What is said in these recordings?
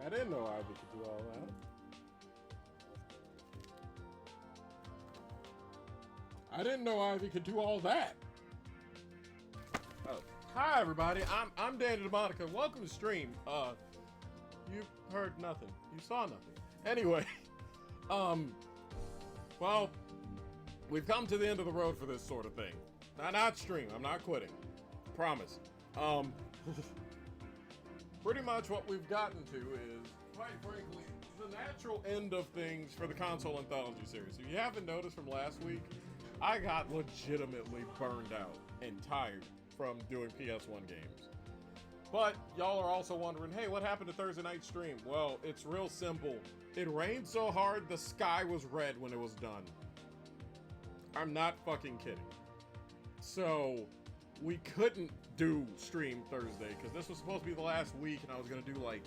I didn't know Ivy could do all that. I didn't know Ivy could do all that. Oh, hi everybody. I'm Danny DeMonica. Welcome to stream. You heard nothing. You saw nothing. Anyway, well, we've come to the end of the road for this sort of thing. Not stream. I'm not quitting. Promise. Pretty much what we've gotten to is, quite frankly, the natural end of things for the console Anthology series. If you haven't noticed from last week, I got legitimately burned out and tired from doing PS1 games. But y'all are also wondering, hey, what happened to Thursday night stream? Well, it's real simple. It rained so hard, the sky was red when it was done. I'm not fucking kidding. So, we couldn't do stream Thursday, because this was supposed to be the last week, and I was going to do, like,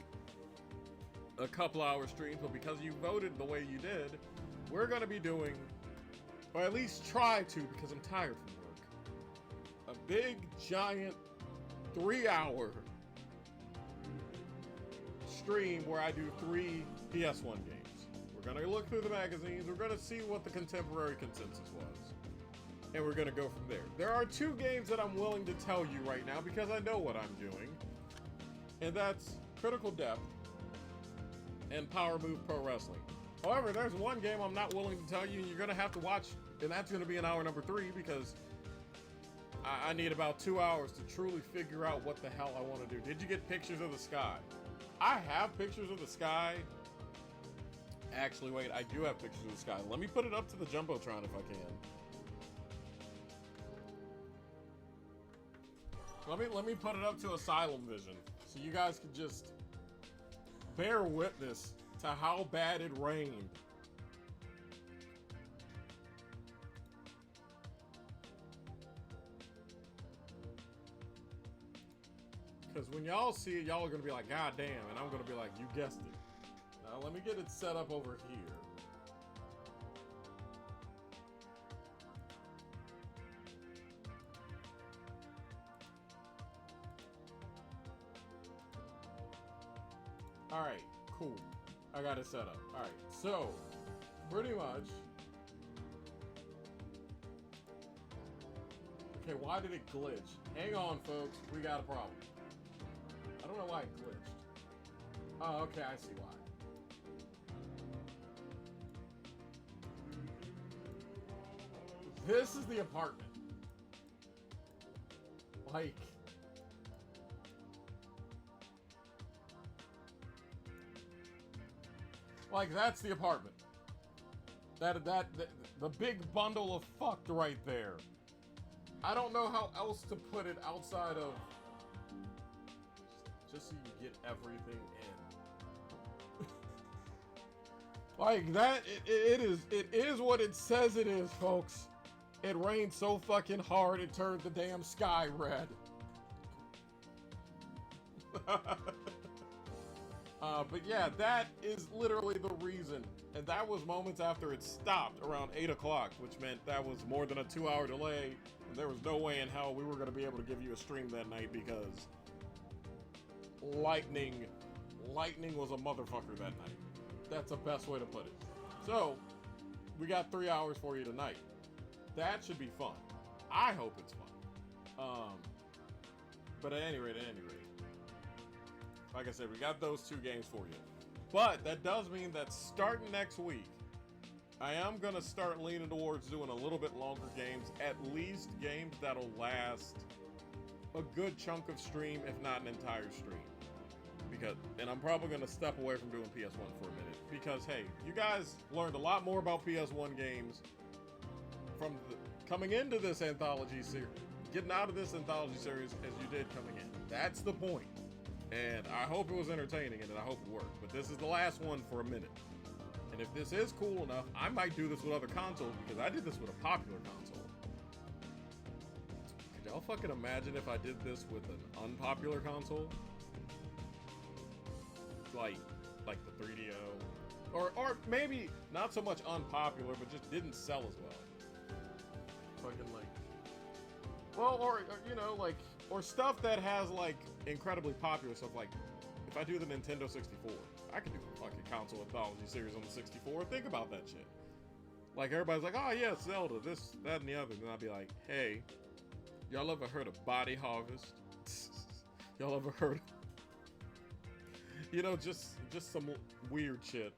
a couple hour streams, but because you voted the way you did, we're going to be doing, or at least try to, because I'm tired from work, a big, giant, 3-hour stream where I do 3 PS1 games. We're going to look through the magazines, we're going to see what the contemporary consensus was, and we're going to go from there. There are 2 games that I'm willing to tell you right now because I know what I'm doing, and that's Critical Depth and Power Move Pro Wrestling. However, there's one game I'm not willing to tell you, and you're going to have to watch, and that's going to be in hour number 3 because I need about 2 hours to truly figure out what the hell I want to do. Did you get pictures of the sky? I have pictures of the sky. Actually, wait, I do have pictures of the sky. Let me put it up to the Jumbotron if I can. Let me put it up to Asylum Vision so you guys can just bear witness to how bad it rained. Because when y'all see it, y'all are going to be like, God damn, and I'm going to be like, you guessed it. Now let me get it set up over here. Alright, cool. I got it set up. Alright, so, pretty much. Okay, why did it glitch? Hang on, folks. We got a problem. I don't know why it glitched. Oh, okay, I see why. This is the apartment. Like that's the apartment. The big bundle of fucked right there. I don't know how else to put it outside of just so you get everything in. Like that, it is what it says it is, folks. It rained so fucking hard it turned the damn sky red. But yeah, that is literally the reason. And that was moments after it stopped around 8 o'clock, which meant that was more than a 2-hour delay. And there was no way in hell we were going to be able to give you a stream that night because lightning was a motherfucker that night. That's the best way to put it. So, we got 3 hours for you tonight. That should be fun. I hope it's fun. But at any rate, like I said, we got those 2 games for you. But that does mean that starting next week, I am going to start leaning towards doing a little bit longer games, at least games that'll last a good chunk of stream, if not an entire stream. And I'm probably going to step away from doing PS1 for a minute. Because, hey, you guys learned a lot more about PS1 games from coming into this anthology series, getting out of this anthology series as you did coming in. That's the point. And I hope it was entertaining and I hope it worked. But this is the last one for a minute. And if this is cool enough, I might do this with other consoles because I did this with a popular console. Could y'all fucking imagine if I did this with an unpopular console? Like the 3DO. Or maybe not so much unpopular, but just didn't sell as well. Fucking like... Well, or you know, like... Or stuff that has, like, incredibly popular stuff. Like, if I do the Nintendo 64, I could do a fucking console anthology series on the 64. Think about that shit. Like, everybody's like, oh, yeah, Zelda, this, that, and the other. And I'd be like, hey, y'all ever heard of Body Harvest? Y'all ever heard of... You know, just some weird shit.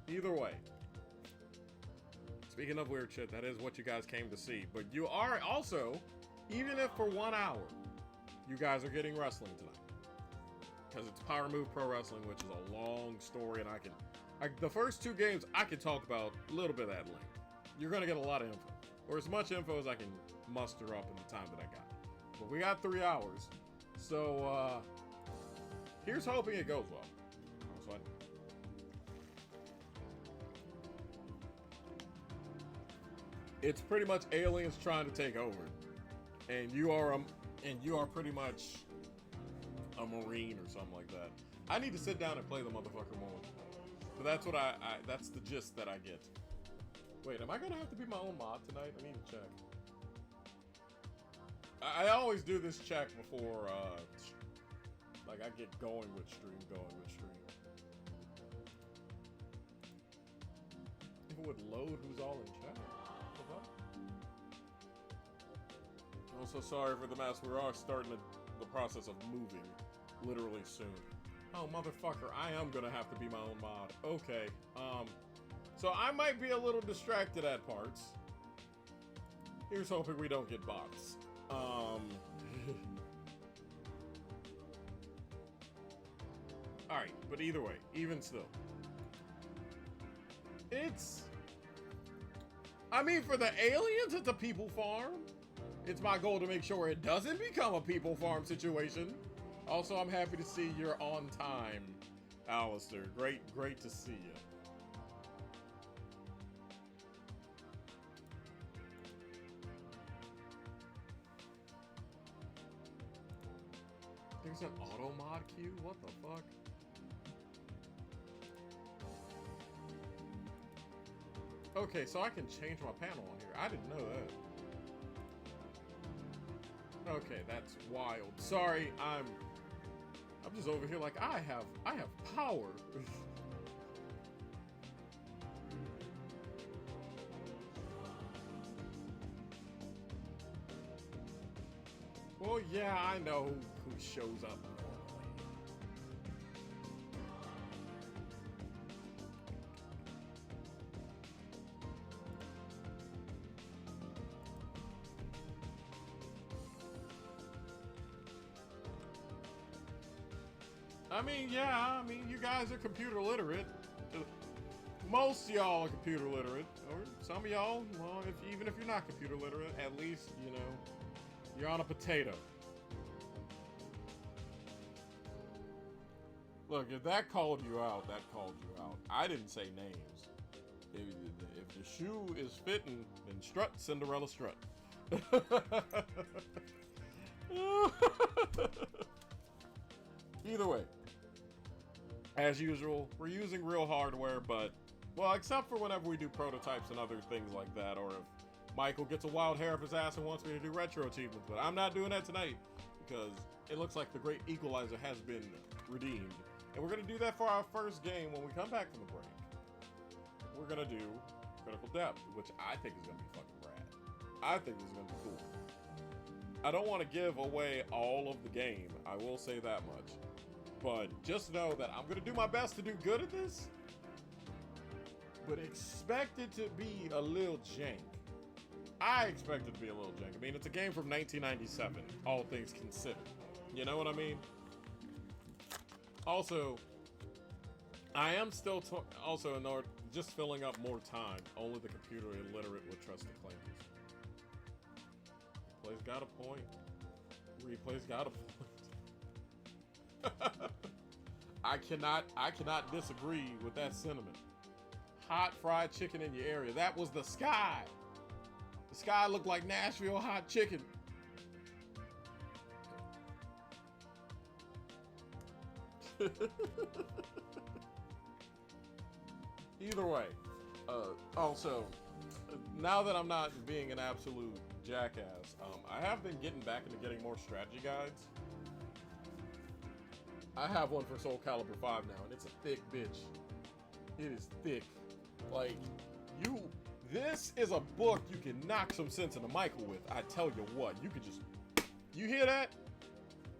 Either way. Speaking of weird shit, that is what you guys came to see. But you are also, even if for 1 hour, you guys are getting wrestling tonight. Because it's Power Move Pro Wrestling, which is a long story, and the first 2 games I can talk about a little bit at length. You're going to get a lot of info. Or as much info as I can muster up in the time that I got. But we got 3 hours. So, here's hoping it goes well. It's pretty much aliens trying to take over. And you are pretty much a Marine or something like that. I need to sit down and play the motherfucker more. But that's what that's the gist that I get. Wait, am I gonna have to be my own mod tonight? I need to check. I always do this check before, like I get going with stream. It would load who's all in chat. I'm so sorry for the mess. We are starting the process of moving literally soon. Oh, motherfucker, I am gonna have to be my own mod. Okay, so I might be a little distracted at parts. Here's hoping we don't get bots. Alright, but either way, even still. I mean, for the aliens, it's a people farm. It's my goal to make sure it doesn't become a people farm situation. Also, I'm happy to see you're on time, Alistair. Great to see you. There's an auto mod queue? What the fuck? Okay, so I can change my panel on here. I didn't know that. Okay, that's wild. Sorry, I'm just over here like I have power. Well, yeah, I know who shows up. I mean, you guys are computer literate. Most of y'all are computer literate, or some of y'all, well, even if you're not computer literate, at least, you know, you're on a potato. Look, if that called you out, that called you out. I didn't say names. If the shoe is fitting, then strut, Cinderella, strut. Either way, as usual, we're using real hardware, but, well, except for whenever we do prototypes and other things like that, or if Michael gets a wild hair up his ass and wants me to do retro achievements, but I'm not doing that tonight, because it looks like the great equalizer has been redeemed. And we're going to do that for our first game when we come back from the break. We're going to do Critical Depth, which I think is going to be fucking rad. I think this is going to be cool. I don't want to give away all of the game, I will say that much. But just know that I'm going to do my best to do good at this, but expect it to be a little jank. I expect it to be a little jank. I mean, it's a game from 1997, all things considered. You know what I mean? Also, I am still also in order, just filling up more time. Only the computer illiterate would trust the claims. Replay's got a point. Replay's got a point. I cannot disagree with that sentiment. hot fried chicken in your area. That was the sky. The sky looked like Nashville hot chicken. Either way, also, now that I'm not being an absolute jackass, I have been getting back into getting more strategy guides. I have one for Soul Calibur 5 now, and it's a thick bitch. It is thick. Like, this is a book you can knock some sense into Michael with. I tell you what, you could just, you hear that?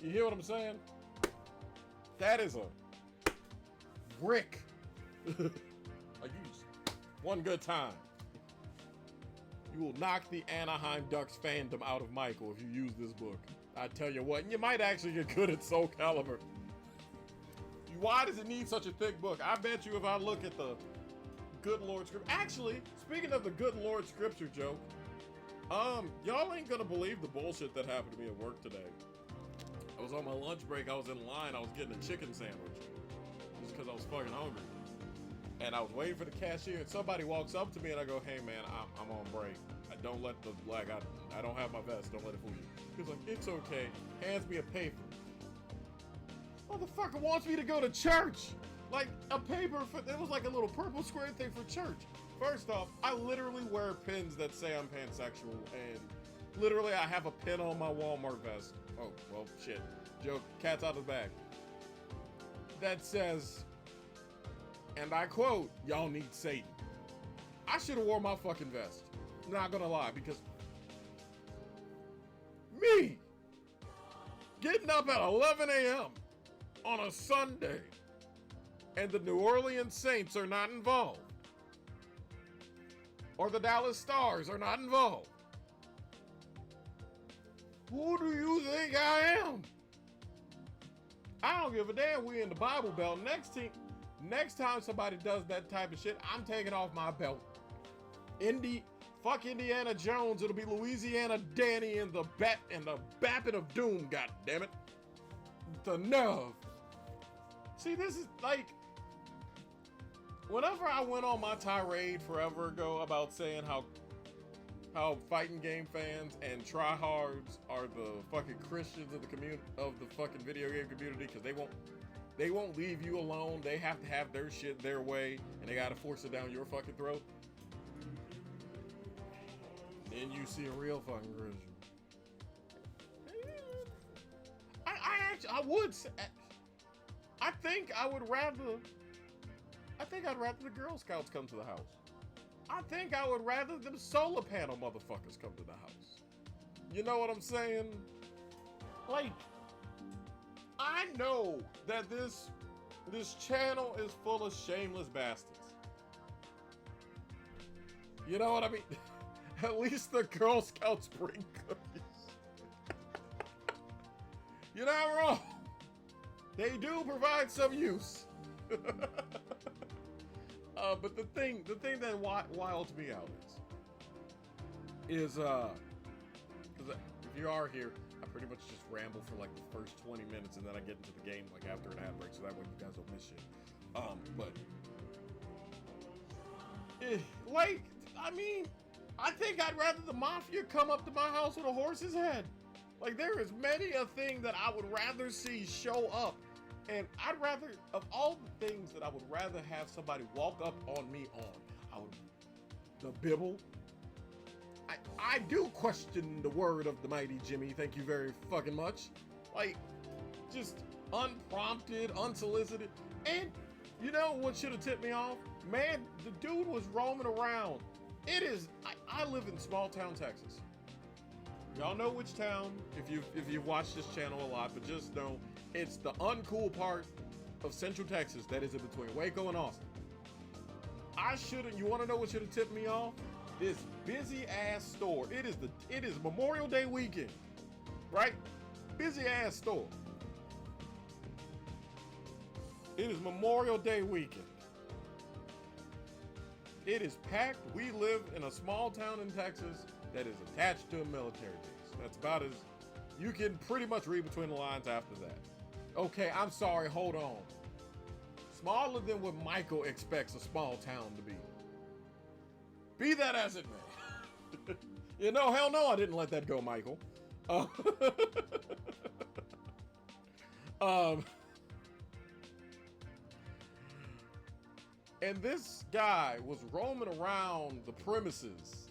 You hear what I'm saying? That is a brick. Like, you just, one good time. You will knock the Anaheim Ducks fandom out of Michael if you use this book. I tell you what, and you might actually get good at Soul Calibur. Why does it need such a thick book? I bet you if I look at the Good Lord Scripture. Actually, speaking of the Good Lord Scripture joke, y'all ain't gonna believe the bullshit that happened to me at work today. I was on my lunch break, I was in line, I was getting a chicken sandwich. Just because I was fucking hungry. And I was waiting for the cashier, and somebody walks up to me and I go, hey man, I'm on break. I don't let the, like, I don't have my vest, don't let it fool you. He's like, it's okay. Hands me a paper. Motherfucker wants me to go to church. Like a paper for, it was like a little purple square thing for church. First off, I literally wear pins that say I'm pansexual, and literally I have a pin on my Walmart vest. Oh, well, shit. Joke, cat's out of the bag. That says, and I quote, y'all need Satan. I should have worn my fucking vest. Not gonna lie, because me getting up at 11 a.m. on a Sunday, and the New Orleans Saints are not involved, or the Dallas Stars are not involved. Who do you think I am? I don't give a damn. We in the Bible Belt. Next time somebody does that type of shit, I'm taking off my belt. Fuck Indiana Jones. It'll be Louisiana Danny and the Bappin of Doom. God damn it. The nerve. See, this is like, whenever I went on my tirade forever ago about saying how fighting game fans and tryhards are the fucking Christians of the community, of the fucking video game community, because they won't leave you alone. They have to have their shit their way, and they gotta force it down your fucking throat. Then you see a real fucking Christian. I think I'd rather the Girl Scouts come to the house. I think I would rather them solar panel motherfuckers come to the house. You know what I'm saying? Like, I know that this channel is full of shameless bastards. You know what I mean? At least the Girl Scouts bring cookies. You're not wrong. They do provide some use. But the thing that wilds me out is because if you are here, I pretty much just ramble for like the first 20 minutes, and then I get into the game like after an ad break, so that way you guys don't miss shit. Like, I mean, I think I'd rather the Mafia come up to my house with a horse's head. Like, there is many a thing that I would rather see show up. And I'd rather, of all the things that I would rather have somebody walk up on me on, the Bible. I do question the word of the mighty Jimmy, thank you very fucking much. Like, just unprompted, unsolicited. And you know what should have tipped me off? Man, the dude was roaming around. I live in small town Texas. Y'all know which town, if you've watched this channel a lot, but just know it's the uncool part of Central Texas that is in between Waco and Austin. You want to know what should have tipped me off? This busy ass store. It is Memorial Day weekend, right? Busy ass store. It is Memorial Day weekend. It is packed. We live in a small town in Texas that is attached to a military base. That's about as, you can pretty much read between the lines after that. Okay, I'm sorry, hold on. Smaller than what Michael expects a small town to be. Be that as it may. You know, hell no, I didn't let that go, Michael. And this guy was roaming around the premises.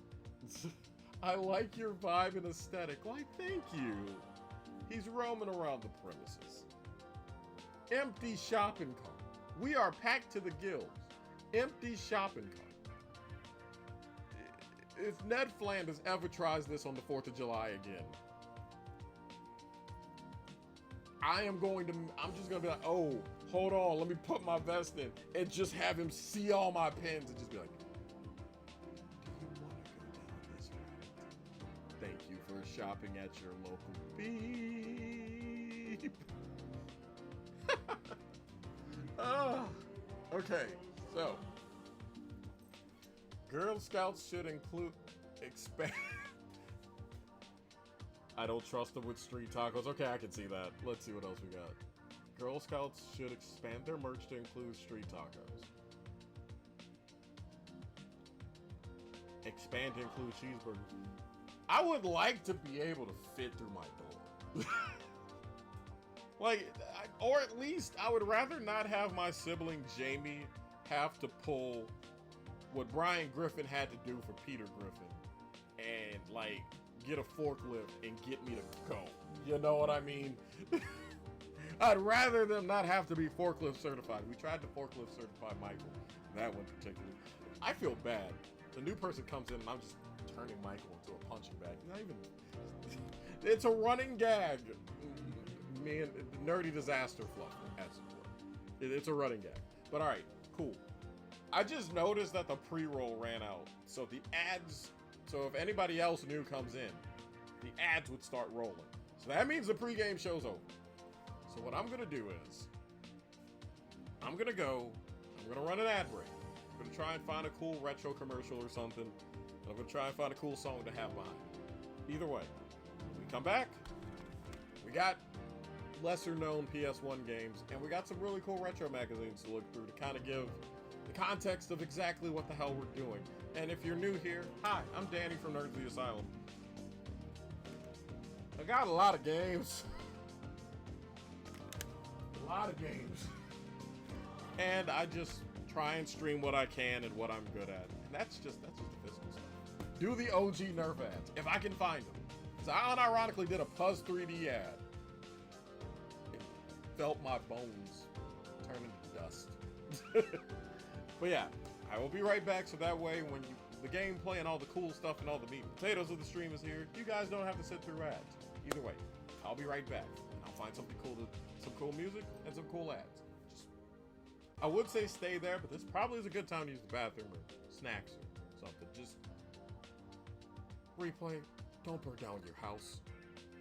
I like your vibe and aesthetic. Why, thank you. He's roaming around the premises. Empty shopping cart. We are packed to the gills. Empty shopping cart. If Ned Flanders ever tries this on the 4th of July again, I'm just gonna be like, oh, hold on, let me put my vest in and just have him see all my pins and just be like, do you want to go down this route? Thank you for shopping at your local beep. Okay, so Girl Scouts should expand. I don't trust them with street tacos. Okay, I can see that. Let's see what else we got. Girl Scouts should expand their merch to include street tacos. Expand to include cheeseburgers. I would like to be able to fit through my door. Or at least I would rather not have my sibling Jamie have to pull what Brian Griffin had to do for Peter Griffin and get a forklift and get me to go. You know what I mean? I'd rather them not have to be forklift certified. We tried to forklift certify Michael. That one particularly. I feel bad. The new person comes in and I'm just turning Michael into a punching bag. Not even. It's a running gag. Me and Nerdy Disaster Fluff. It's a running gag. But all right, cool. I just noticed that the pre-roll ran out. So the ads. So if anybody else new comes in, the ads would start rolling. So that means the pregame show's over. So what I'm gonna do is, I'm gonna run an ad break. I'm gonna try and find a cool retro commercial or something. I'm gonna try and find a cool song to have behind. Either way, when we come back, we got lesser known PS1 games, and we got some really cool retro magazines to look through to kind of give the context of exactly what the hell we're doing. And if you're new here, hi, I'm Danny from Nerds of the Asylum. I got a lot of games. A lot of games. And I just try and stream what I can and what I'm good at. And that's just the physical stuff. Do the OG Nerf ads, if I can find them. So I unironically did a Puzz 3D ad. It felt my bones turn into dust. But yeah, I will be right back, so that way when the gameplay and all the cool stuff and all the meat and potatoes of the stream is here, you guys don't have to sit through ads. Either way, I'll be right back. And I'll find something cool, some cool music and some cool ads. I would say stay there, but this probably is a good time to use the bathroom or snacks or something. Just replay, don't burn down your house,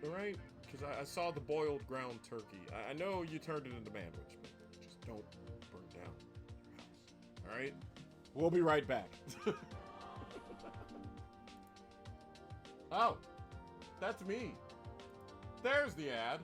all right? Because I saw the boiled ground turkey. I know you turned it into manwich, but just don't burn down your house, all right? We'll be right back. Oh, that's me. There's the ad.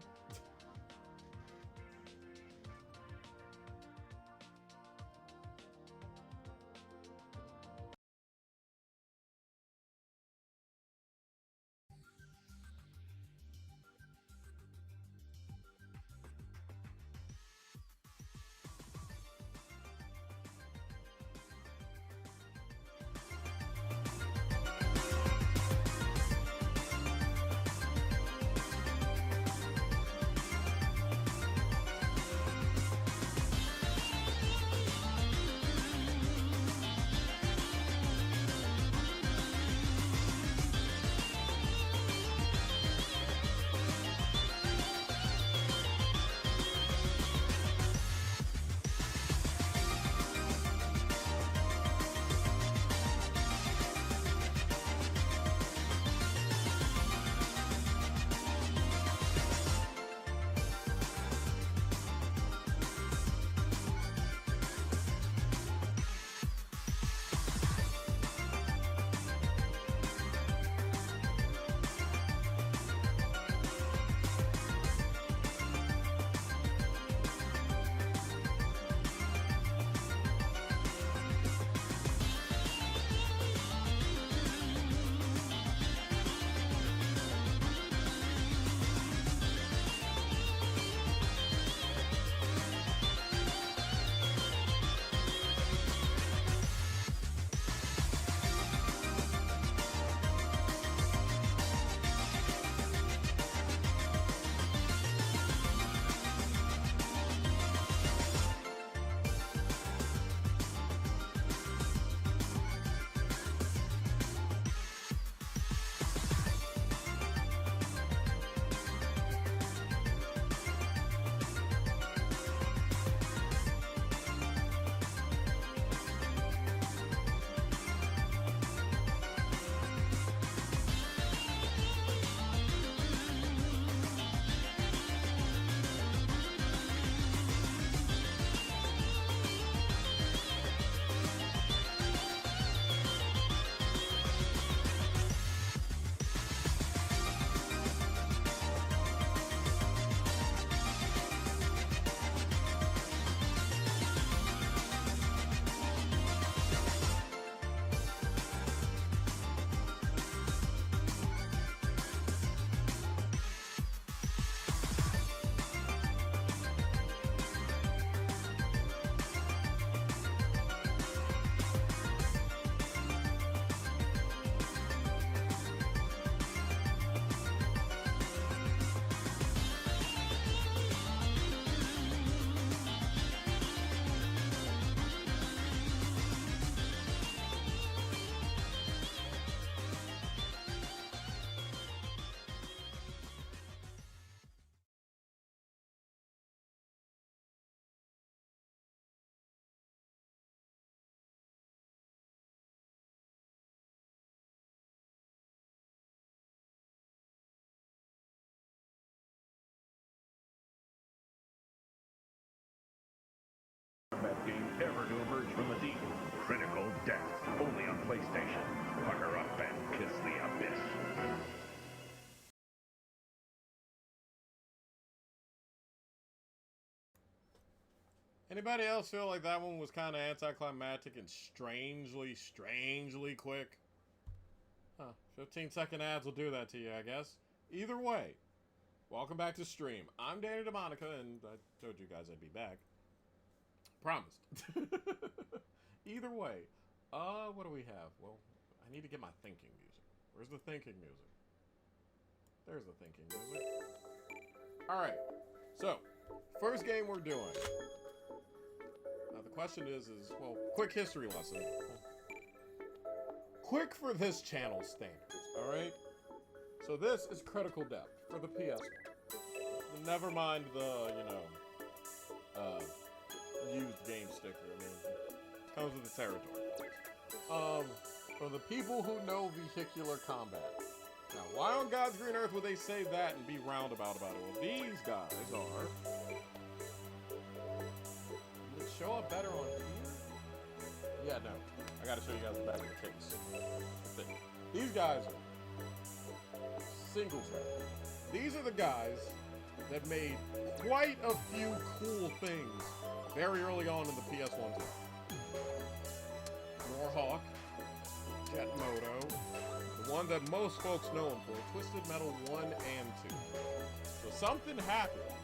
Anybody else feel like that one was kind of anticlimactic and strangely quick? Huh. 15-second ads will do that to you, I guess. Either way, welcome back to stream. I'm Danny DeMonica, and I told you guys I'd be back. Promised. Either way, what do we have? Well, I need to get my thinking music. Where's the thinking music? There's the thinking music. Alright, so, first game we're doing. Now the question is, well, quick history lesson. Quick for this channel standards, alright? So this is Critical Depth for the PS1. Never mind the, used game sticker. I mean, it comes with the territory. For the people who know vehicular combat. Now, why on God's green earth would they say that and be roundabout about it? Well, these guys are... Would it show up better on here? Yeah, no. I gotta show you guys the back of the case. These guys are single track. These are the guys that made quite a few cool things very early on in the PS1 time. Warhawk, Jet Moto, the one that most folks know him for, Twisted Metal 1 and 2. So something happened.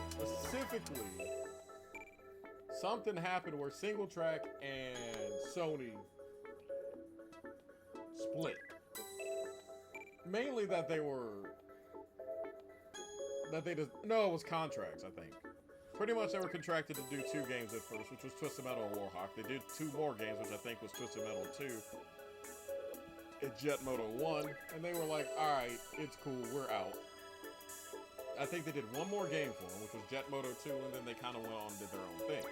Specifically, something happened where Single Track and Sony split. Mainly that they were... it was contracts, I think. Pretty much they were contracted to do 2 games at first, which was Twisted Metal and Warhawk. They did 2 more games, which I think was Twisted Metal 2 and Jet Moto 1, and they were like, alright, it's cool, we're out. I think they did 1 more game for them, which was Jet Moto 2, and then they kind of went on and did their own thing.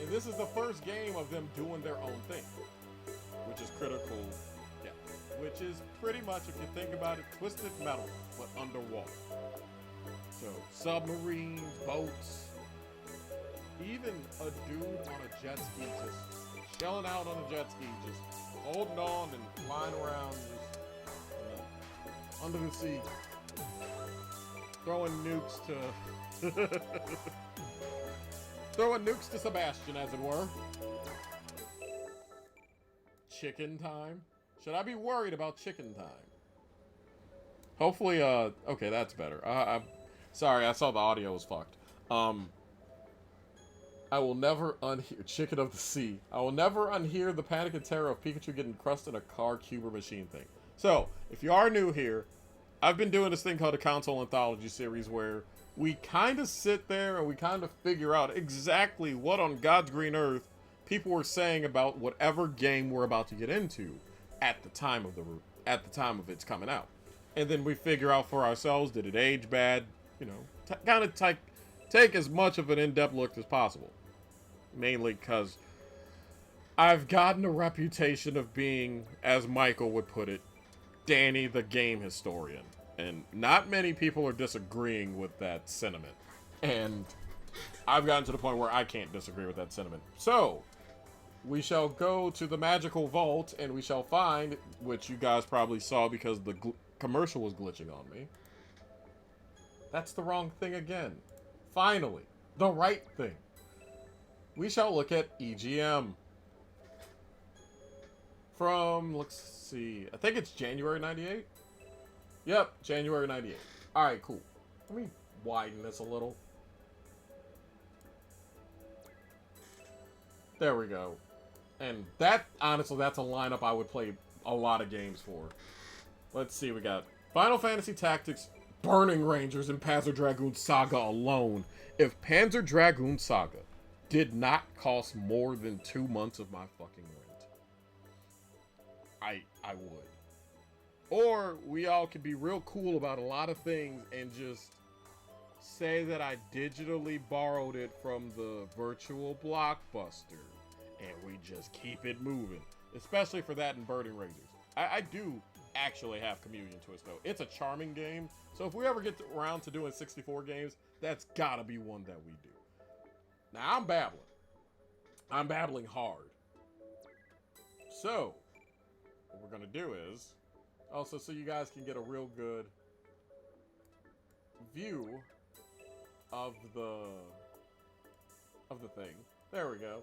And this is the first game of them doing their own thing, which is Critical Depth, which is pretty much, if you think about it, Twisted Metal, but underwater. So, submarines, boats, even a dude on a jet ski just chilling out on a jet ski, just holding on and flying around, just under the sea, throwing nukes to throwing nukes to Sebastian, as it were. Chicken time? Should I be worried about chicken time? Hopefully, okay, that's better. I'm sorry, I saw the audio was fucked. I will never unhear Chicken of the Sea. I will never unhear the panic and terror of Pikachu getting crushed in a car cuber machine thing. So, if you are new here, I've been doing this thing called a Console Anthology series where we kind of sit there and we kind of figure out exactly what on God's green earth people were saying about whatever game we're about to get into at the time of its coming out. And then we figure out for ourselves, did it age bad? You know, kind of take as much of an in-depth look as possible. Mainly because I've gotten a reputation of being, as Michael would put it, Danny the game historian. And not many people are disagreeing with that sentiment. And I've gotten to the point where I can't disagree with that sentiment. So, we shall go to the magical vault and we shall find, which you guys probably saw because the commercial was glitching on me. That's the wrong thing again. Finally, the right thing. We shall look at EGM. From, let's see, I think it's January 98? Yep, January 98. Alright, cool. Let me widen this a little. There we go. And that, honestly, that's a lineup I would play a lot of games for. Let's see, we got Final Fantasy Tactics, Burning Rangers, and Panzer Dragoon Saga alone. If Panzer Dragoon Saga did not cost more than 2 months of my fucking rent, I would. Or we all could be real cool about a lot of things and just say that I digitally borrowed it from the virtual Blockbuster and we just keep it moving. Especially for that and Burning Rangers. I do actually have Communion Twist though. It's a charming game. So if we ever get around to doing 64 games, that's gotta be one that we do. Now I'm babbling. I'm babbling hard. So, what we're gonna do is, also so you guys can get a real good view of the of the thing. There we go.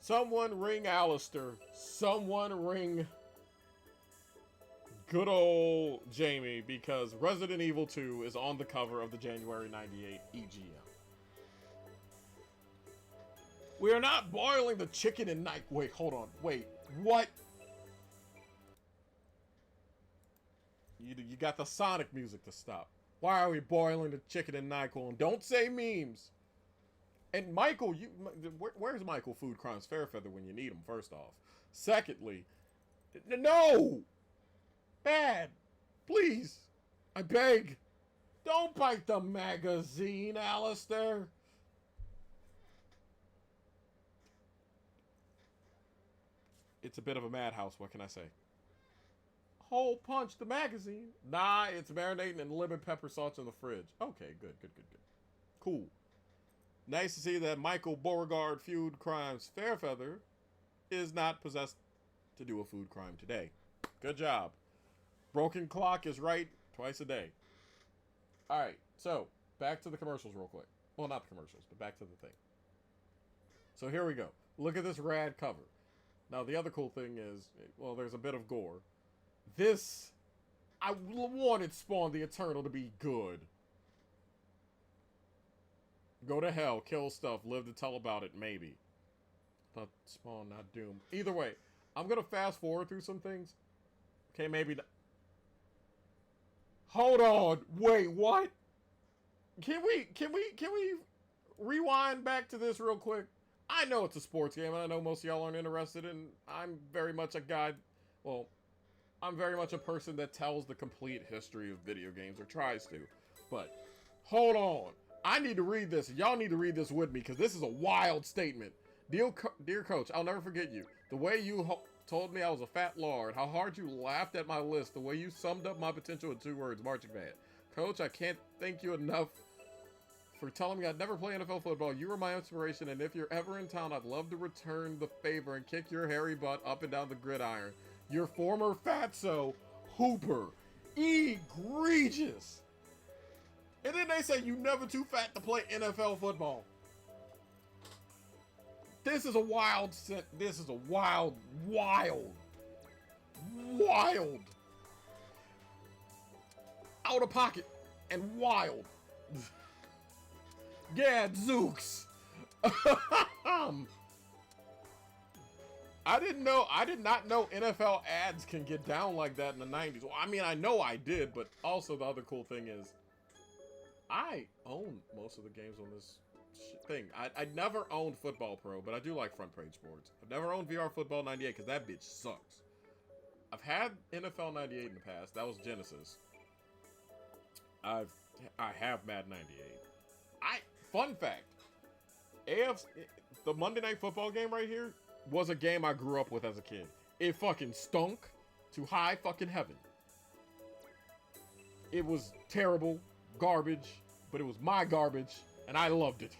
Someone ring Alistair. Someone ring good old Jamie, because Resident Evil 2 is on the cover of the January 98 EGM. We are not boiling the chicken and night. Wait, hold on. Wait, what? You got the Sonic music to stop. Why are we boiling the chicken and NyQuil? And don't say memes. And Michael, where's Michael Food Crimes Fairfeather when you need him, first off? Secondly, no! Bad. Please. I beg. Don't bite the magazine, Alistair. It's a bit of a madhouse, what can I say? Hole punch the magazine. Nah, it's marinating in lemon pepper salts in the fridge. Okay, good. Cool. Nice to see that Michael Beauregard Food Crimes Fairfeather is not possessed to do a food crime today. Good job. Broken clock is right twice a day. Alright, so back to the commercials real quick. Well, not the commercials, but back to the thing. So here we go. Look at this rad cover. Now, the other cool thing is, well, there's a bit of gore. This, I wanted Spawn the Eternal to be good. Go to hell, kill stuff, live to tell about it, maybe. Not Spawn, not Doom. Either way, I'm gonna fast forward through some things. Okay, maybe not. Hold on, wait, what? Can we rewind back to this real quick? I know it's a sports game, and I know most of y'all aren't interested, and I'm very much a guy, well, I'm very much a person that tells the complete history of video games, or tries to. But, hold on. I need to read this. Y'all need to read this with me, because this is a wild statement. Dear Coach, I'll never forget you. The way you told me I was a fat lard, how hard you laughed at my list, the way you summed up my potential in 2 words, marching band. Coach, I can't thank you enough for telling me I'd never play NFL football. You were my inspiration, and if you're ever in town, I'd love to return the favor and kick your hairy butt up and down the gridiron. Your former fatso, Hooper. Egregious. And then they say you never too fat to play NFL football. This is a wild, wild. Out of pocket and wild. Gadzooks. I did not know NFL ads can get down like that in the 90s. Well, I mean, I know I did, but also the other cool thing is I own most of the games on this thing. I never owned Football Pro, but I do like front page sports. I've never owned VR Football 98 because that bitch sucks. I've had NFL 98 in the past. That was Genesis. I have Madden 98. Fun fact, the Monday Night Football game right here was a game I grew up with as a kid. It fucking stunk to high fucking heaven. It was terrible, garbage, but it was my garbage, and I loved it.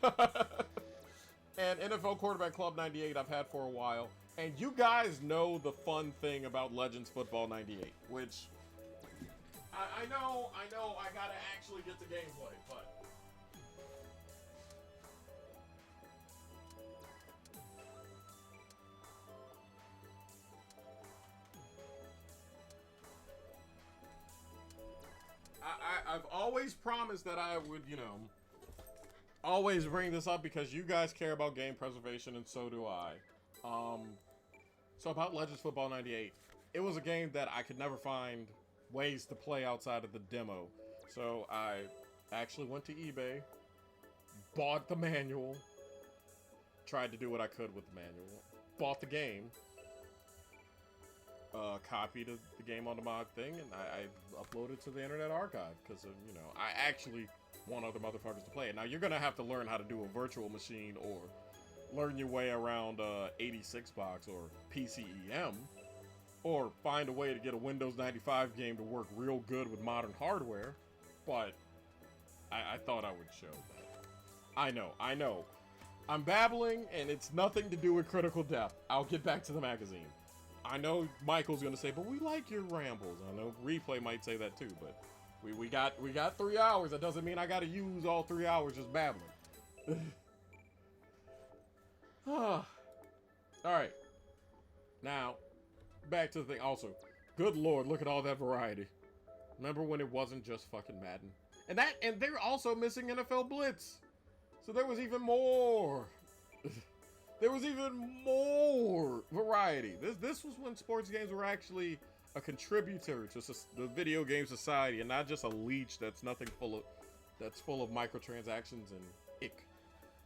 And NFL Quarterback Club 98 I've had for a while. And you guys know the fun thing about Legends Football 98, which I know I gotta actually get to gameplay, but I've always promised that I would, always bring this up because you guys care about game preservation and so do I. So about Legends Football 98, it was a game that I could never find ways to play outside of the demo. So I actually went to eBay, bought the manual, tried to do what I could with the manual, bought the game, copied the game onto my thing, and I uploaded to the Internet Archive because, I actually want other motherfuckers to play it. Now, you're going to have to learn how to do a virtual machine or learn your way around 86 box or PCEM, or find a way to get a Windows 95 game to work real good with modern hardware, but I thought I would show that. I know. I'm babbling, and it's nothing to do with critical depth. I'll get back to the magazine. I know Michael's going to say, but we like your rambles. I know Replay might say that too, but We got 3 hours. That doesn't mean I gotta use all 3 hours just babbling. Alright. Now, back to the thing. Also, good lord, look at all that variety. Remember when it wasn't just fucking Madden? And they're also missing NFL Blitz. So there was even more. There was even more variety. This was when sports games were actually a contributor to the video game society and not just a leech that's full of microtransactions and ick.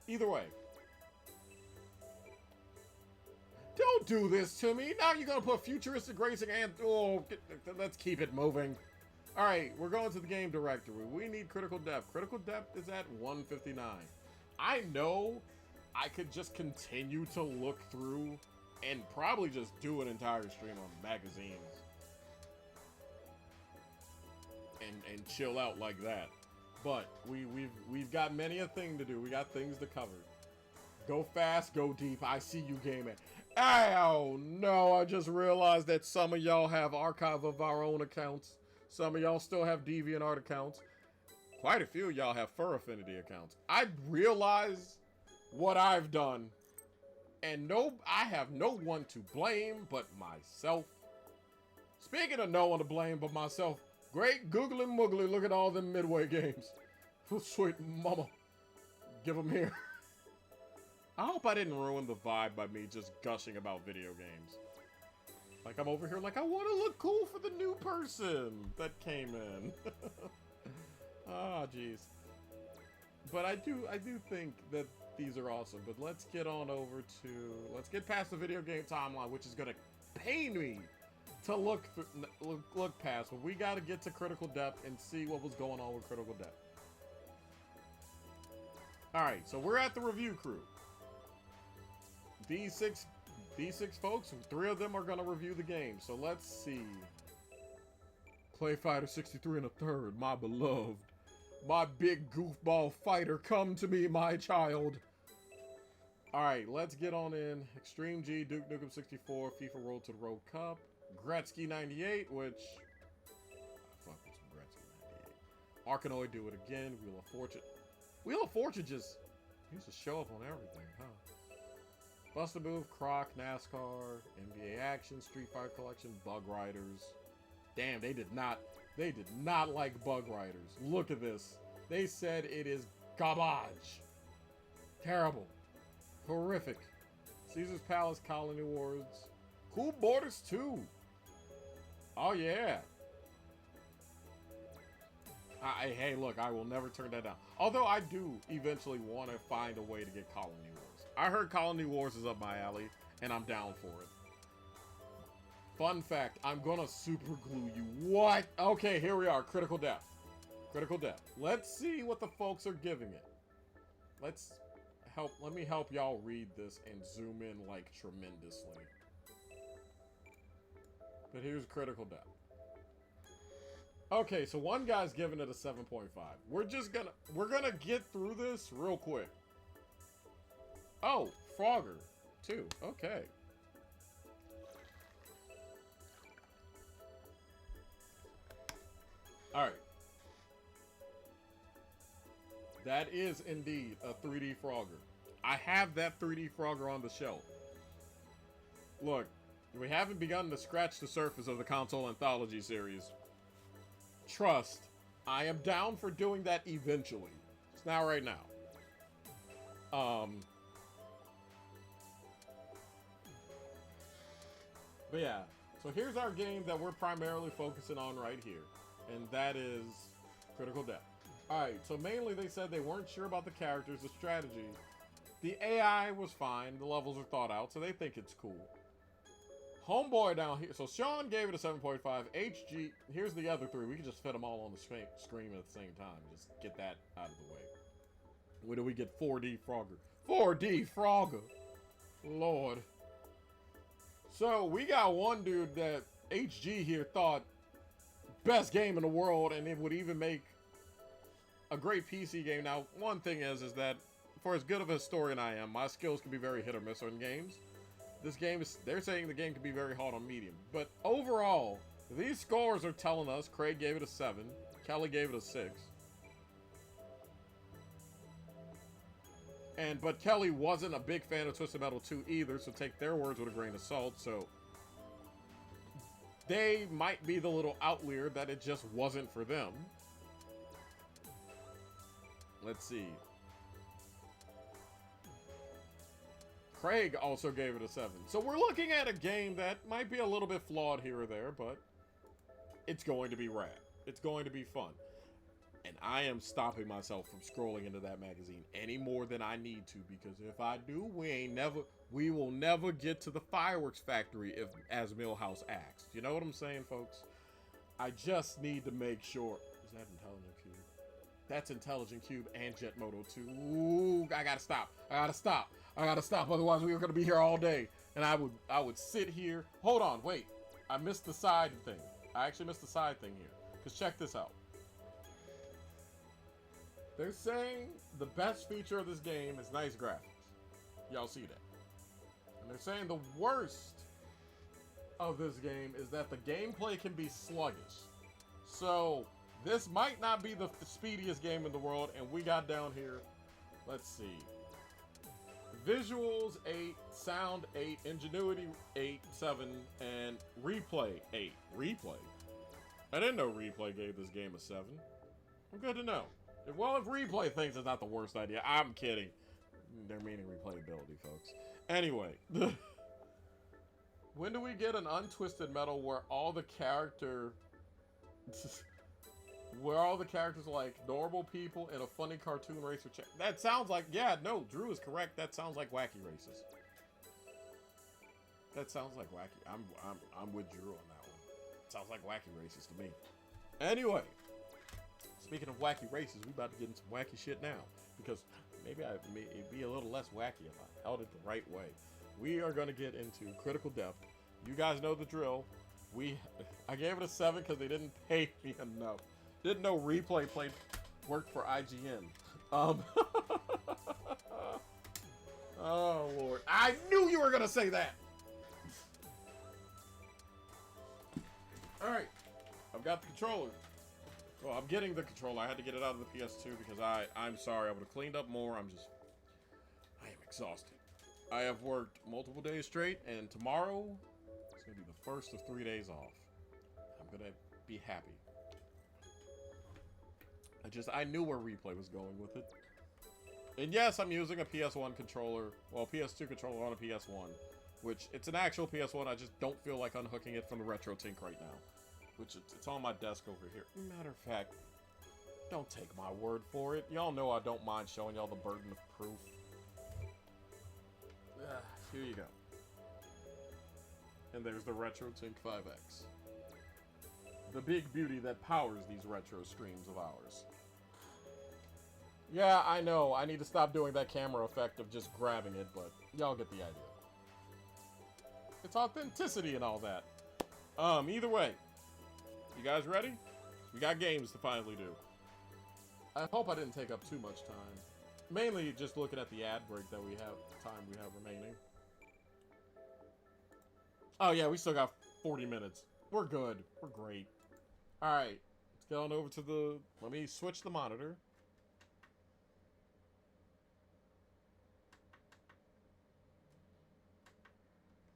Either way. Don't do this to me. Now you're gonna put futuristic racing and let's keep it moving. All right, we're going to the game directory. We need critical depth. Critical depth is at 159. I know I could just continue to look through and probably just do an entire stream on magazines and chill out like that. But we've got many a thing to do. We got things to cover. Go fast, go deep. I see you gaming. Oh no, I just realized that some of y'all have archive of our own accounts. Some of y'all still have DeviantArt accounts. Quite a few of y'all have Fur Affinity accounts. I realize what I've done. And I have no one to blame but myself. Speaking of no one to blame but myself, great Googly Moogly, look at all them Midway games. Sweet mama. Give them here. I hope I didn't ruin the vibe by me just gushing about video games. Like, I'm over here like, I want to look cool for the new person that came in. Ah, jeez. But I do think that these are awesome. But let's get on over to... Let's get past the video game timeline, which is going to pain me to look past. But we got to get to critical depth and see what was going on with critical depth. Alright, so we're at the review crew. These six folks, 3 of them are going to review the game. So let's see. Play Fighter 63 and a third, my beloved. My big goofball fighter, come to me, my child. Alright, let's get on in. Extreme G, Duke Nukem 64, FIFA Road to the World Cup. Gretzky 98, which... Fuck with some Gretzky 98. Arkanoid, do it again. Wheel of Fortune. Wheel of Fortune just used to show up on everything, huh? Bust a Move, Croc, NASCAR, NBA Action, Street Fighter Collection, Bug Riders. Damn, they did not like Bug Riders. Look at this. They said it is garbage. Terrible. Horrific. Caesar's Palace, Colony Wars. Cool Borders 2. Oh, yeah. Hey, look, I will never turn that down. Although I do eventually want to find a way to get Colony Wars. I heard Colony Wars is up my alley, and I'm down for it. Fun fact, I'm gonna super glue you. What? Okay, here we are. Critical depth. Critical depth. Let's see what the folks are giving it. Let me help y'all read this and zoom in like tremendously. But here's critical depth. Okay, so one guy's giving it a 7.5. We're gonna get through this real quick. Oh, Frogger, too. Okay. Alright. That is indeed a 3D Frogger. I have that 3D Frogger on the shelf. Look, we haven't begun to scratch the surface of the console Anthology series. Trust, I am down for doing that eventually. It's not right now. But yeah, so here's our game that we're primarily focusing on right here, and that is Critical Depth. Alright, so mainly they said they weren't sure about the characters, the strategy. The AI was fine, the levels are thought out, so they think it's cool. Homeboy down here, so Sean gave it a 7.5, HG, here's the other 3, we can just fit them all on the screen at the same time, just get that out of the way. Where do we get 4D Frogger? 4D Frogger! Lord. So, we got one dude that HG here thought best game in the world, and it would even make a great PC game. Now, one thing is that for as good of a historian I am, my skills can be very hit or miss on games. This game is, they're saying the game can be very hard on medium. But overall, these scores are telling us, Craig gave it a 7, Kelly gave it a 6. But Kelly wasn't a big fan of Twisted Metal 2 either, so take their words with a grain of salt. So they might be the little outlier that it just wasn't for them. Let's see. Craig also gave it a 7. So we're looking at a game that might be a little bit flawed here or there, but it's going to be rad. It's going to be fun. And I am stopping myself from scrolling into that magazine any more than I need to, because if I do, we will never get to the fireworks factory as Millhouse asked. You know what I'm saying, folks? I just need to make sure. Is that Intelligent Cube? That's Intelligent Cube and Jet Moto 2. Ooh, I gotta stop. Otherwise, we were gonna be here all day, and I would sit here. Hold on, wait. I missed the side thing. I actually missed the side thing here. Cause check this out. They're saying the best feature of this game is nice graphics. Y'all see that? And they're saying the worst of this game is that the gameplay can be sluggish. So this might not be the speediest game in the world, and we got down here, let's see. Visuals 8, sound 8, ingenuity 8, 7, and replay 8. Replay? I didn't know replay gave this game a 7. I'm good to know. Well, if replay thinks it's not the worst idea, I'm kidding. They're meaning replayability, folks. Anyway, when do we get an untwisted metal where all the characters are like normal people in a funny cartoon race with that sounds like, yeah, no, Drew is correct. That sounds like Wacky Races. That sounds like Wacky. I'm with Drew on that one. Sounds like Wacky Races to me. Anyway, speaking of Wacky Races, we about to get into some wacky shit now, because maybe it'd be a little less wacky if I held it the right way. We are going to get into critical depth. You guys know the drill. I gave it a 7 because they didn't pay me enough. Didn't know replay worked for IGN. Oh Lord, I knew you were gonna say that. All right, I've got the controller. Well, I'm getting the controller. I had to get it out of the PS2 because I'm sorry. I would have cleaned up more. I am exhausted. I have worked multiple days straight, and tomorrow it's gonna be the first of 3 days off. I'm gonna be happy. I knew where replay was going with it. And yes, I'm using a PS1 controller, well, PS2 controller on a PS1, which it's an actual PS1. I just don't feel like unhooking it from the RetroTink right now, which it's on my desk over here. Matter of fact, don't take my word for it. Y'all know I don't mind showing y'all the burden of proof. Here you go. And there's the RetroTink 5X. The big beauty that powers these retro streams of ours. Yeah, I know. I need to stop doing that camera effect of just grabbing it, but y'all get the idea. It's authenticity and all that. Either way. You guys ready? We got games to finally do. I hope I didn't take up too much time. Mainly just looking at the ad break that we have, time we have remaining. Oh yeah, we still got 40 minutes. We're good. We're great. Alright, let's get on over to the... Let me switch the monitor.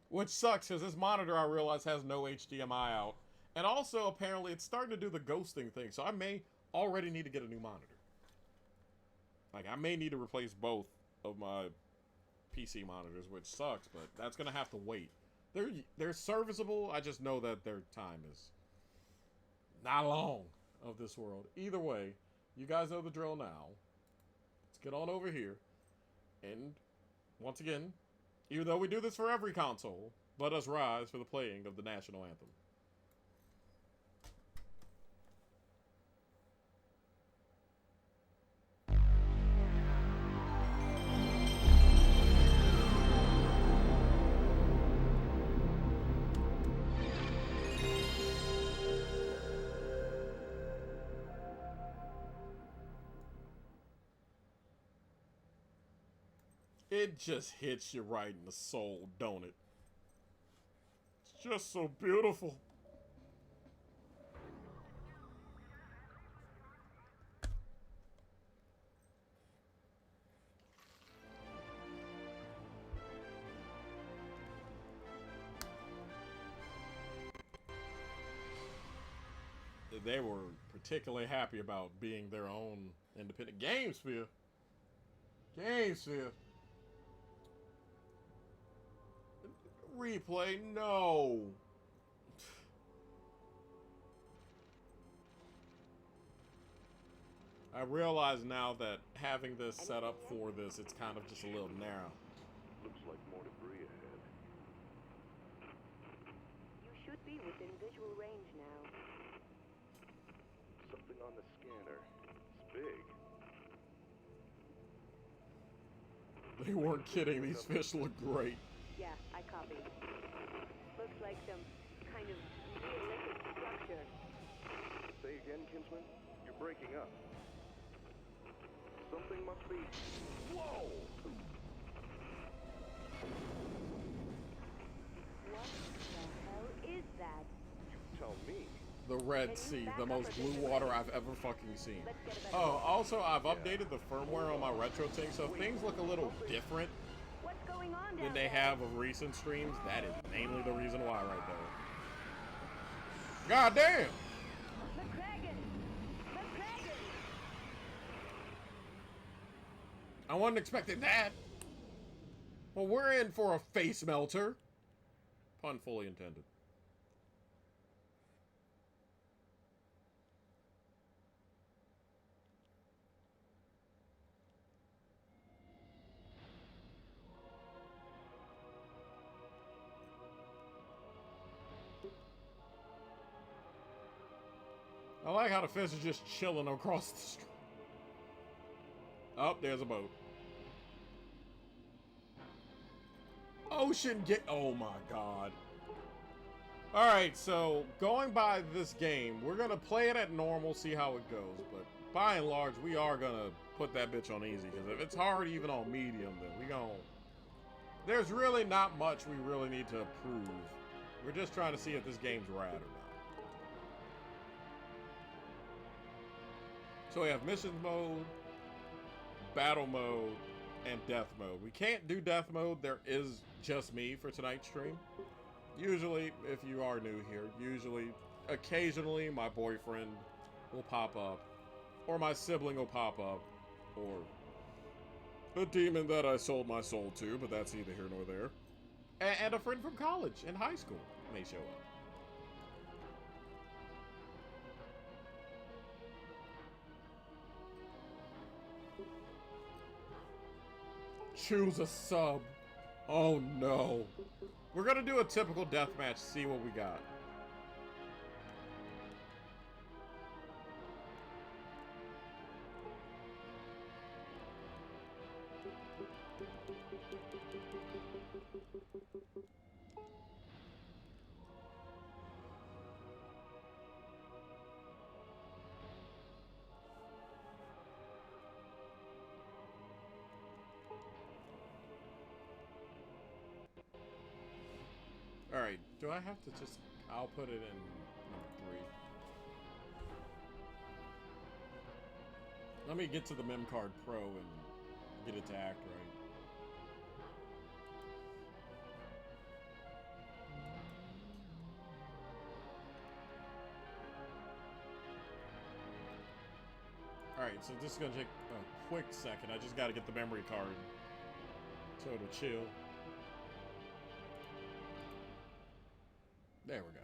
Which sucks, because this monitor, I realize, has no HDMI out. And also, apparently, it's starting to do the ghosting thing, so I may already need to get a new monitor. Like, I may need to replace both of my PC monitors, which sucks, but that's going to have to wait. They're serviceable, I just know that their time is not long of this world. Either way, you guys know the drill now. Let's get on over here. And, once again, even though we do this for every console, let us rise for the playing of the national anthem. It just hits you right in the soul, don't it? It's just so beautiful. they were particularly happy about being their own independent GameSphere. GameSphere. Replay, no. I realize now that having this set up for this, it's kind of just a little narrow. Looks like more debris ahead. You should be within visual range now. Something on the scanner. It's big. They weren't kidding. These fish look great. Yeah, I copy. Looks like some kind of Neolithic structure. Say again, Kinsman? You're breaking up. Something must be... Whoa! What the hell is that? You tell me. The Red Sea, the most blue water I've ever fucking seen. Oh, also, I've updated the firmware on my retro thing, so things look a little different What's going on than they have of recent streams. That is mainly the reason why right there. God damn! I wasn't expecting that. Well, we're in for a face melter. Pun fully intended. I like how the fish is just chilling across the street. Oh, there's a boat. Ocean get. Oh my god. Alright, so going by this game, we're gonna play it at normal, see how it goes. But by and large, we are gonna put that bitch on easy. Because if it's hard even on medium, then we gon'. There's really not much we really need to prove. We're just trying to see if this game's rad or not. So we have missions mode, battle mode, and death mode. We can't do death mode. There is just me for tonight's stream. Usually, if you are new here, occasionally my boyfriend will pop up, or my sibling will pop up, or a demon that I sold my soul to, but that's neither here nor there. And a friend from college and high school may show up. Choose a sub. Oh no. We're gonna do a typical deathmatch, see what we got. Alright, do I have to just... I'll put it in number 3. Let me get to the Mem Card Pro and get it to act right. Alright, so this is going to take a quick second. I just got to get the memory card so it'll chill. There we go.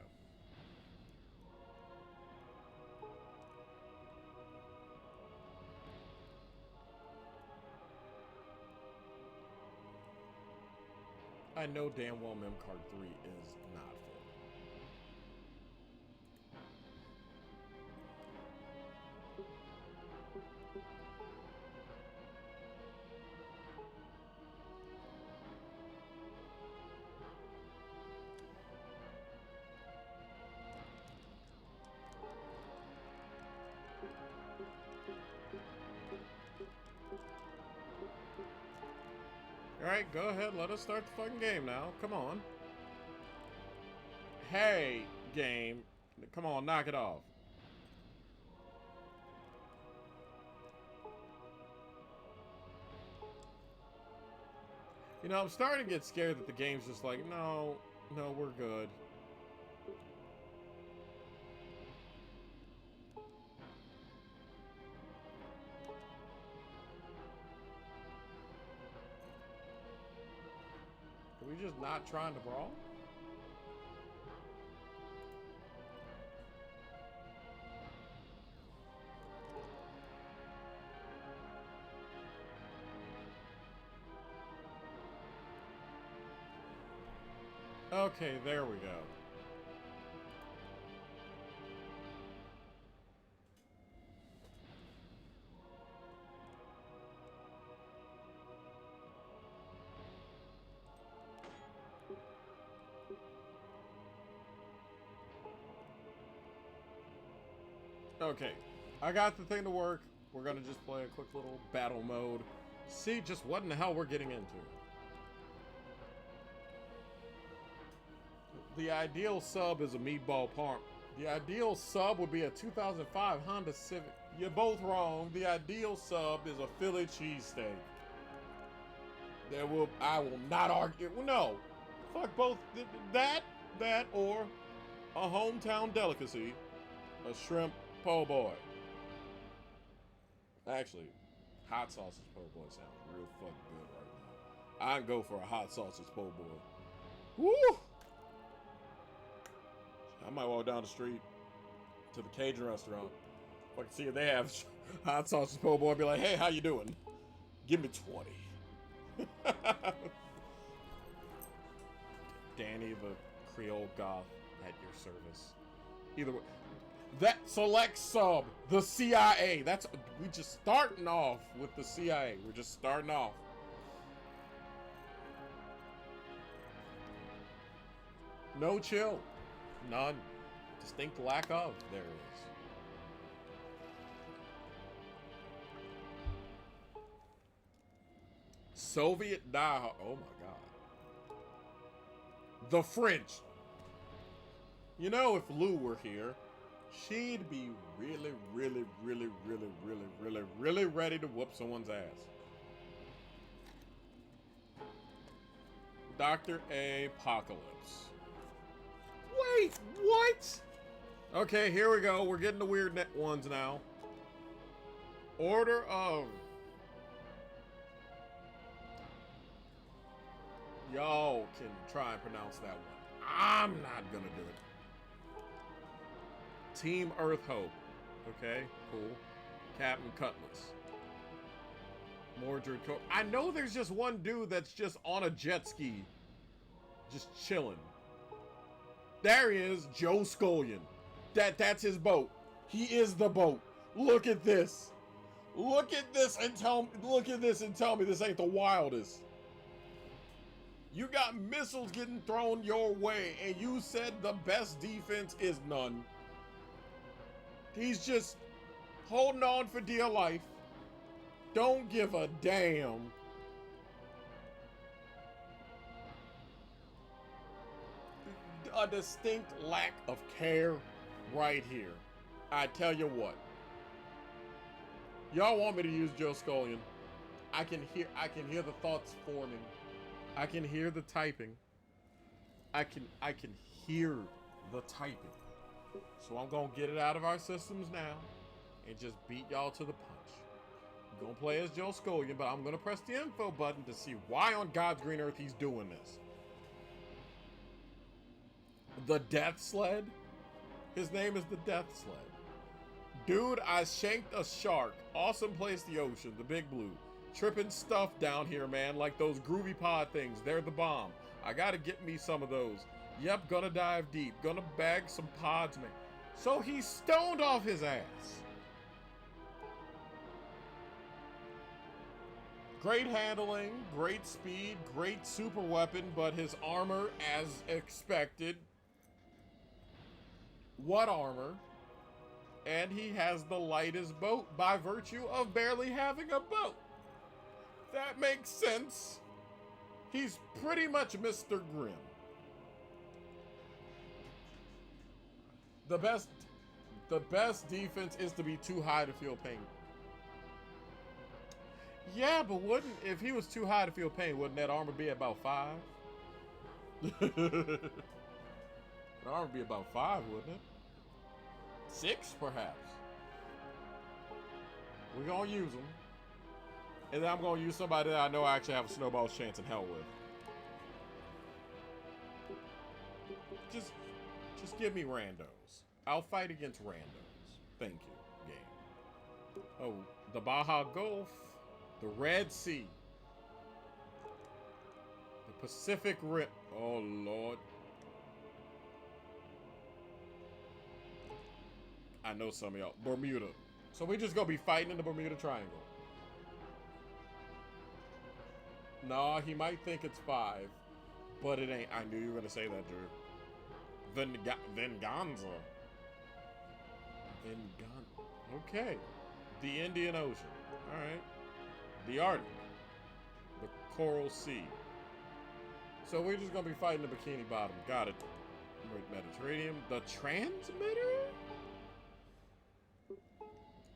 I know damn well Mem Card 3 is not full. Alright, go ahead, let us start the fucking game now. Come on. Hey, game. Come on, knock it off. You know, I'm starting to get scared that the game's just like, no, we're good. Are we just not trying to brawl? Okay, there we go. Okay, I got the thing to work. We're gonna just play a quick little battle mode. See just what in the hell we're getting into. The ideal sub is a meatball parm. The ideal sub would be a 2005 Honda Civic. You're both wrong. The ideal sub is a Philly cheesesteak. I will not argue. No, fuck both. That or a hometown delicacy, a shrimp po' boy. Actually, hot sausage po' boy sounds real fucking good right now. I'd go for a hot sausage po' boy. Woo! I might walk down the street to the Cajun restaurant. If I can see if they have hot sausage po' boy, I'd be like, hey, how you doing? Give me 20. Danny the Creole Goth at your service. Either way. That select sub, the CIA. We just starting off with the CIA. We're just starting off. No chill. None. Distinct lack of. There it is. Soviet diehard. Oh my god. The French. You know, if Lou were here, she'd be really, really, really, really, really, really, really ready to whoop someone's ass. Dr. Apocalypse. Wait, what? Okay, here we go. We're getting the weird ones now. Order of... Y'all can try and pronounce that one. I'm not gonna do it. Team Earth Hope. Okay, cool. Captain Cutlass. Mordred Co. I know there's just one dude that's just on a jet ski. Just chilling. There he is, Joe Scullion. That's his boat. He is the boat. Look at this. Look at this and tell me this ain't the wildest. You got missiles getting thrown your way, and you said the best defense is none. He's just holding on for dear life. Don't give a damn. A distinct lack of care right here. I tell you what. Y'all want me to use Joe Scullion. I can hear the thoughts forming. I can hear the typing. I can hear the typing. So I'm gonna get it out of our systems now and just beat y'all to the punch. I'm gonna play as Joe Scullion, but I'm gonna press the info button to see why on God's green earth he's doing this. The Death Sled? His name is the Death Sled. Dude, I shanked a shark. Awesome place, the ocean, the big blue. Tripping stuff down here, man, like those groovy pod things. They're the bomb. I gotta get me some of those. Yep, gonna dive deep. Gonna bag some pods, man. So he's stoned off his ass. Great handling, great speed, great super weapon, but his armor, as expected. What armor? And he has the lightest boat by virtue of barely having a boat. That makes sense. He's pretty much Mr. Grimm. The best defense is to be too high to feel pain. Yeah, but if he was too high to feel pain, wouldn't that armor be about 5? That armor would be about 5, wouldn't it? 6, perhaps. We're gonna use them. And then I'm gonna use somebody that I know I actually have a snowball's chance in hell with. Just give me randos. I'll fight against randos. Thank you, game. Oh, the Baja Gulf, the Red Sea, the Pacific Rim. Oh, Lord. I know some of y'all. Bermuda. So we just gonna be fighting in the Bermuda Triangle. Nah, he might think it's 5, but it ain't. I knew you were gonna say that, Drew. Venganza. Okay. The Indian Ocean. Alright. The Arctic. The Coral Sea. So we're just gonna be fighting the Bikini Bottom. Got it. Mediterranean. The transmitter?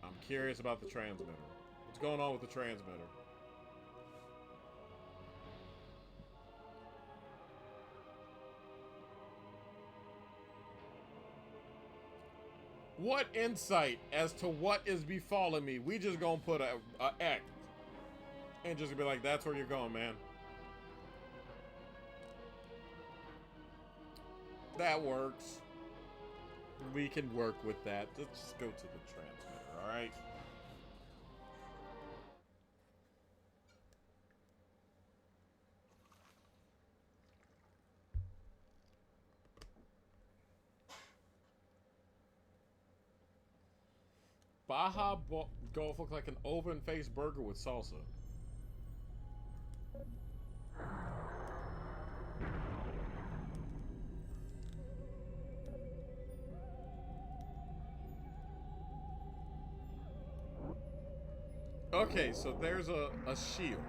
I'm curious about the transmitter. What's going on with the transmitter? What insight as to what is befalling me? We just gonna put a X and just be like, that's where you're going, man. That works. We can work with that. Let's just go to the transmitter, alright? Baja Golf look like an oven-faced burger with salsa. Okay, so there's a shield.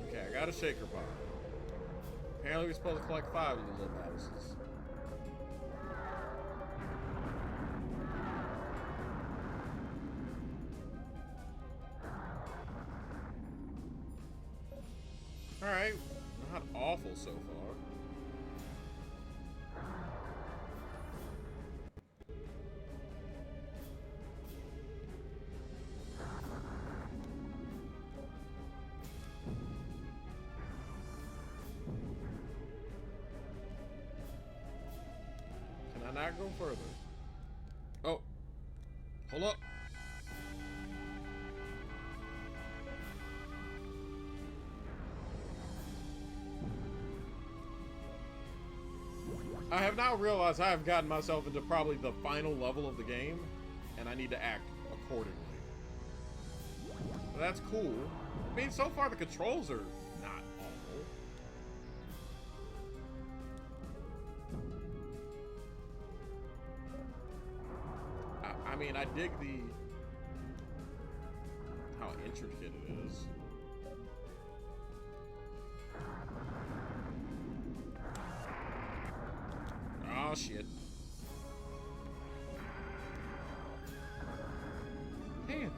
Okay, I got a shaker pot. Apparently we're supposed to collect 5 of the little boluses. Alright, not awful so far. Can I not go further? Oh, hold up. I have now realized I have gotten myself into probably the final level of the game, and I need to act accordingly. But that's cool. I mean, so far the controls are not awful. I mean, I dig how intricate it is. Oh shit. Man.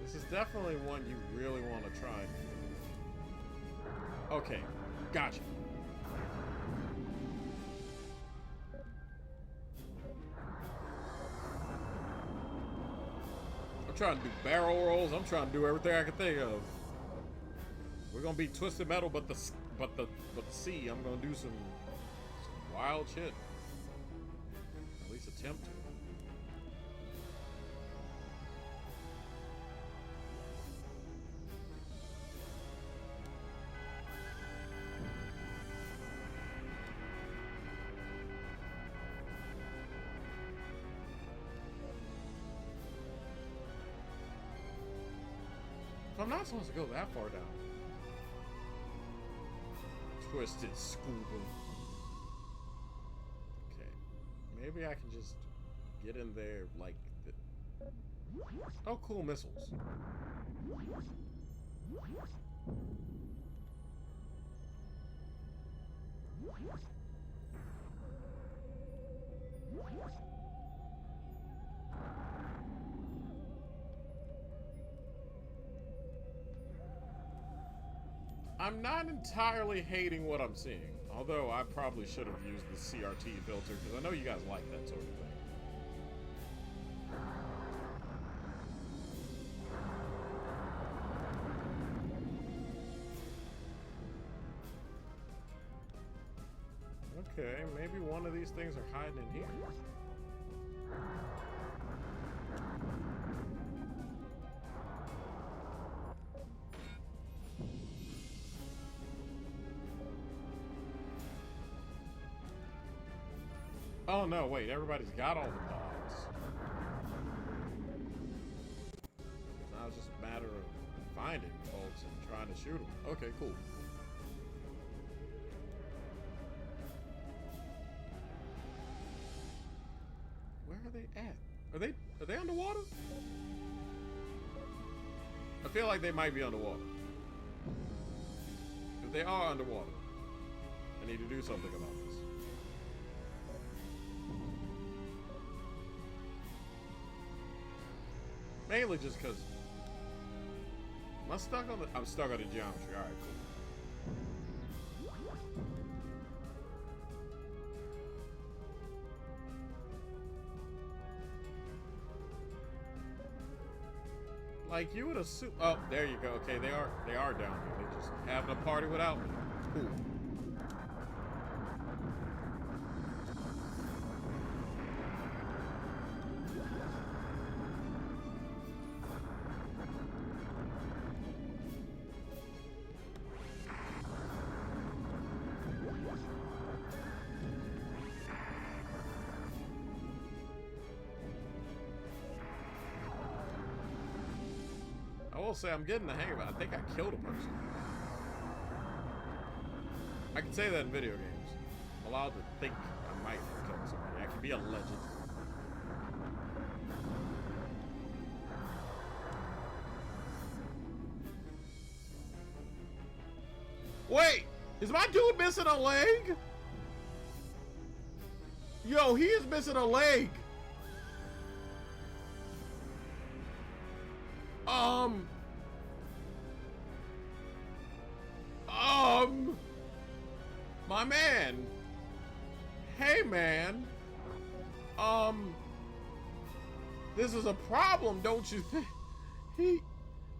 This is definitely one you really want to try. Okay, gotcha. I'm trying to do barrel rolls. I'm trying to do everything I can think of. We're gonna be Twisted Metal, but the sea. I'm gonna do some wild shit. At least attempt to. I'm not supposed to go that far down. Twisted scuba. Okay. Maybe I can just get in there like the... Oh, cool missiles. I'm not entirely hating what I'm seeing. Although I probably should have used the CRT filter because I know you guys like that sort of thing. Okay, maybe one of these things are hiding in here. Oh no, wait, everybody's got all the pods. Now it's just a matter of finding folks and trying to shoot them. Okay, cool. Where are they at? Are they underwater? I feel like they might be underwater. If they are underwater, I need to do something about this. Mainly just because. Am I stuck on the? I'm stuck on the geometry. Alright, cool. Like you would assume. Oh, there you go. Okay, they are down here. They're just having a party without me. Cool. I will say I'm getting the hang of it. I think I killed a person. I can say that in video games. I'm allowed to think I might have killed somebody. I can be a legend. Wait! Is my dude missing a leg? Yo, he is missing a leg! My man. Hey, man. This is a problem, don't you think?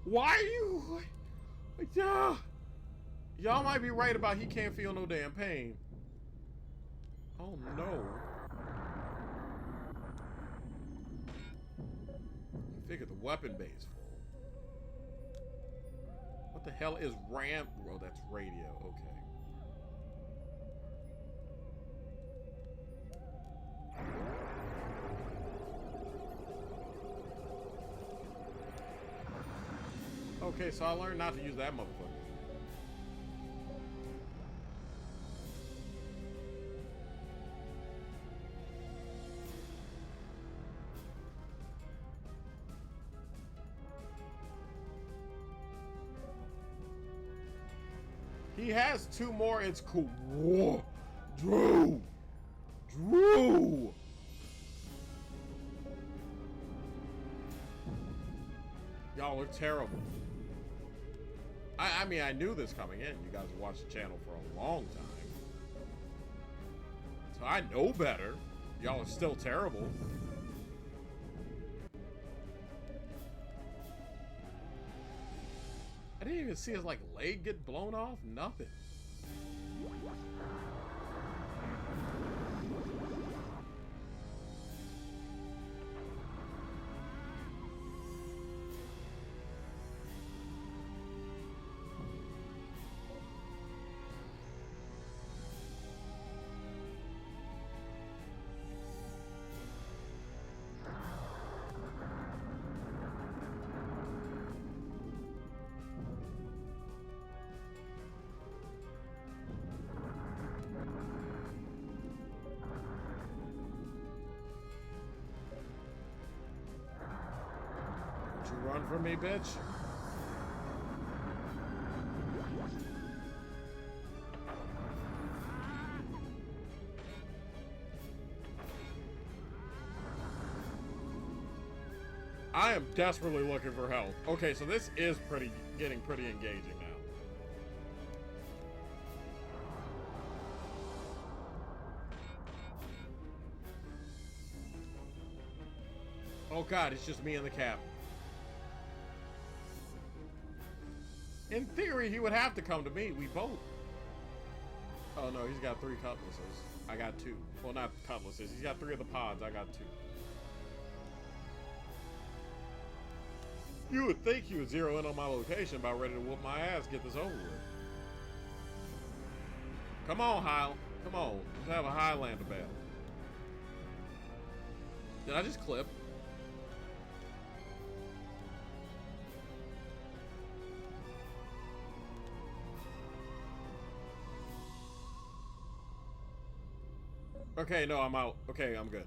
Why are you? Y'all might be right about he can't feel no damn pain. Oh, no. I figured the weapon bay is full. What the hell is RAM? Oh, that's radio. Okay. Okay, so I learned not to use that motherfucker. He has two more. It's cool. Whoa. Drew! Y'all are terrible. I mean, I knew this coming in. You guys watched the channel for a long time. So I know better. Y'all are still terrible. I didn't even see his, like, leg get blown off. Nothing. Run from me, bitch. I am desperately looking for help. Okay, so this is getting pretty engaging now. God, it's just me and the captain. In theory, he would have to come to me. We both. Oh no, he's got 3 cutlasses. I got 2. Well, not cutlasses. He's got 3 of the pods. I got 2. You would think he would zero in on my location, about ready to whoop my ass, get this over with. Come on, Hyle. Come on. Let's have a Highlander battle. Did I just clip? Okay, no, I'm out. Okay, I'm good.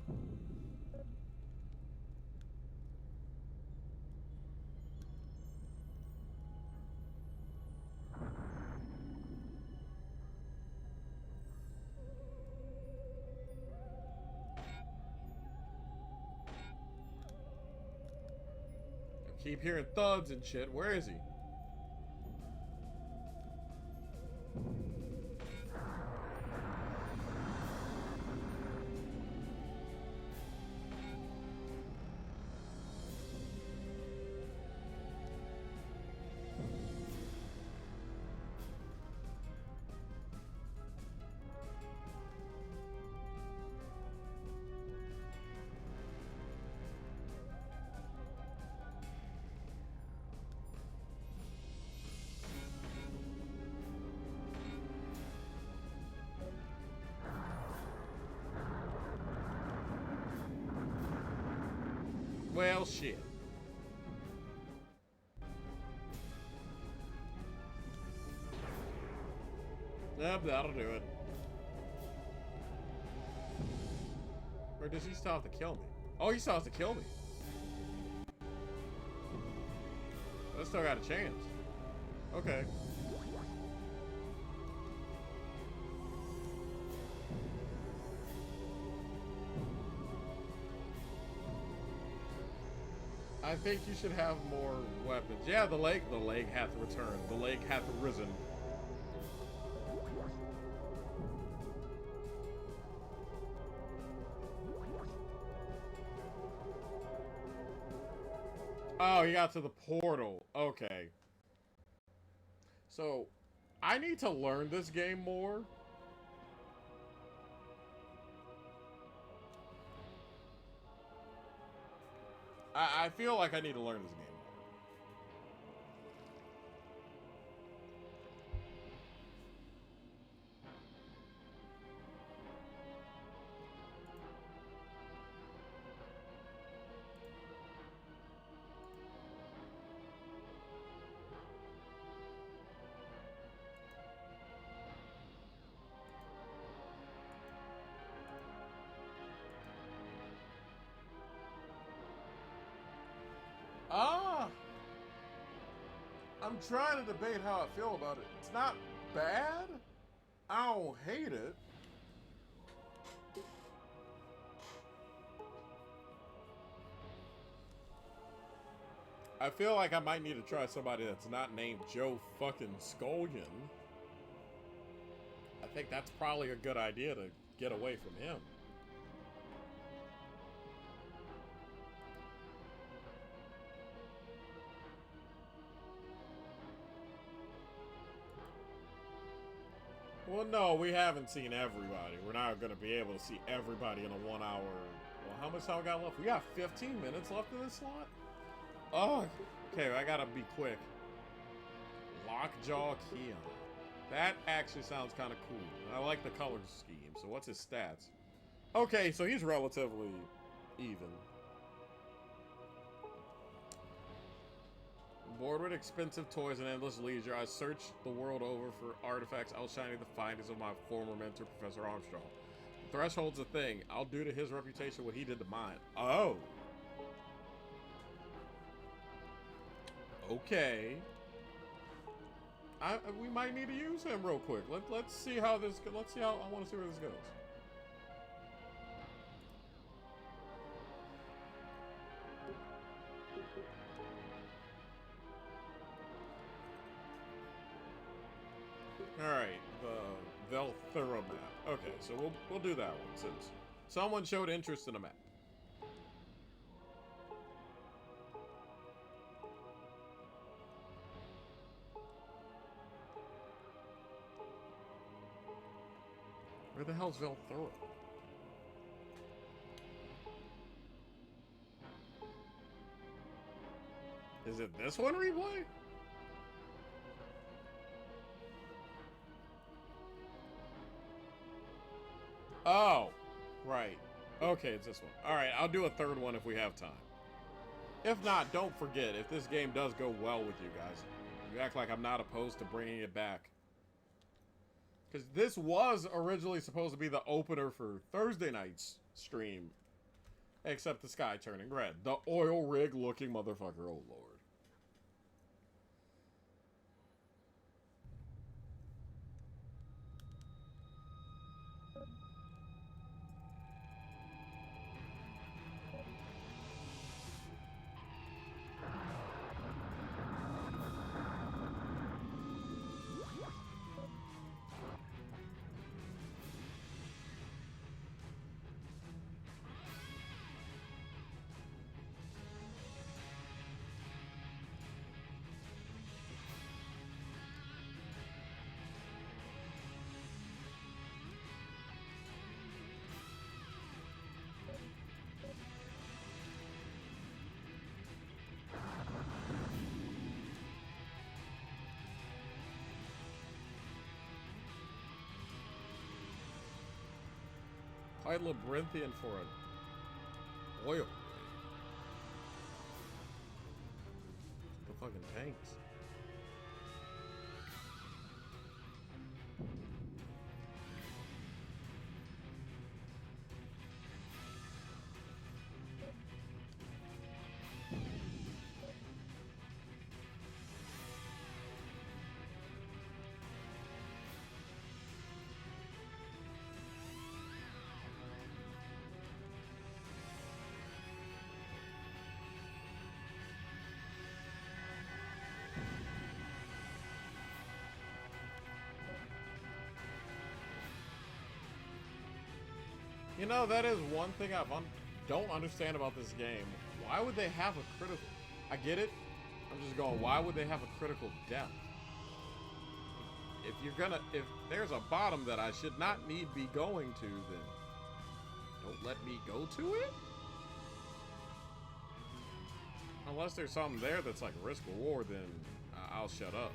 I keep hearing thuds and shit. Where is he? Well, shit. Yep, that'll do it. Or does he still have to kill me? Oh, he still has to kill me. I still got a chance. Okay. I think you should have more weapons. Yeah, the leg hath returned. The leg hath risen. Oh, he got to the portal. Okay. So, I need to learn this game more. I feel like I need to learn this game more. I'm trying to debate how I feel about it. It's not bad. I don't hate it. I feel like I might need to try somebody that's not named Joe fucking Scullion. I think that's probably a good idea to get away from him. Well, no, we haven't seen everybody. We're not going to be able to see everybody in a 1 hour. Well, how much time we got left? We got 15 minutes left in this slot? Oh, okay, I gotta be quick. Lockjaw Keon. That actually sounds kind of cool. I like the color scheme. So what's his stats? Okay, so he's relatively even. Bored with expensive toys and endless leisure, I searched the world over for artifacts outshining the findings of my former mentor, Professor Armstrong. The threshold's a thing. I'll do to his reputation what he did to mine. Oh. Okay. We might need to use him real quick. Let's see how this. Let's see how I want to see where this goes. All right, the Velthura map. Okay, so we'll do that one since someone showed interest in a map. Where the hell's Velthora? Is it this one replay? Oh, right. Okay, it's this one. Alright, I'll do a third one if we have time. If not, don't forget, if this game does go well with you guys, you act like I'm not opposed to bringing it back. Because this was originally supposed to be the opener for Thursday night's stream. Except the sky turning red. The oil rig looking motherfucker, oh lord. Quite labyrinthian for an oil rig. The fucking tanks. You know, that is one thing I don't understand about this game. Why would they have a critical... I get it. I'm just going, why would they have a critical depth? If you're gonna... If there's a bottom that I should not need be going to, then don't let me go to it? Unless there's something there that's like risk reward, then I'll shut up.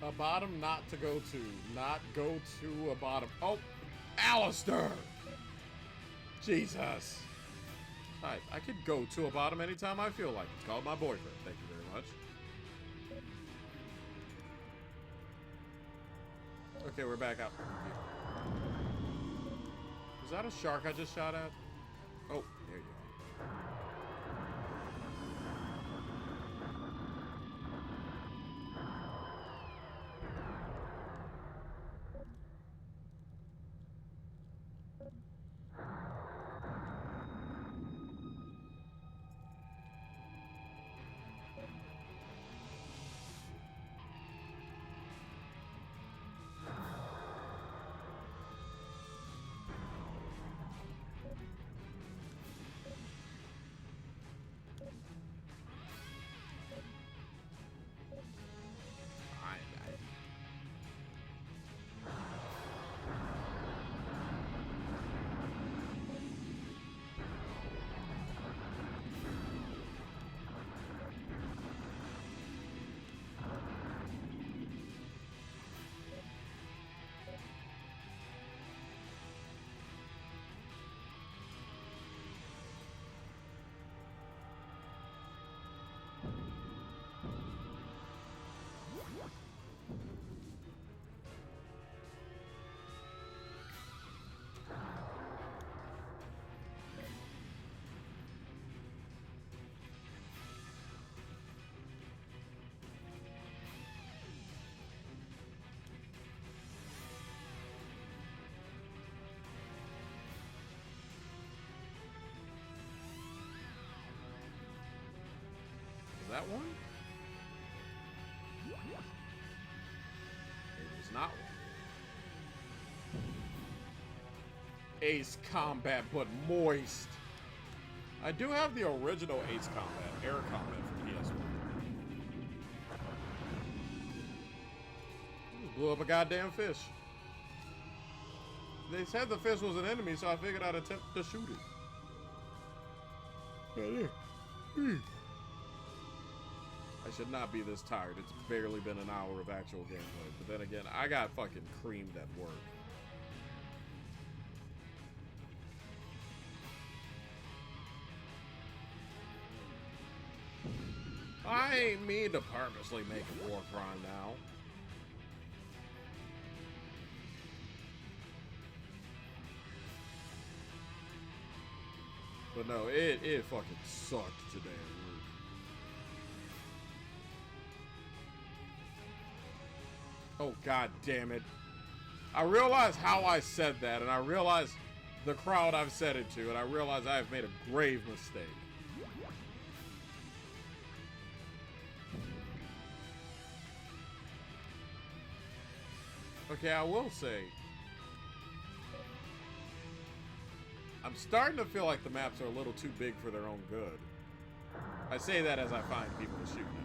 A bottom not to go to. Not go to a bottom. Oh, Alistair! Jesus. Alright, I could go to a bottom anytime I feel like. It's called my boyfriend. Thank you very much. Okay, we're back out. Was that a shark I just shot at? Oh, there you are. that one? It was not one. Ace Combat, but moist. I do have the original Ace Combat, Air Combat from PS1. Blew up a goddamn fish. They said the fish was an enemy, so I figured I'd attempt to shoot it. Right there. I should not be this tired. It's barely been an hour of actual gameplay. But then again, I got fucking creamed at work. I ain't mean to purposely make a war crime now. But no, it fucking sucked today at work. Oh, god damn it. I realize how I said that, and I realize the crowd I've said it to, and I realize I have made a grave mistake. Okay, I will say, I'm starting to feel like the maps are a little too big for their own good. I say that as I find people to shoot now.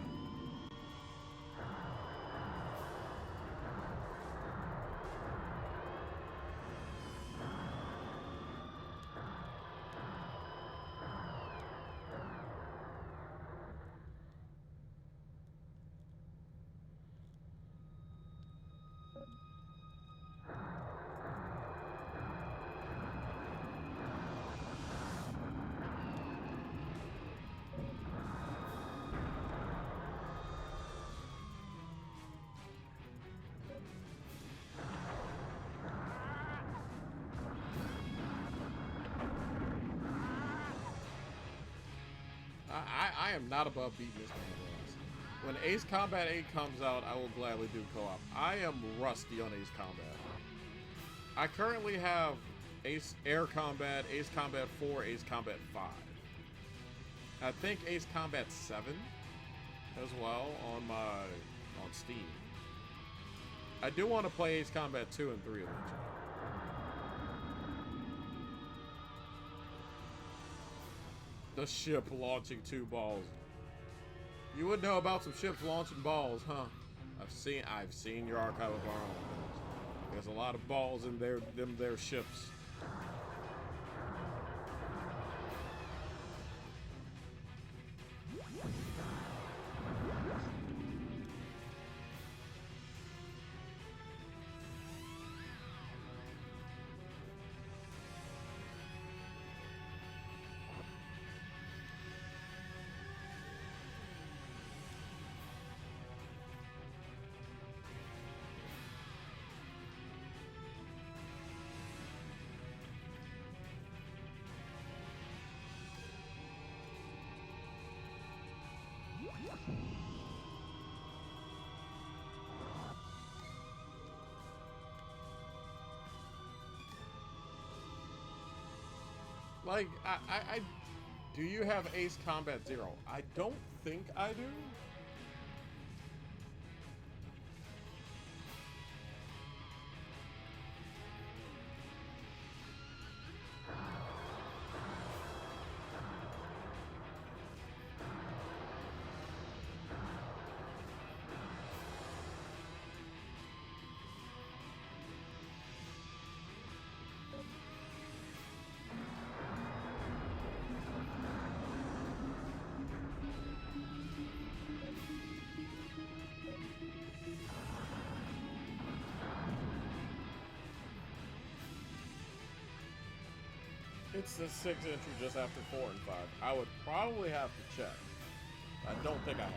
I am not above beating this man's ass. When Ace Combat 8 comes out, I will gladly do co-op. I am rusty on Ace Combat. I currently have Ace Air Combat, Ace Combat 4, Ace Combat 5. I think Ace Combat 7 as well on Steam. I do want to play Ace Combat 2 and 3 eventually. The ship launching 2 balls. You would know about some ships launching balls, huh? I've seen your archive of our own. There's a lot of balls in their ships. Like, I do you have Ace Combat 0? I don't think I do. It's the 6th entry just after 4 and 5. I would probably have to check. I don't think I have.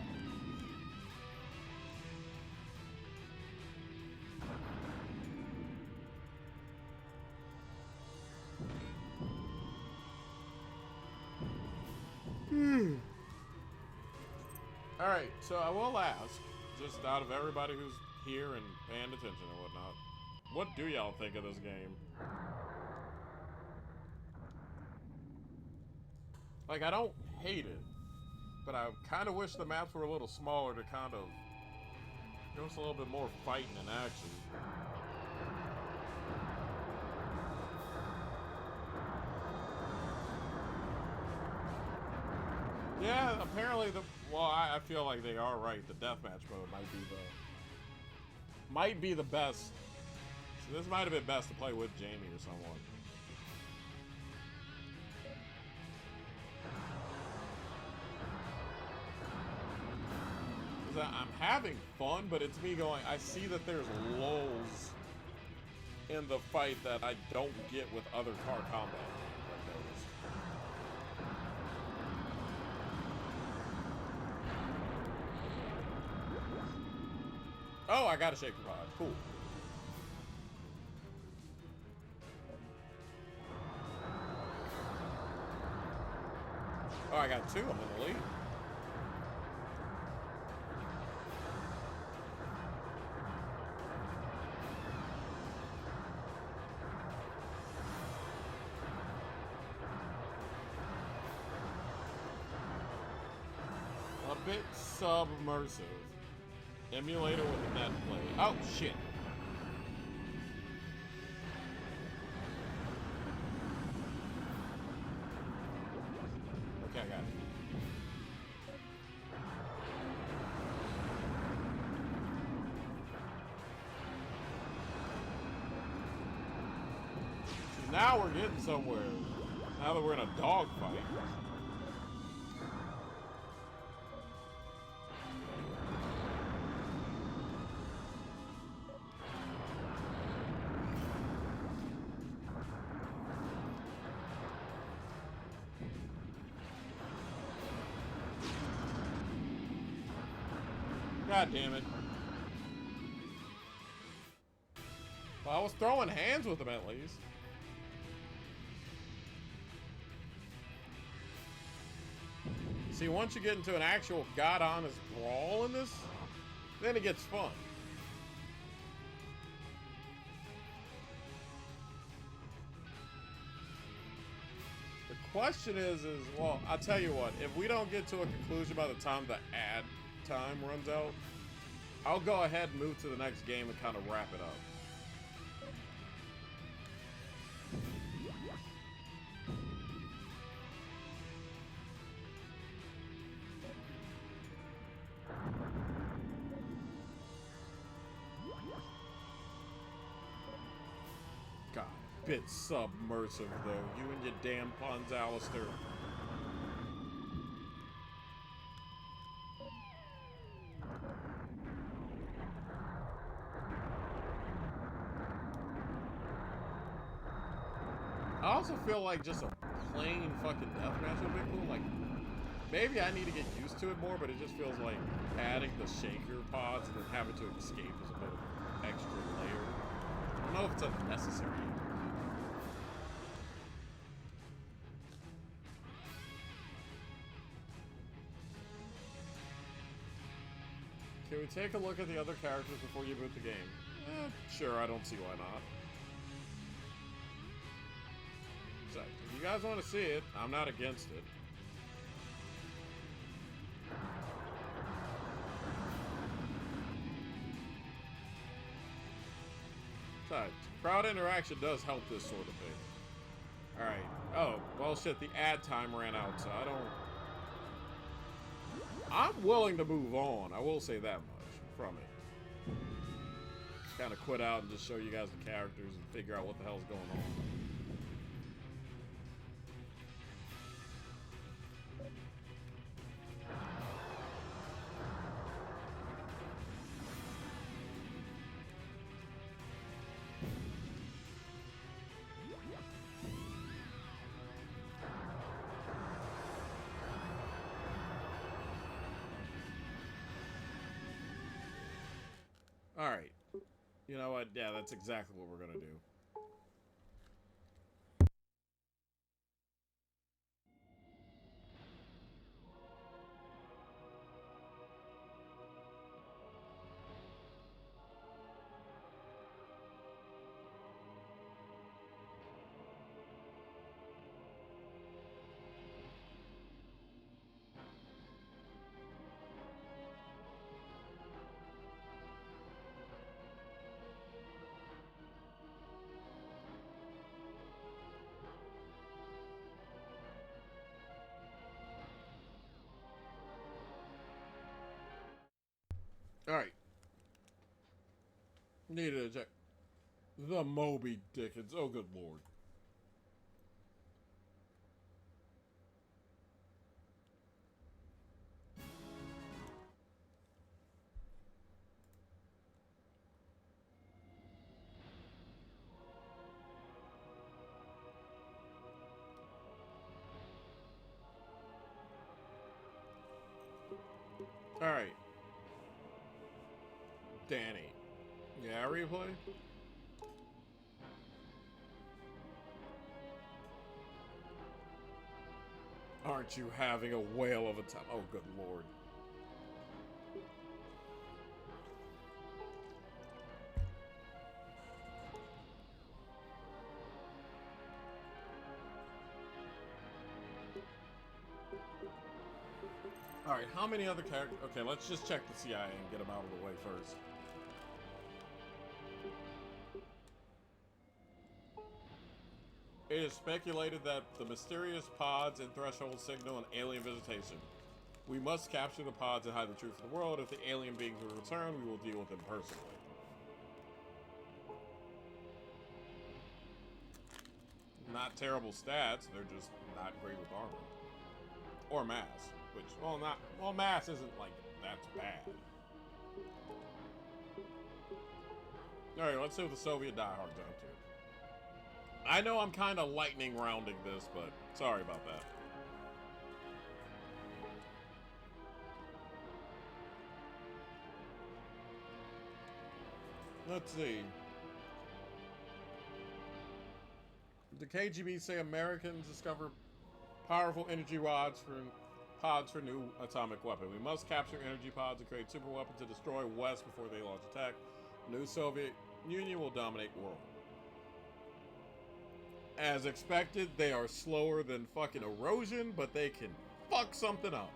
Alright, so I will ask, just out of everybody who's here and paying attention and whatnot, what do y'all think of this game? Like, I don't hate it. But I kind of wish the maps were a little smaller to kind of give us a little bit more fighting and action. Yeah, apparently well, I feel like they are right. The deathmatch mode might be the best. So this might have been best to play with Jamie or someone. I'm having fun, but it's me going, I see that there's lulls in the fight that I don't get with other car combat. I've noticed. Oh, I got a shaker pod. Cool. Oh, I got two. I'm in the lead. A bit submersive. Emulator with a net play. Oh, shit. Okay, I got it. See, now we're getting somewhere. Now that we're in a dogfight. God damn it. Well, I was throwing hands with him at least. See, once you get into an actual god-honest brawl in this, then it gets fun. The question is, well, I'll tell you what, if we don't get to a conclusion by the time the ad time runs out, I'll go ahead and move to the next game and kind of wrap it up. God, bit submersive though. You and your damn puns, Alistair. I also feel like just a plain fucking deathmatch would be cool. Like, maybe I need to get used to it more, but it just feels like adding the shaker pods and then having to escape is a bit of an extra layer. I don't know if it's unnecessary. Can we take a look at the other characters before you boot the game? Sure, I don't see why not. So, if you guys want to see it, I'm not against it. Besides, crowd interaction does help this sort of thing. Alright. Oh, well shit, the ad time ran out, so I'm willing to move on, I will say that much from it. Just kind of quit out and just show you guys the characters and figure out what the hell's going on. Alright. You know what? Yeah, that's exactly what we're gonna do. Alright. Needed to check. The Moby Dickens. Oh, good lord. Alright. Danny. Yeah, replay? Aren't you having a whale of a time? Oh, good lord. Alright, how many other characters? Okay, let's just check the CIA and get them out of the way first. It is speculated that the mysterious pods and thresholds signal an alien visitation. We must capture the pods and hide the truth from the world. If the alien beings will return, we will deal with them personally. Not terrible stats, they're just not great with armor. Or mass. Which, well, mass isn't like, that's bad. Alright, let's see what the Soviet diehards are up to. I know I'm kind of lightning rounding this, but sorry about that. Let's see. The KGB say Americans discover powerful energy pods for new atomic weapon. We must capture energy pods and create super weapons to destroy West before they launch attack. New Soviet Union will dominate world. As expected, they are slower than fucking erosion, but they can fuck something up.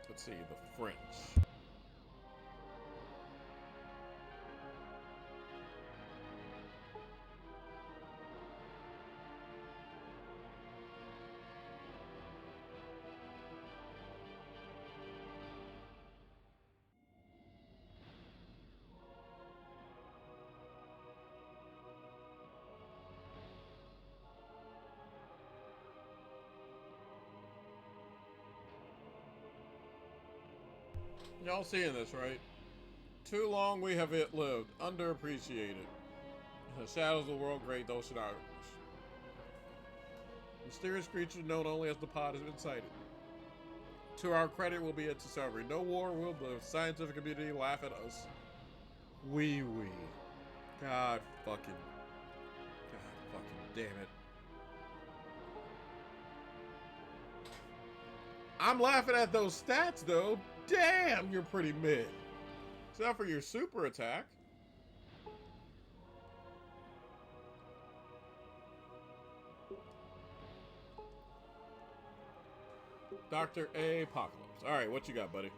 Let's see, the French. Y'all seeing this, right? Too long we have it lived, underappreciated. The shadows of the world great, those should ours. Mysterious creature known only as the pod has been sighted. To our credit will be its discovery. No war will the scientific community laugh at us. Wee. God fucking damn it. I'm laughing at those stats though. Damn, you're pretty mid. Except for your super attack. Dr. Apocalypse. Alright, what you got, buddy?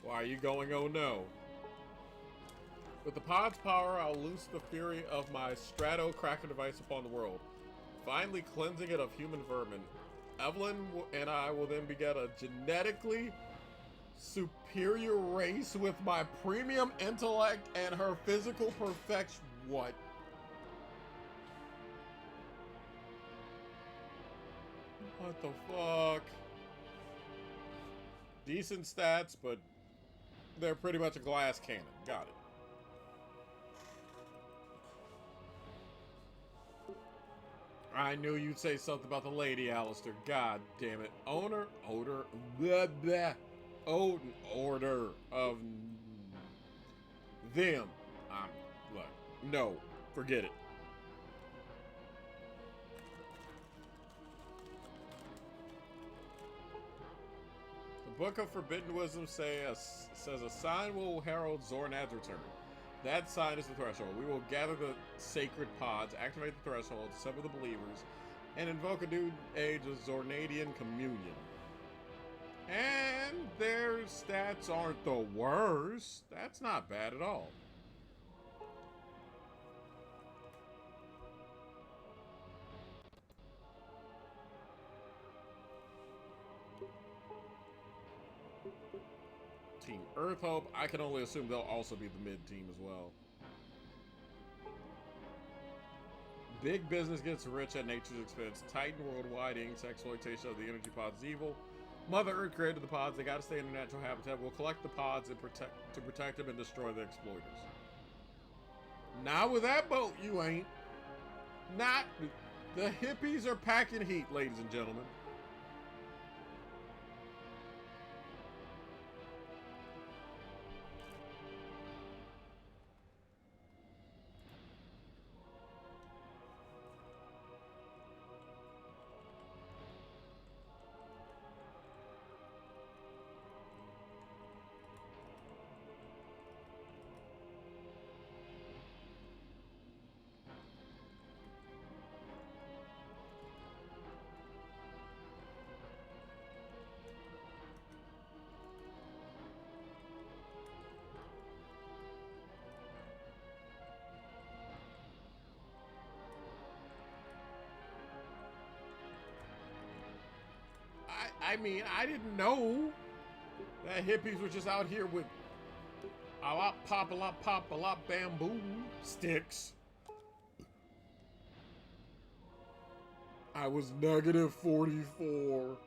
Why are you going, oh no? With the pod's power, I'll loose the fury of my strato-cracker device upon the world, finally cleansing it of human vermin. Evelyn and I will then beget a genetically superior race with my premium intellect and her physical perfection. What? What the fuck? Decent stats, but they're pretty much a glass cannon. Got it. I knew you'd say something about the lady, Alistair. God damn it. Order of them. Look, no, forget it. The Book of Forbidden Wisdom says a sign will herald Zornad's return. That sign is the threshold. We will gather the sacred pods, activate the threshold, assemble the believers, and invoke a new age of Zornadian communion. And their stats aren't the worst. That's not bad at all. Team Earth Hope, I can only assume they'll also be the mid team as well. Big business gets rich at nature's expense. Titan Worldwide Inc.'s exploitation of the energy pods is evil. Mother Earth created the pods. They gotta stay in their natural habitat. We'll collect the pods and protect them and destroy the exploiters. Not with that boat, you ain't. Not. The hippies are packing heat, ladies and gentlemen. I mean, I didn't know that hippies were just out here with a lot pop, a lot bamboo sticks. I was negative 44.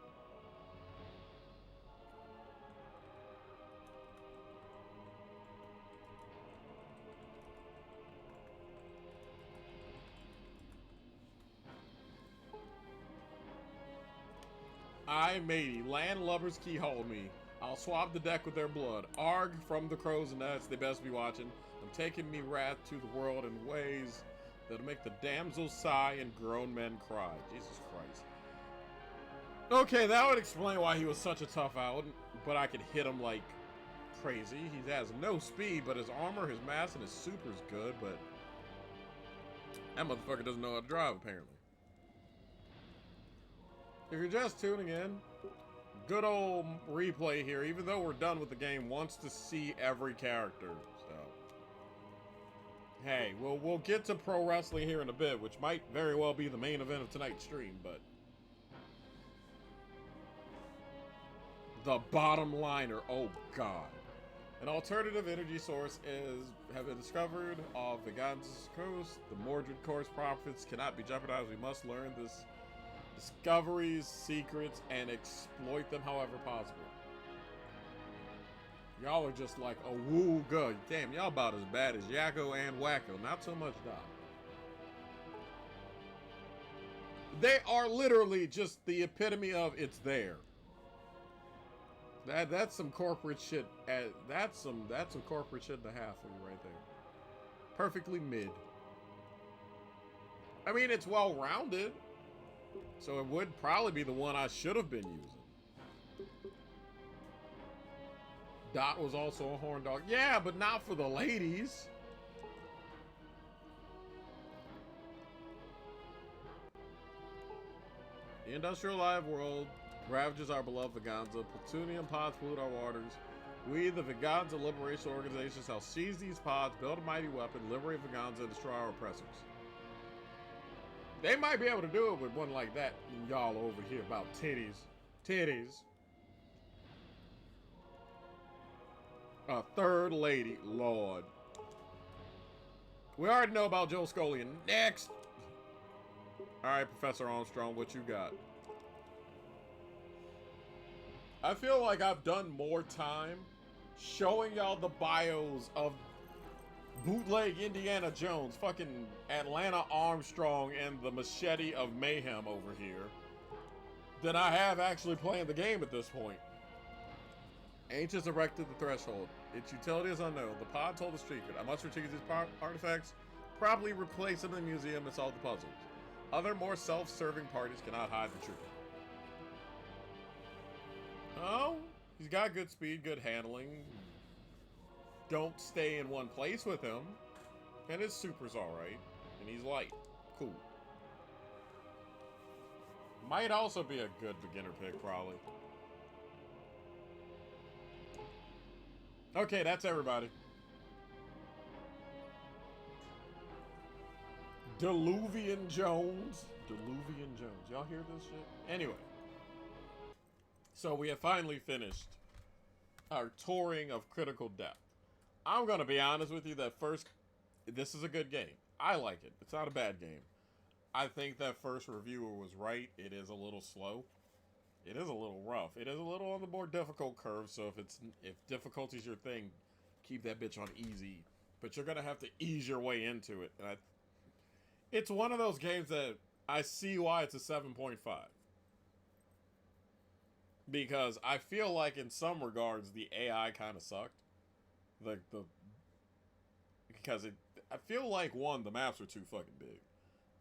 I matey, landlubbers keyhole me. I'll swab the deck with their blood. Arg from the crows and nuts, they best be watching. I'm taking me wrath to the world in ways that'll make the damsels sigh and grown men cry. Jesus Christ. Okay, that would explain why he was such a tough out, but I could hit him like crazy. He has no speed, but his armor, his mass, and his super's good, but that motherfucker doesn't know how to drive, apparently. If you're just tuning in, good old replay here. Even though we're done with the game, wants to see every character. So, hey, we'll get to pro wrestling here in a bit, which might very well be the main event of tonight's stream. But the bottom liner, oh god, an alternative energy source have been discovered off Veganza's coast. The Mordred Course profits cannot be jeopardized. We must learn this. Discoveries, secrets, and exploit them however possible. Y'all are just like a woo good. Damn, y'all about as bad as Yakko and Wacko. Not so much Doc. They are literally just the epitome of it's there. That's some corporate shit. That's some corporate shit and a half for you right there. Perfectly mid. I mean, it's well rounded. So it would probably be the one I should have been using. Dot was also a horn dog. Yeah, but not for the ladies. The industrial live world ravages our beloved Veganza. Plutonium pods pollute our waters. We, the Veganza Liberation Organization, shall seize these pods, build a mighty weapon, liberate Veganza, and destroy our oppressors. They might be able to do it with one like that. Y'all over here about titties. Titties. A third lady. Lord. We already know about Joe Scullion. Next. Alright, Professor Armstrong, what you got? I feel like I've done more time showing y'all the bios of bootleg Indiana Jones, fucking Atlanta Armstrong, and the machete of mayhem over here than I have actually playing the game at this point. Ancients erected the threshold. Its utility is unknown. The pods hold the secret. I must retrieve these artifacts, probably replace them in the museum, and solve the puzzles. Other more self-serving parties cannot hide the truth. Oh, he's got good speed, good handling. Don't stay in one place with him. And his super's alright. And he's light. Cool. Might also be a good beginner pick, probably. Okay, that's everybody. Diluvian Jones. Diluvian Jones. Y'all hear this shit? Anyway. So we have finally finished our touring of Critical Depth. I'm going to be honest with you that first, this is a good game. I like it. It's not a bad game. I think that first reviewer was right. It is a little slow. It is a little rough. It is a little on the more difficult curve. So if difficulty's your thing, keep that bitch on easy. But you're gonna have to ease your way into it. And it's one of those games that I see why it's a 7.5. Because I feel like in some regards the AI kind of sucked. Because I feel like one, the maps were too fucking big.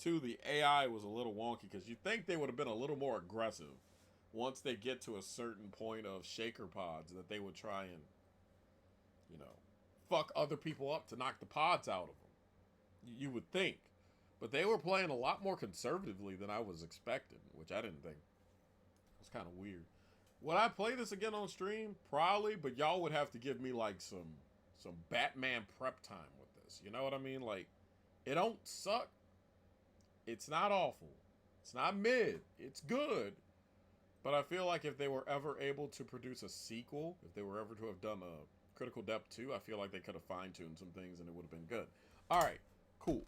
Two, the AI was a little wonky because you'd think they would have been a little more aggressive once they get to a certain point of shaker pods, that they would try and, you know, fuck other people up to knock the pods out of them. You would think. But they were playing a lot more conservatively than I was expecting, which I didn't think. It was kind of weird. Would I play this again on stream? Probably, but y'all would have to give me like some Batman prep time with this. You know what I mean? Like, it don't suck. It's not awful. It's not mid. It's good. But I feel like if they were ever able to produce a sequel, if they were ever to have done a Critical Depth 2, I feel like they could have fine-tuned some things and it would have been good. Alright, cool.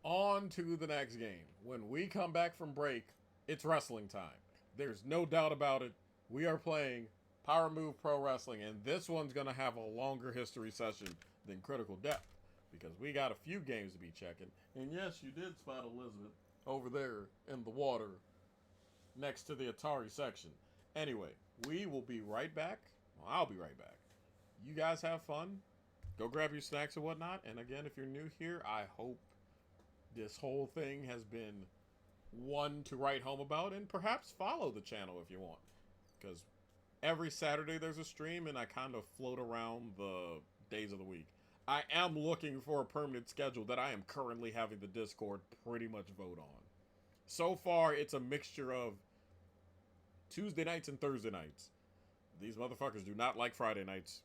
On to the next game. When we come back from break, it's wrestling time. There's no doubt about it. We are playing Power Move Pro Wrestling, and this one's going to have a longer history session than Critical Depth, because we got a few games to be checking. And yes, you did spot Elizabeth over there in the water next to the Atari section. Anyway, we will be right back. Well, I'll be right back. You guys have fun. Go grab your snacks and whatnot. And again, if you're new here, I hope this whole thing has been one to write home about, and perhaps follow the channel if you want, because every Saturday there's a stream and I kind of float around the days of the week. I am looking for a permanent schedule that I am currently having the Discord pretty much vote on. So far, it's a mixture of Tuesday nights and Thursday nights. These motherfuckers do not like Friday nights.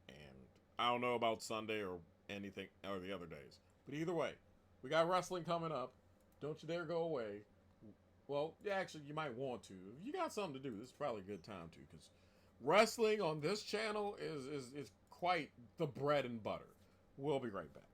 And I don't know about Sunday or anything, or the other days. But either way, we got wrestling coming up. Don't you dare go away. Well, yeah, actually, you might want to. If you got something to do, this is probably a good time to, because wrestling on this channel is quite the bread and butter. We'll be right back.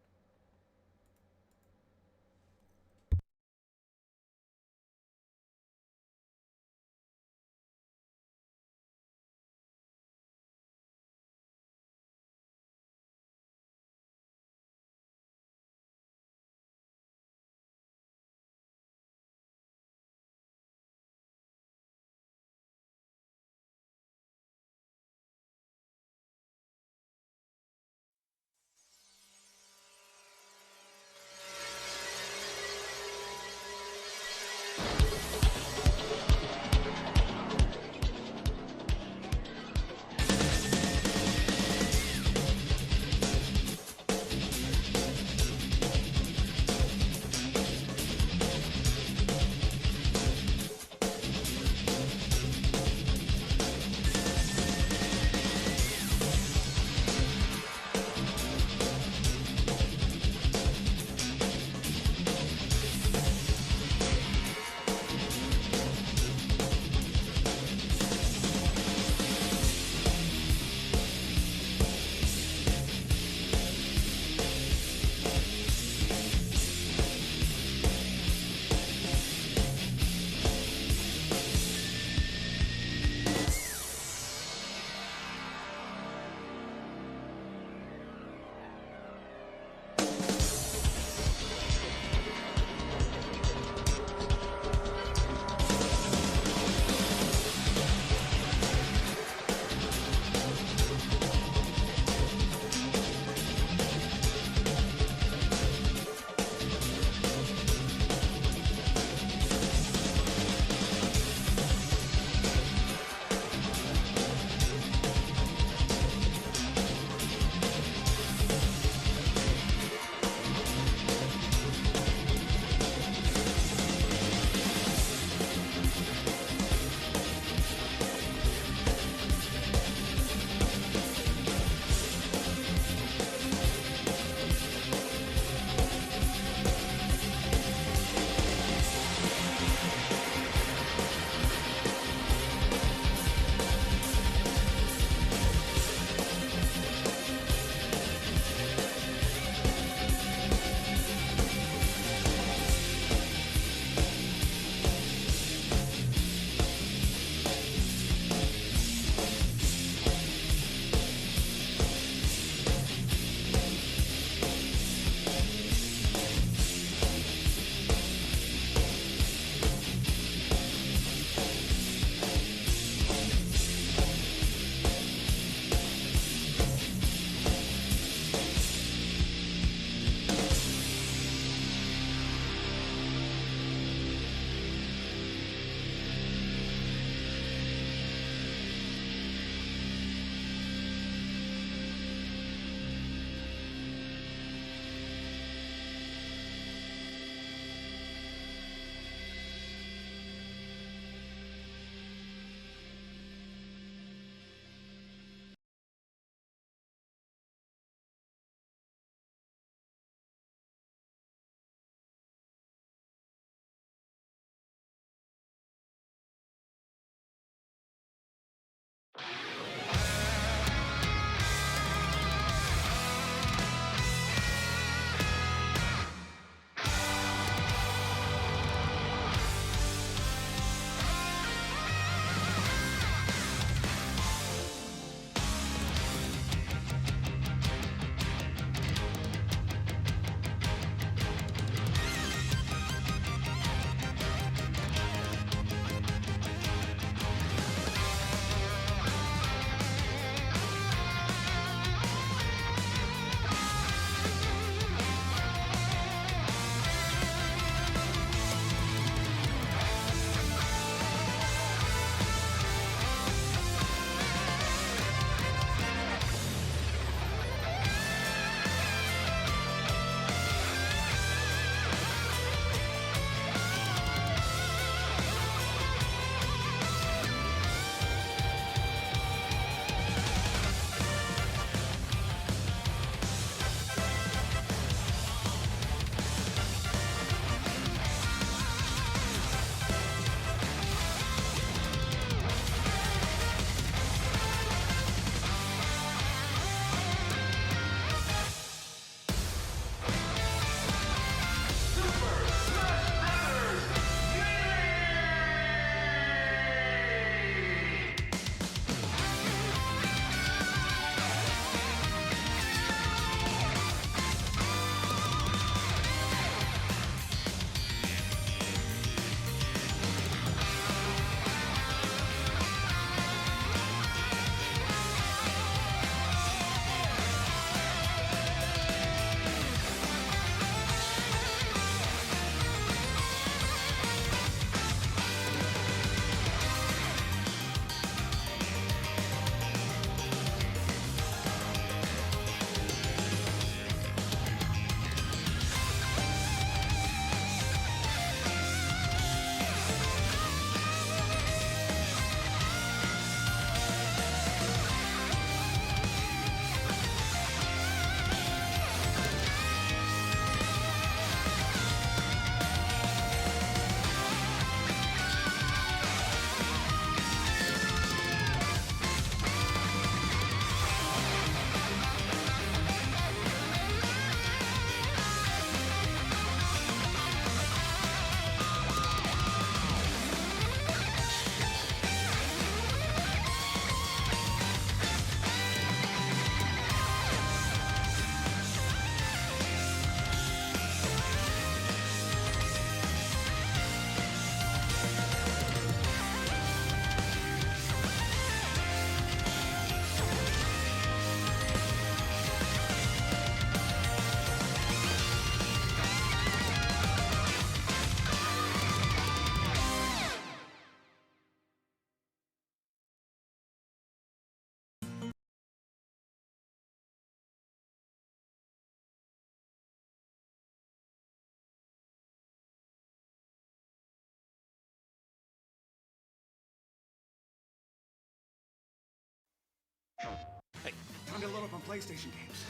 Found a load up on PlayStation games.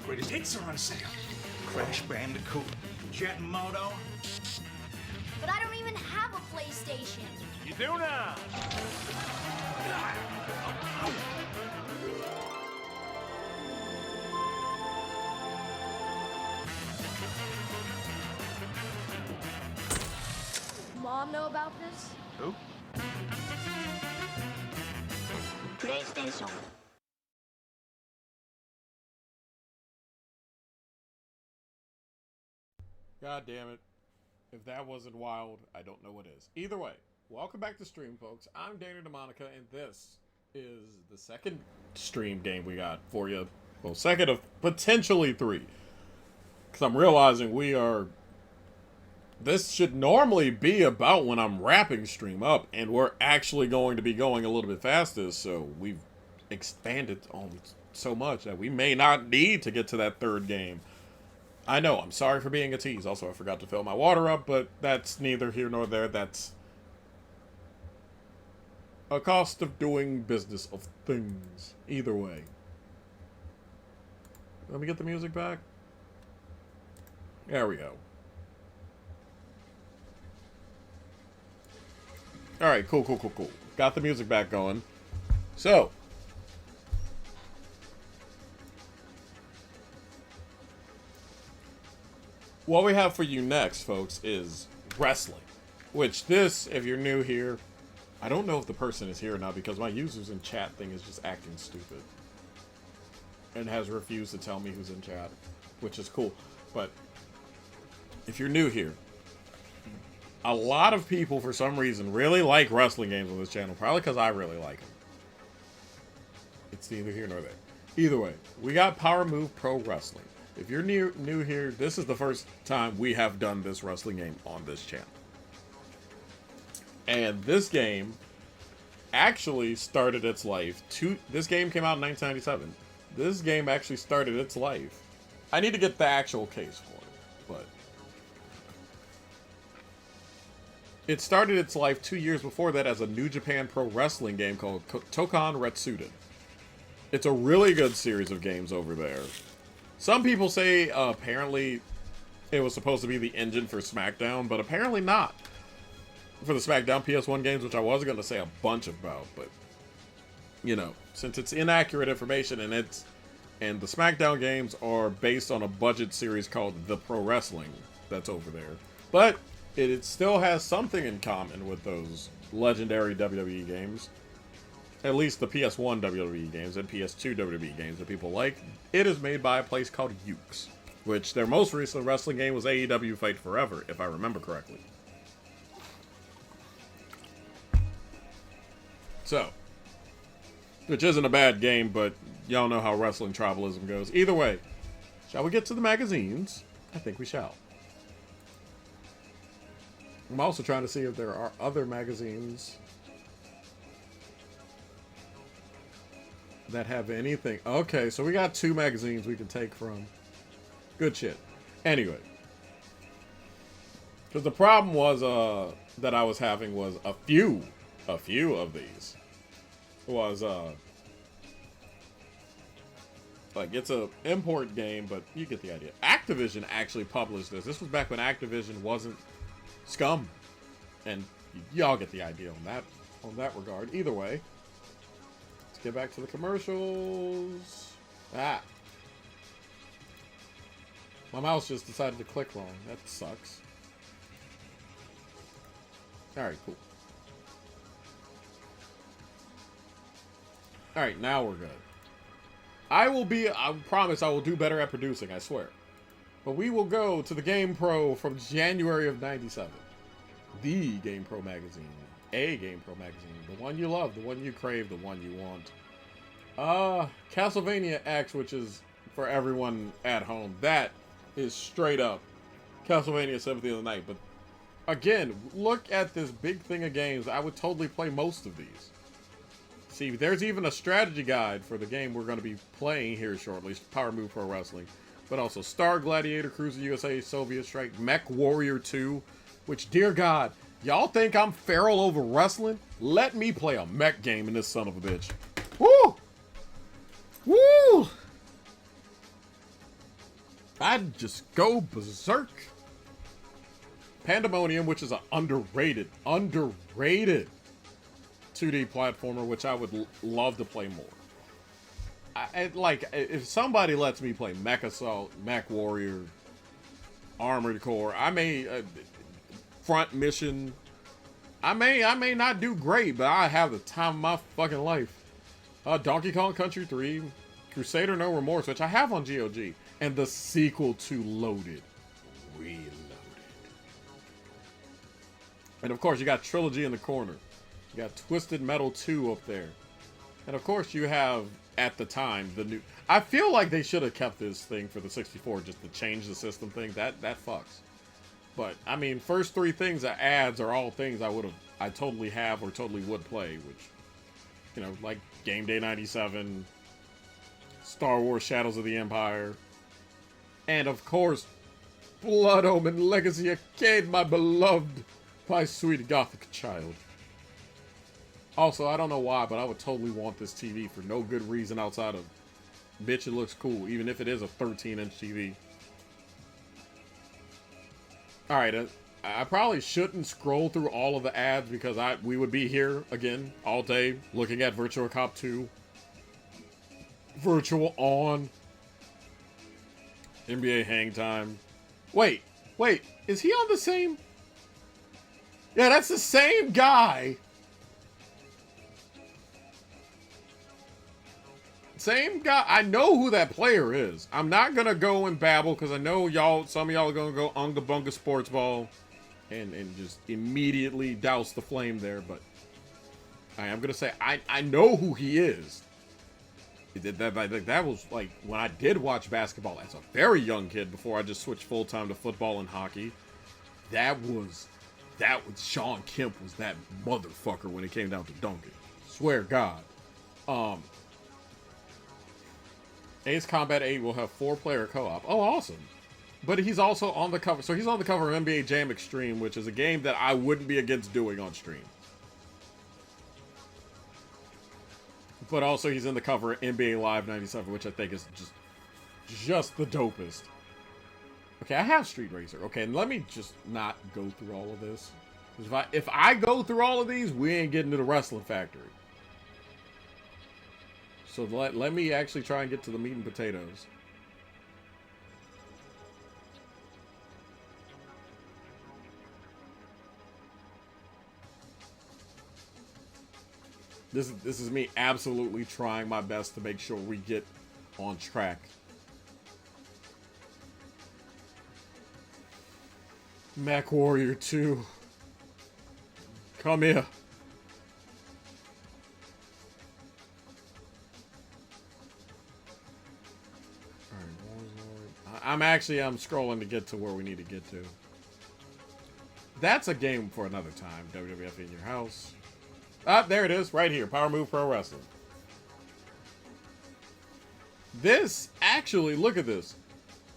Greatest hits are on sale. Crash Bandicoot, Jet Moto. But I don't even have a PlayStation. You do now. Mom know about this? Who? PlayStation. God damn it. If that wasn't wild, I don't know what is. Either way, welcome back to stream, folks. I'm Dana DeMonica, and this is the second stream game we got for you. Well, second of potentially 3. Because I'm realizing this should normally be about when I'm wrapping stream up, and we're actually going to be going a little bit faster, so we've expanded on so much that we may not need to get to that third game. I know, I'm sorry for being a tease. Also, I forgot to fill my water up, but that's neither here nor there. That's a cost of doing business of things. Either way. Let me get the music back. There we go. Alright, cool. Got the music back going. So, what we have for you next, folks, is wrestling. Which this, if you're new here, I don't know if the person is here or not because my users in chat thing is just acting stupid. And has refused to tell me who's in chat, which is cool. But if you're new here, a lot of people, for some reason, really like wrestling games on this channel. Probably because I really like them. It's neither here nor there. Either way, we got Power Move Pro Wrestling. If you're new here, this is the first time we have done this wrestling game on this channel. And this game actually started its life. This game came out in 1997. This game actually started its life. I need to get the actual case for it, but it started its life 2 years before that as a New Japan Pro Wrestling game called Tokan Retsuden. It's a really good series of games over there. Some people say apparently it was supposed to be the engine for SmackDown, but apparently not. For the SmackDown PS1 games, which I was going to say a bunch about, but you know, since it's inaccurate information and the SmackDown games are based on a budget series called The Pro Wrestling that's over there. But it still has something in common with those legendary WWE games. At least the PS1 WWE games and PS2 WWE games that people like. It is made by a place called Ukes, which their most recent wrestling game was AEW Fight Forever, if I remember correctly. So, which isn't a bad game, but y'all know how wrestling tribalism goes. Either way, shall we get to the magazines? I think we shall. I'm also trying to see if there are other magazines that have anything. Okay, so we got 2 magazines we can take from. Good shit. Anyway. Because the problem was, that I was having was a few of these was, like, it's a import game, but you get the idea. Activision actually published this. This was back when Activision wasn't scum. And y'all get the idea on that regard. Either way. Let's get back to the commercials. My mouse just decided to click wrong. That sucks. Alright, cool. Alright, now we're good. I promise I will do better at producing, I swear. But we will go to the Game Pro from January of 97. The Game Pro magazine. A Game Pro magazine. The one you love, the one you crave, the one you want. Castlevania X, which is for everyone at home. That is straight up Castlevania Symphony of the Night. But again, look at this big thing of games. I would totally play most of these. See, there's even a strategy guide for the game we're going to be playing here shortly, Power Move Pro Wrestling. But also Star Gladiator, Cruiser USA, Soviet Strike, Mech Warrior 2, which, dear God, y'all think I'm feral over wrestling? Let me play a mech game in this son of a bitch. Woo! Woo! I'd just go berserk. Pandemonium, which is an underrated 2D platformer, which I would love to play more. Like, if somebody lets me play Mech Assault, Mech Warrior, Armored Core, I may front mission. I may not do great, but I have the time of my fucking life. Donkey Kong Country 3, Crusader No Remorse, which I have on GOG, and the sequel to Loaded, Reloaded. And of course, you got Trilogy in the corner. You got Twisted Metal 2 up there. And of course, you have, at the time, the new... I feel like they should have kept this thing for the 64, just to change the system thing. That fucks. But, I mean, first three things that ads are all things I totally have or totally would play, which, you know, like Game Day 97, Star Wars Shadows of the Empire, and of course, Blood Omen Legacy Arcade, my beloved, my sweet gothic child. Also, I don't know why, but I would totally want this TV for no good reason outside of, bitch, it looks cool, even if it is a 13-inch TV. Alright, I probably shouldn't scroll through all of the ads because we would be here, again, all day, looking at Virtua Cop 2. Virtual On. NBA Hang Time. Wait, is he on the same? Yeah, that's the same guy. Same guy. I know who that player is. I'm not gonna go and babble because I know some of y'all are gonna go Unga Bunga Sports Ball and just immediately douse the flame there, but I am gonna say I know who he is. That was like when I did watch basketball as a very young kid before I just switched full time to football and hockey. That was Sean Kemp was that motherfucker when it came down to dunking. Swear God. Ace Combat 8 will have 4-player co-op. Oh, awesome. But he's also on the cover. So he's on the cover of NBA Jam Extreme, which is a game that I wouldn't be against doing on stream. But also he's in the cover of NBA Live 97, which I think is just the dopest. Okay, I have Street Racer. Okay, and let me just not go through all of this. If I go through all of these, we ain't getting to the Wrestling Factory. So let me actually try and get to the meat and potatoes. This is me absolutely trying my best to make sure we get on track. Mech Warrior 2. Come here. I'm scrolling to get to where we need to get to. That's a game for another time. WWF in your house. Ah, there it is, right here. Power Move Pro Wrestling. This, actually, look at this.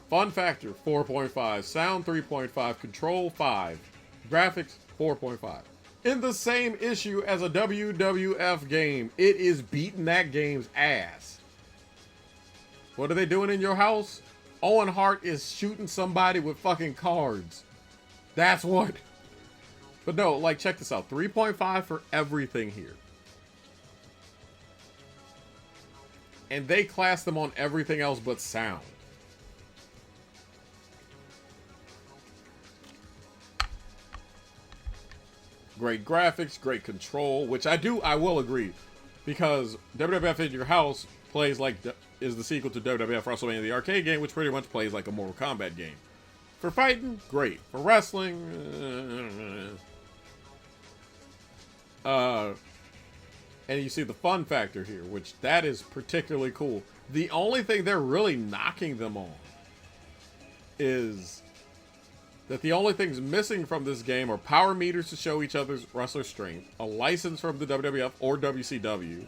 Fun factor, 4.5. Sound, 3.5. Control, 5. Graphics, 4.5. In the same issue as a WWF game, it is beating that game's ass. What are they doing in your house? Owen Hart is shooting somebody with fucking cards. That's what. But no, like, check this out. 3.5 for everything here. And they class them on everything else but sound. Great graphics, great control, which I will agree. Because WWF in your house plays like is the sequel to WWF WrestleMania the arcade game, which pretty much plays like a Mortal Kombat game. For fighting, great. For wrestling, and you see the fun factor here, which that is particularly cool. The only thing they're really knocking them on is that the only things missing from this game are power meters to show each other's wrestler strength, a license from the WWF or WCW,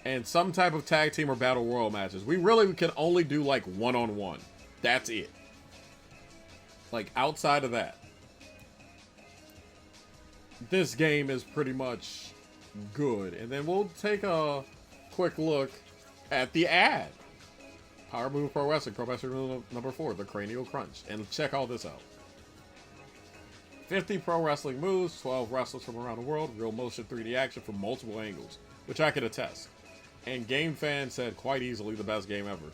and some type of tag team or battle royal matches. We really can only do like one-on-one. That's it. Like, outside of that, this game is pretty much good. And then we'll take a quick look at the ad. Power Move Pro Wrestling, Pro Wrestling number 4, the Cranial Crunch. And check all this out. 50 pro wrestling moves, 12 wrestlers from around the world, real motion 3D action from multiple angles, which I could attest. And Game Fan said quite easily the best game ever.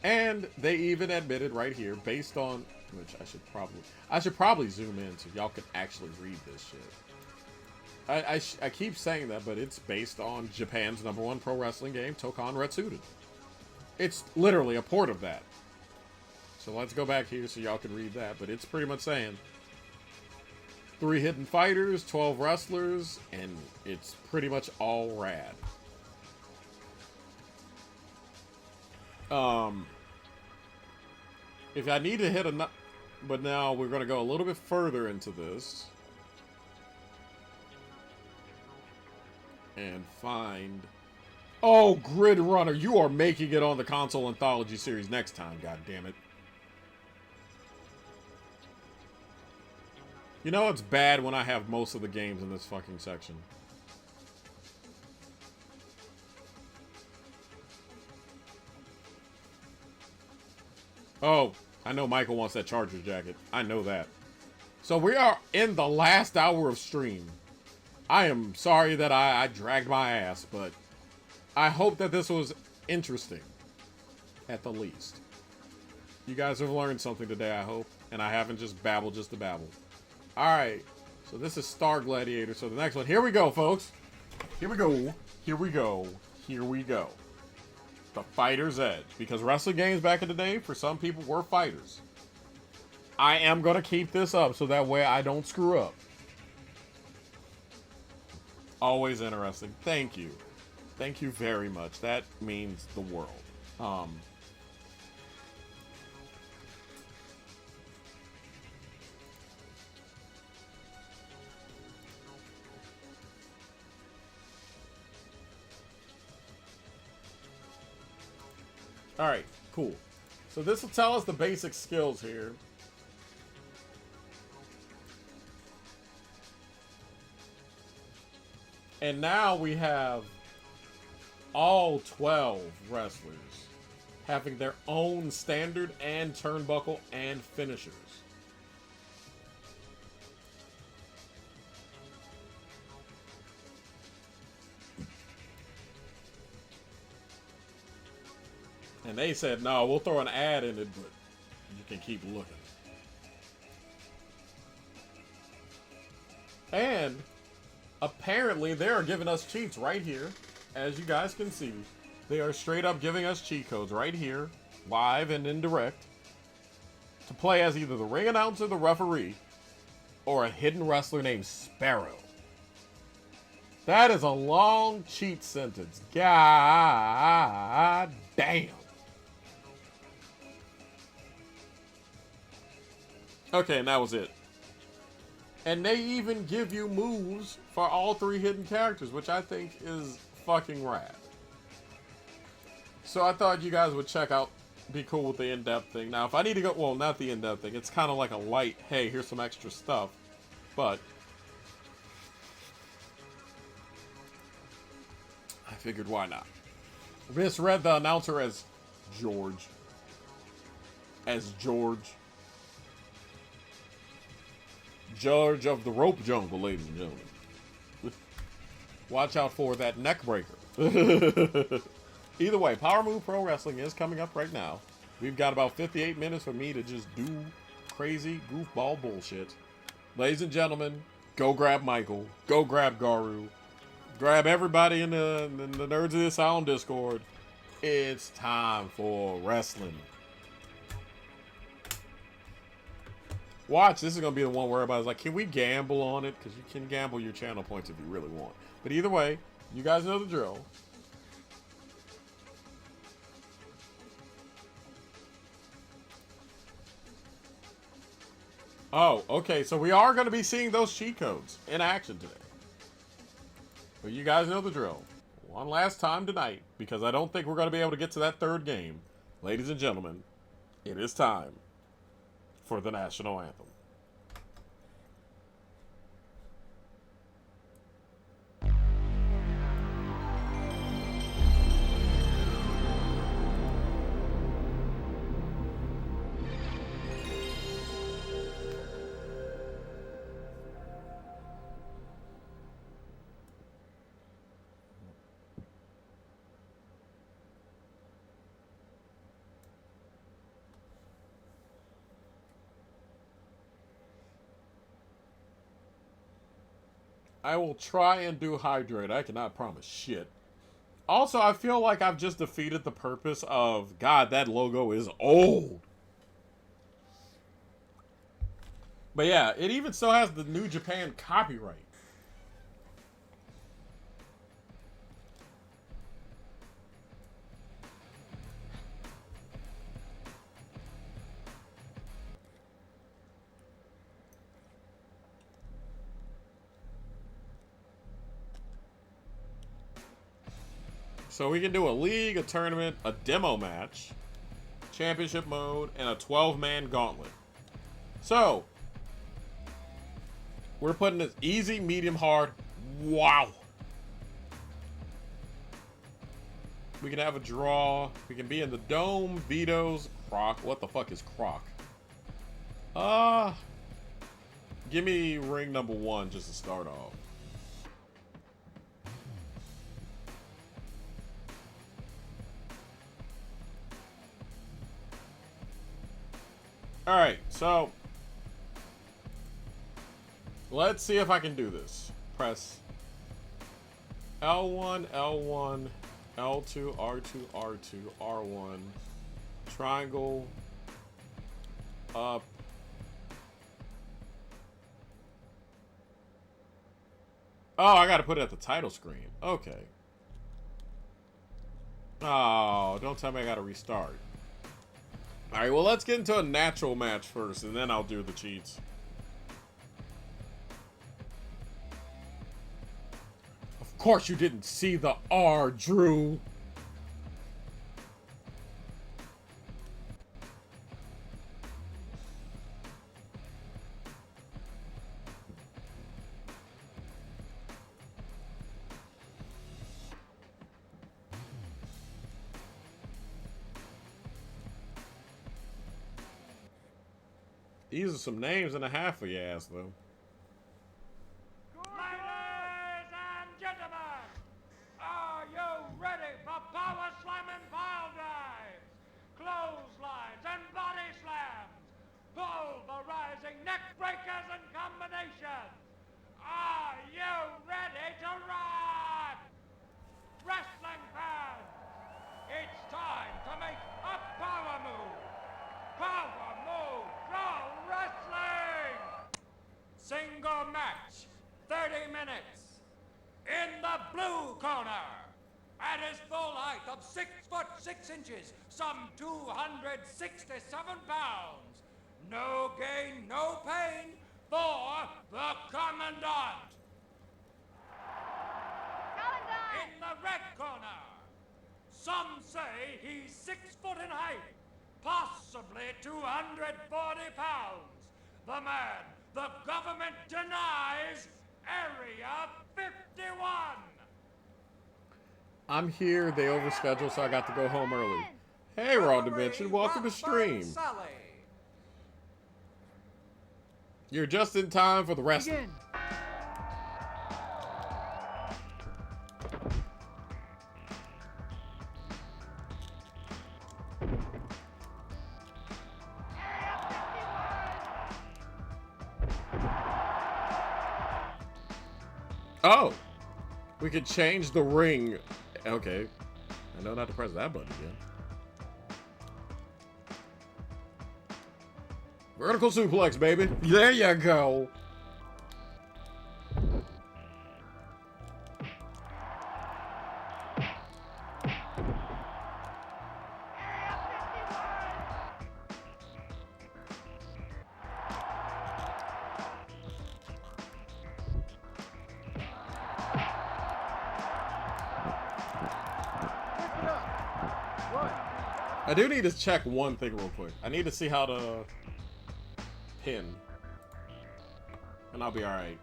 And they even admitted right here, based on, which I should probably zoom in so y'all can actually read this shit. I keep saying that, but it's based on Japan's #1 pro wrestling game, Tokan Retsuden. It's literally a port of that. So let's go back here so y'all can read that, but it's pretty much saying 3 hidden fighters, 12 wrestlers, and it's pretty much all rad. If I need to hit a... But now we're going to go a little bit further into this. And find... Oh, Grid Runner, you are making it on the Console Anthology series next time, goddammit. You know it's bad when I have most of the games in this fucking section. Oh, I know Michael wants that Charger jacket. I know that. So we are in the last hour of stream. I am sorry that I dragged my ass, but I hope that this was interesting, at the least. You guys have learned something today, I hope, and I haven't just babbled just to babble. Alright, so this is Star Gladiator, so the next one, here we go, folks. Here we go, here we go, here we go. The Fighter's Edge, because wrestling games back in the day, for some people, were fighters. I am going to keep this up, so that way I don't screw up. Always interesting. Thank you. Thank you very much. That means the world. Alright, cool. So this will tell us the basic skills here. And now we have all 12 wrestlers having their own standard and turnbuckle and finishers. And they said, no, we'll throw an ad in it, but you can keep looking. And apparently they are giving us cheats right here. As you guys can see, they are straight up giving us cheat codes right here, live and indirect, to play as either the ring announcer, the referee, or a hidden wrestler named Sparrow. That is a long cheat sentence. God damn. Okay, and that was it. And they even give you moves for all 3 hidden characters, which I think is fucking rad. So I thought you guys would check out, be cool with the in-depth thing. Now, if I need to go, well, not the in-depth thing. It's kind of like a light, hey, here's some extra stuff. But I figured, why not? Misread the announcer as George. George of the Rope Jungle, ladies and gentlemen. Watch out for that neck breaker. Either way, Power Move Pro Wrestling is coming up right now. We've got about 58 minutes for me to just do crazy goofball bullshit. Ladies and gentlemen, go grab Michael. Go grab Garu. Grab everybody in the Nerds of the Asylum Discord. It's time for wrestling. Watch, this is going to be the one where everybody's like, can we gamble on it? Because you can gamble your channel points if you really want. But either way, you guys know the drill. Oh, okay, so we are going to be seeing those cheat codes in action today. But you guys know the drill. One last time tonight, because I don't think we're going to be able to get to that 3rd game. Ladies and gentlemen, it is time for the National Anthem. I will try and do hydrate. I cannot promise shit. Also, I feel like I've just defeated the purpose of, God, that logo is old. But yeah, it even still has the New Japan copyright. So we can do a league, a tournament, a demo match, championship mode, and a 12-man gauntlet. So, we're putting this easy, medium, hard. Wow. We can have a draw. We can be in the dome, vetoes, Croc. What the fuck is Croc? Give me ring number 1 just to start off. Alright, so let's see if I can do this. Press L1, L1, L2, R2, R2, R1, triangle, up. Oh, I gotta put it at the title screen. Okay. Oh, don't tell me I gotta restart. Alright, well, let's get into a natural match first, and then I'll do the cheats. Of course you didn't see the R, Drew. These are some names and a half for your ass, though. Ladies and gentlemen, are you ready for power slamming pile drives, clotheslines and body slams, pulverizing neck breakers and combinations? Are you ready to rock? Wrestling fans, it's time to make a power move. Power move pro wrestling! Single match, 30 minutes. In the blue corner, at his full height of 6 foot 6 inches, some 267 pounds. No gain, no pain for the Commandant. In the red corner, some say he's 6 foot in height, possibly 240 pounds. The man the government denies, Area 51. I'm here. They overscheduled, so I got to go home early. Hey, Raw Dimension. Welcome to stream. You're just in time for the wrestling. Oh, we could change the ring. Okay, I know not to press that button again. Vertical suplex, baby. There you go. I do need to check one thing real quick. I need to see how to pin. And I'll be alright.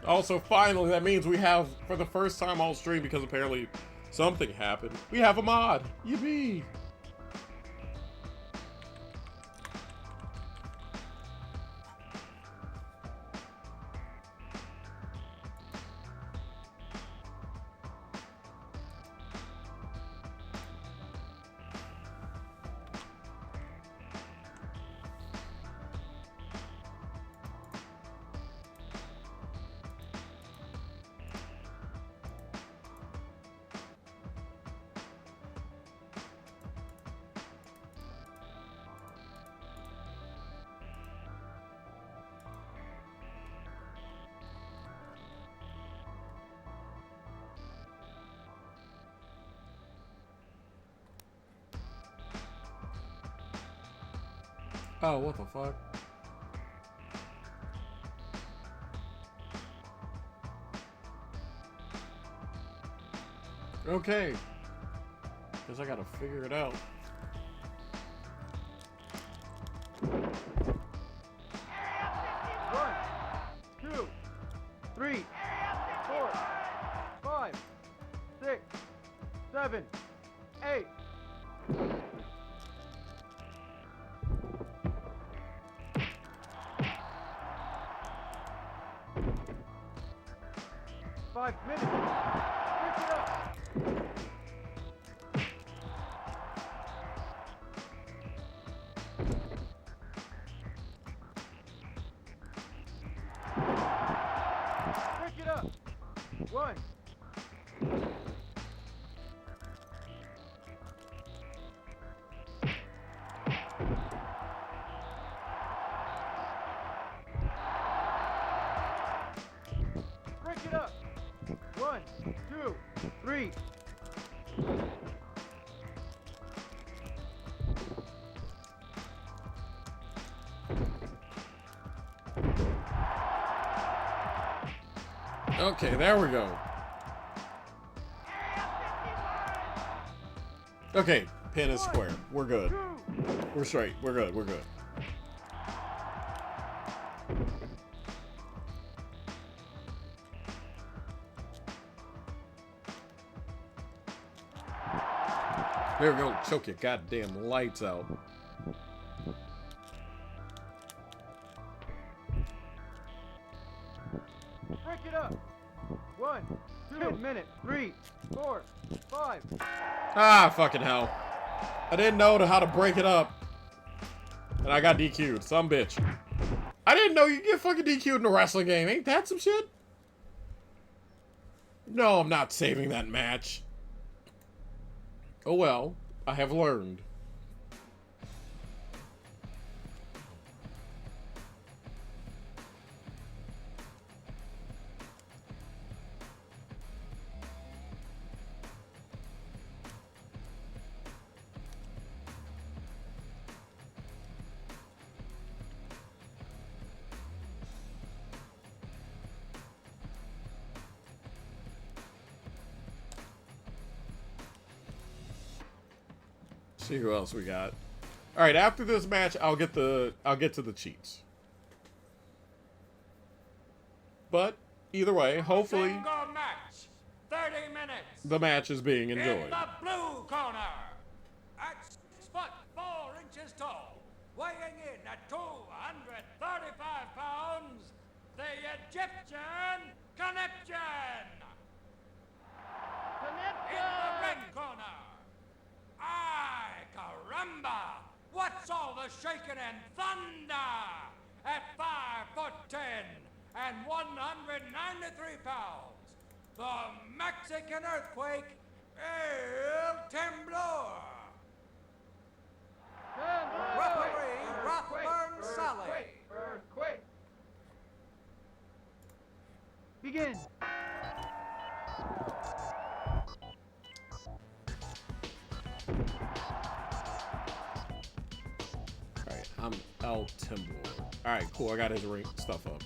Also, finally, that means we have, for the first time on stream, because apparently something happened, we have a mod. Yippee! Oh, what the fuck? Okay. Guess I gotta figure it out. One, two, three, 4, 5, 6, 7, 8. Five minutes. Switch it up. Switch it up. 1. Break it up. 1, 2, 3. Okay, there we go. Okay, pin is square. We're good. We're straight. We're good. We're good. There we go. Choke your goddamn lights out. Break it up. 1, 2 minutes. 3, 4, 5. Ah, fucking hell. I didn't know how to break it up. And I got DQ'd. Some bitch. I didn't know you get fucking DQ'd in a wrestling game. Ain't that some shit? No, I'm not saving that match. Oh well, I have learned. See who else we got. All right, after this match, I'll get to the cheats. But either way, hopefully Single match, 30 minutes. the match is being In enjoyed. the blue corner, at 6 foot 4 inches tall, weighing in at 235 pounds, the Egyptian Conniption. In the red corner, ay caramba, what's all the shaking and thunder? At 5 foot 10 and 193 pounds, the Mexican earthquake, El Temblor. Referee Rothburn Sully. Earthquake. Begin. Alright, I'm El Temblor. Alright, cool. I got his ring stuff up.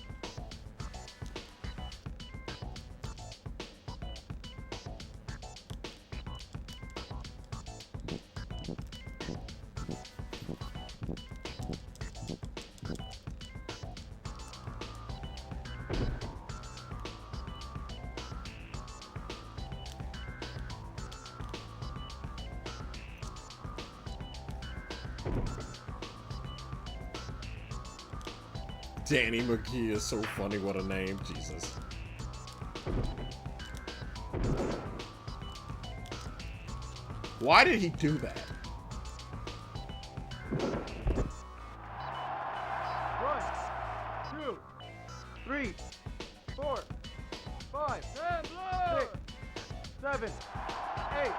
Danny McGee is so funny. What a name. Jesus. Why did he do that? 1, 2, 3, 4, 5, 6, 7, 8.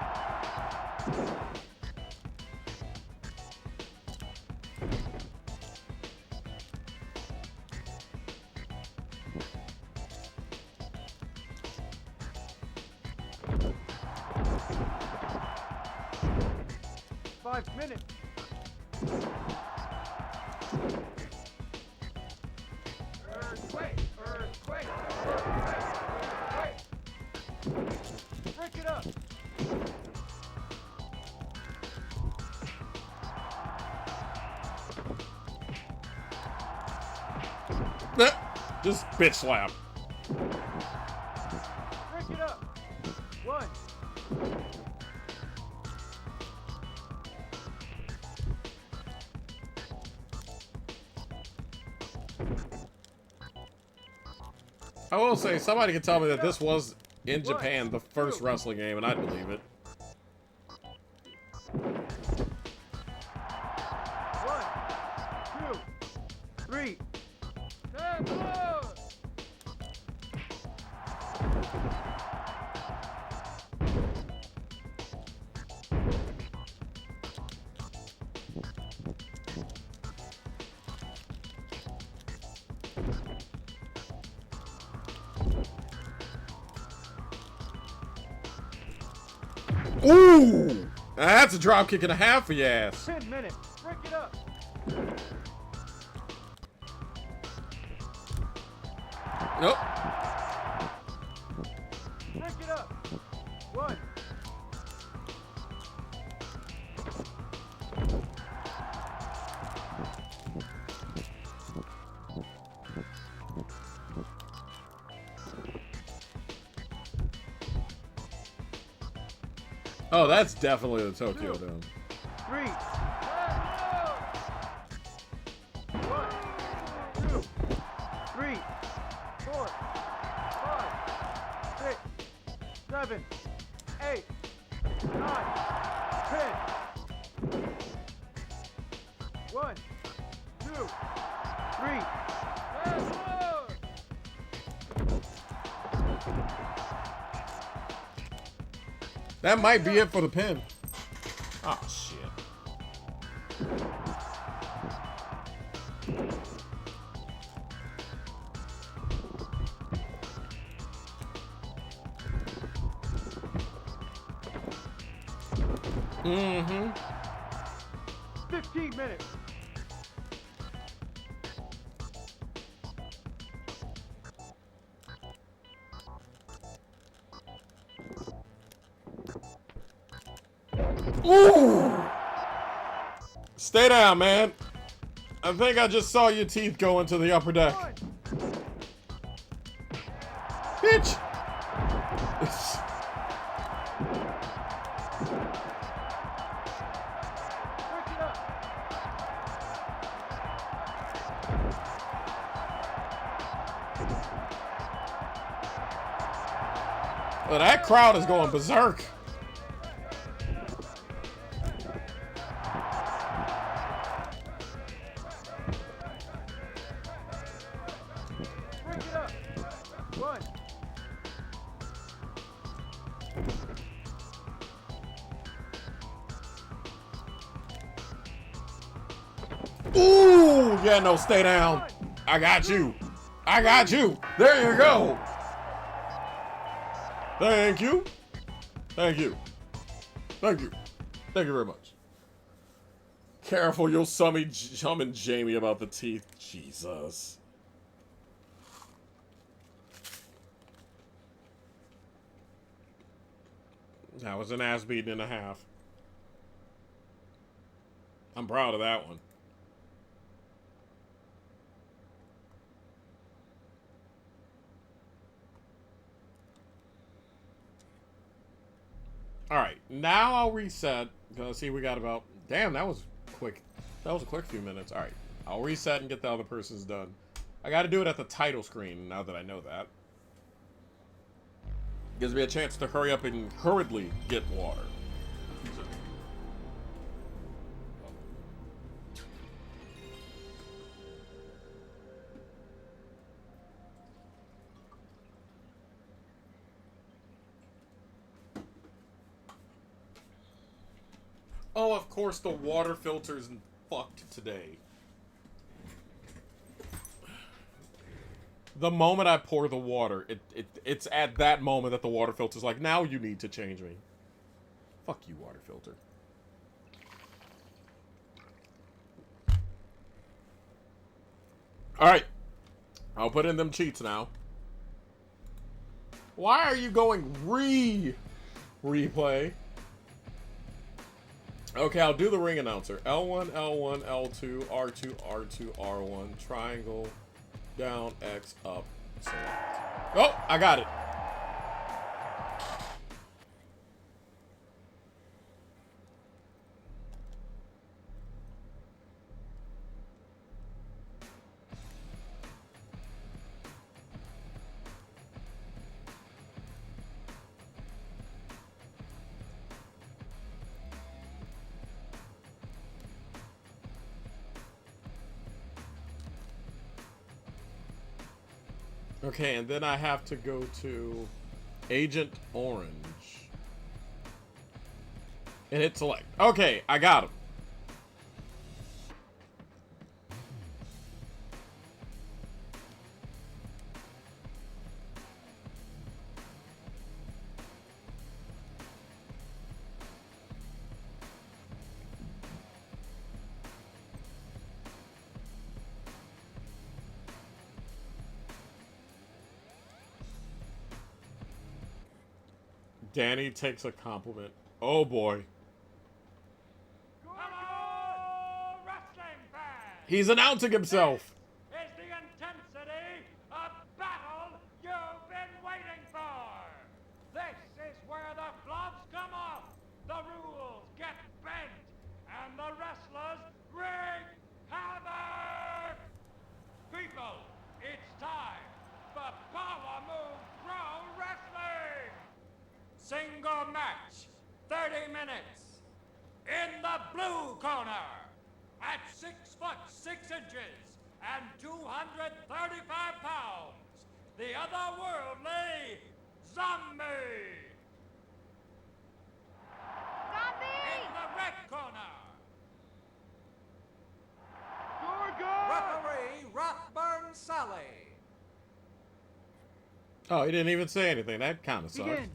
5 minutes. Earthquake! Earthquake! Earthquake! Break it up. Just bitch slap. Break it up. 1. I will say, somebody can tell me that this was, in Japan, the first wrestling game, and I'd believe it. 1, 2, 3. Ooh! That's a drop kick and a half for your ass. 10 minutes. Break it up. Nope. Break it up. 1. Oh, that's definitely the Tokyo Dome. 3. 1, 2, 3, 4, 5, 6, 7, 8, 9, 10. 1, 2, 3. That might be it for the pin. Oh, shit. Mm-hmm. 15 minutes. Ooh! Stay down, man. I think I just saw your teeth go into the upper deck. 1. Bitch! Break it up. Well, that crowd is going berserk. Break it up. 1. Ooh! Yeah, no, stay down. I got you. I got you. There you go. Thank you. Thank you. Thank you. Thank you very much. Careful, you'll summon Jamie about the teeth. Jesus. That was an ass beating and a half. I'm proud of that one. Alright, now I'll reset. See, we got about... Damn, that was quick. That was a quick few minutes. Alright, I'll reset and get the other person's done. I gotta do it at the title screen, now that I know that. Gives me a chance to hurry up and hurriedly get water. Oh, of course, the water filter's fucked today. The moment I pour the water, it's at that moment that the water filter's like, now you need to change me. Fuck you, water filter. All right. I'll put in them cheats now. Why are you going replay? Okay, I'll do the ring announcer. L1, L1, L2, R2, R2, R1, triangle, down, X, up, select. Oh, I got it. Okay, and then I have to go to Agent Orange. And hit select. Okay, I got him. Danny takes a compliment. Oh boy. Hello, wrestling fans! He's announcing himself. This is the intensity of battle you've been waiting for. This is where the gloves come off, the rules get bent, and the wrestlers wreak havoc. People, it's time for Power Move Pro Wrestling. Single match, 30 minutes. In the blue corner, at 6 foot 6 inches and 235 pounds, the otherworldly Zombie. In the red corner, referee Rockburn Sully. Oh, he didn't even say anything. That kind of sucks. Begin.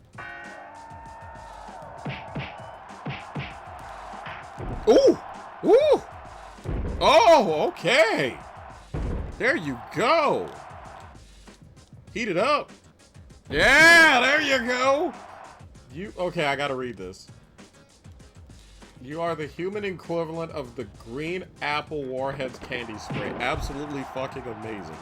Ooh! Ooh! Oh, okay. There you go. Heat it up. Yeah, there you go. Okay, I gotta read this. You are the human equivalent of the green apple warheads candy spray. Absolutely fucking amazing.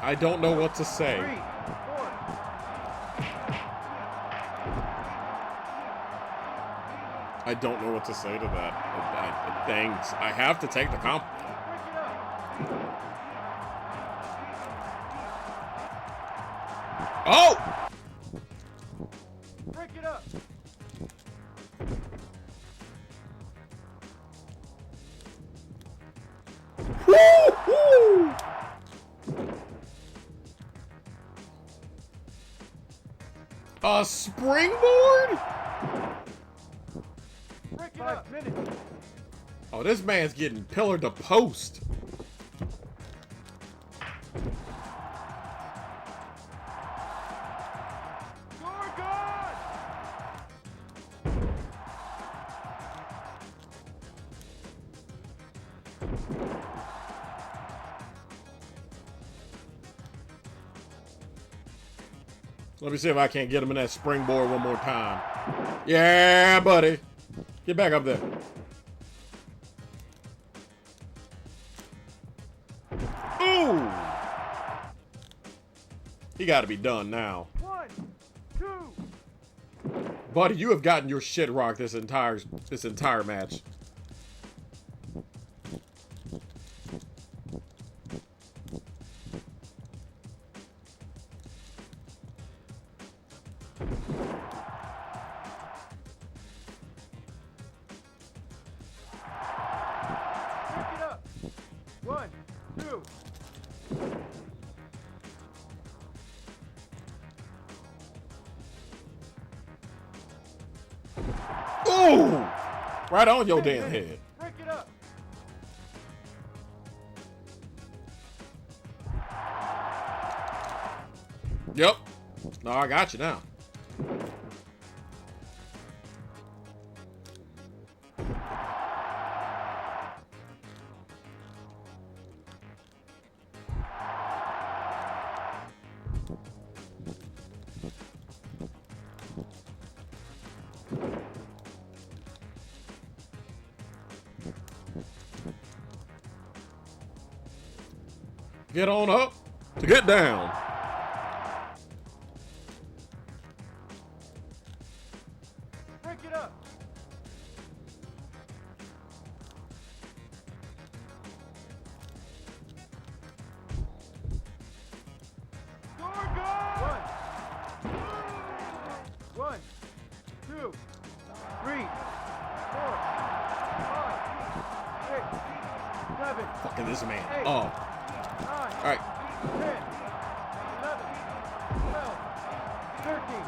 I don't know what to say. 3, 4. I don't know what to say to that. Thanks. I have to take the compliment. Oh! Break it up. Woo-hoo! A springboard? Break it up. 5 minutes. Oh, this man's getting pillar to post. Let me see if I can't get him in that springboard one more time. Yeah, buddy. Get back up there. Ooh! He got to be done now. 1, 2. Buddy, you have gotten your shit rocked this entire match. Break it up. 1, 2. Ooh! Right on your damn head. Break it up. Yep. No, I got you now. Get on up to get down. Break it up. Score goal! One, two, three, four, five, six, seven, Fucking this man. 8, Oh. 9, All right. 10, 11, 12, 13,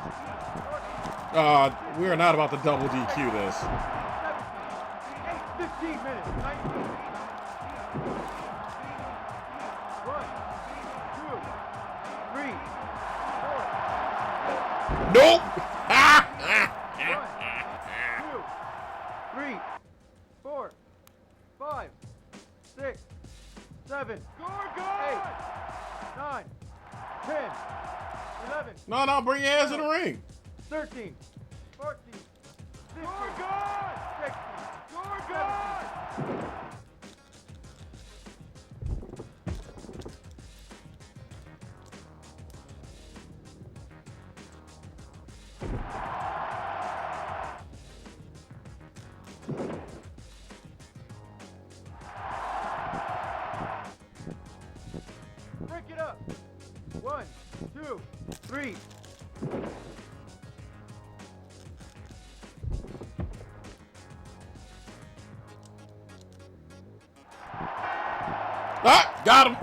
14, We are not about to double DQ this. 15 minutes, 19. 1, 2, 3, 4. Nope. 1, 2, 3, 4, 5, 6, 7, 8, 9, 10, 11, No, bring your ass in the ring. 13, 14, 15, 16, 17. Break it up. 1, 2, 3. Ah, got him.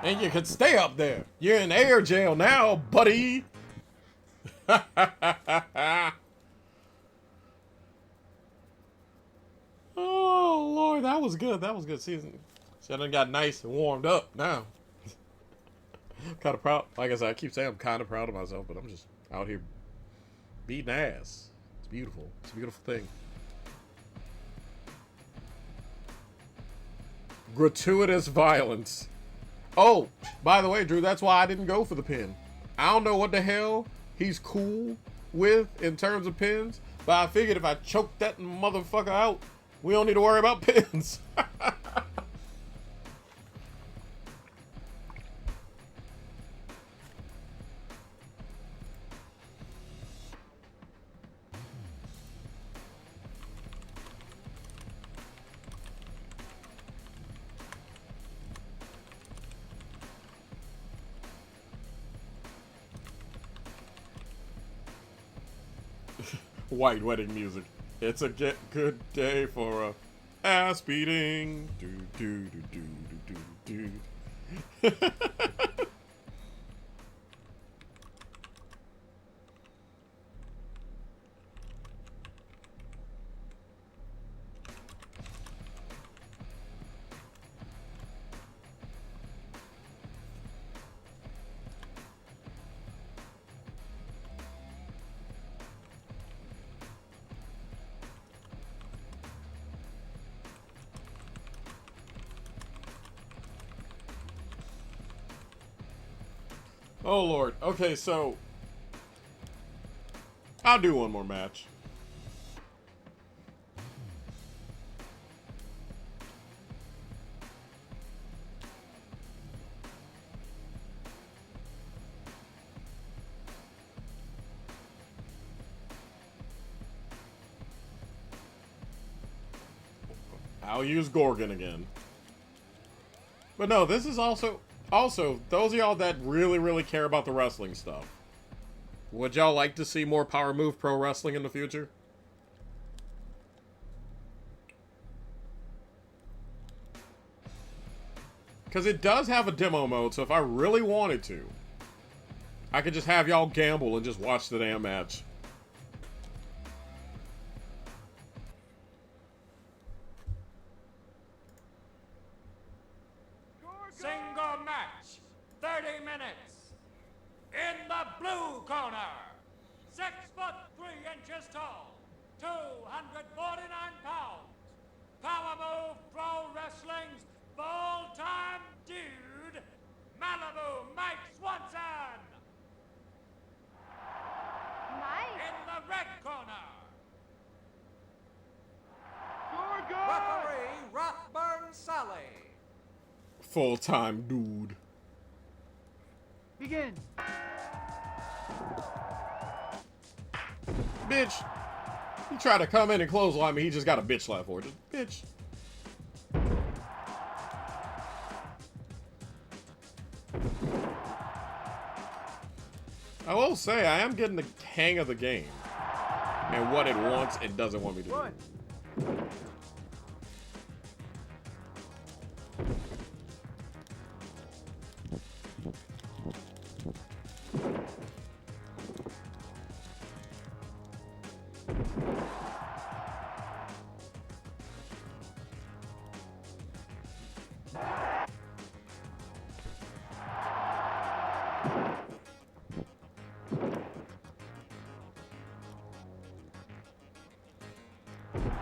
And you can stay up there. You're in air jail now, buddy. Oh, Lord, that was good. That was good season. See, I done got nice and warmed up now. Kind of proud. Like I said, I keep saying I'm kind of proud of myself, but I'm just out here beating ass. It's beautiful. It's a beautiful thing. Gratuitous violence. Oh, by the way, Drew, that's why I didn't go for the pin. I don't know what the hell he's cool with in terms of pins, but I figured if I choke that motherfucker out, we don't need to worry about pins. White wedding music. It's a good day for a ass beating. Do do do do do do do. Oh Lord. Okay, so I'll do one more match. I'll use Gorgon again. But no, this is also, those of y'all that really care about the wrestling stuff. Would y'all like to see more Power Move Pro Wrestling in the future? Because it does have a demo mode, so if I really wanted to, I could just have y'all gamble and just watch the damn match. Single match, 30 minutes. In the blue corner, 6 foot 3 inches tall, 249 pounds, Power Move Pro Wrestling's full-time dude, Malibu Mike Swanson. Mike. In the red corner, You're good! referee Rothburn Sully. Full-time dude. Begin! Bitch. He tried to come in and clothesline me. He just got a bitch slap for it. Just, bitch. I will say, I am getting the hang of the game. And what it wants, it doesn't want me to do. One.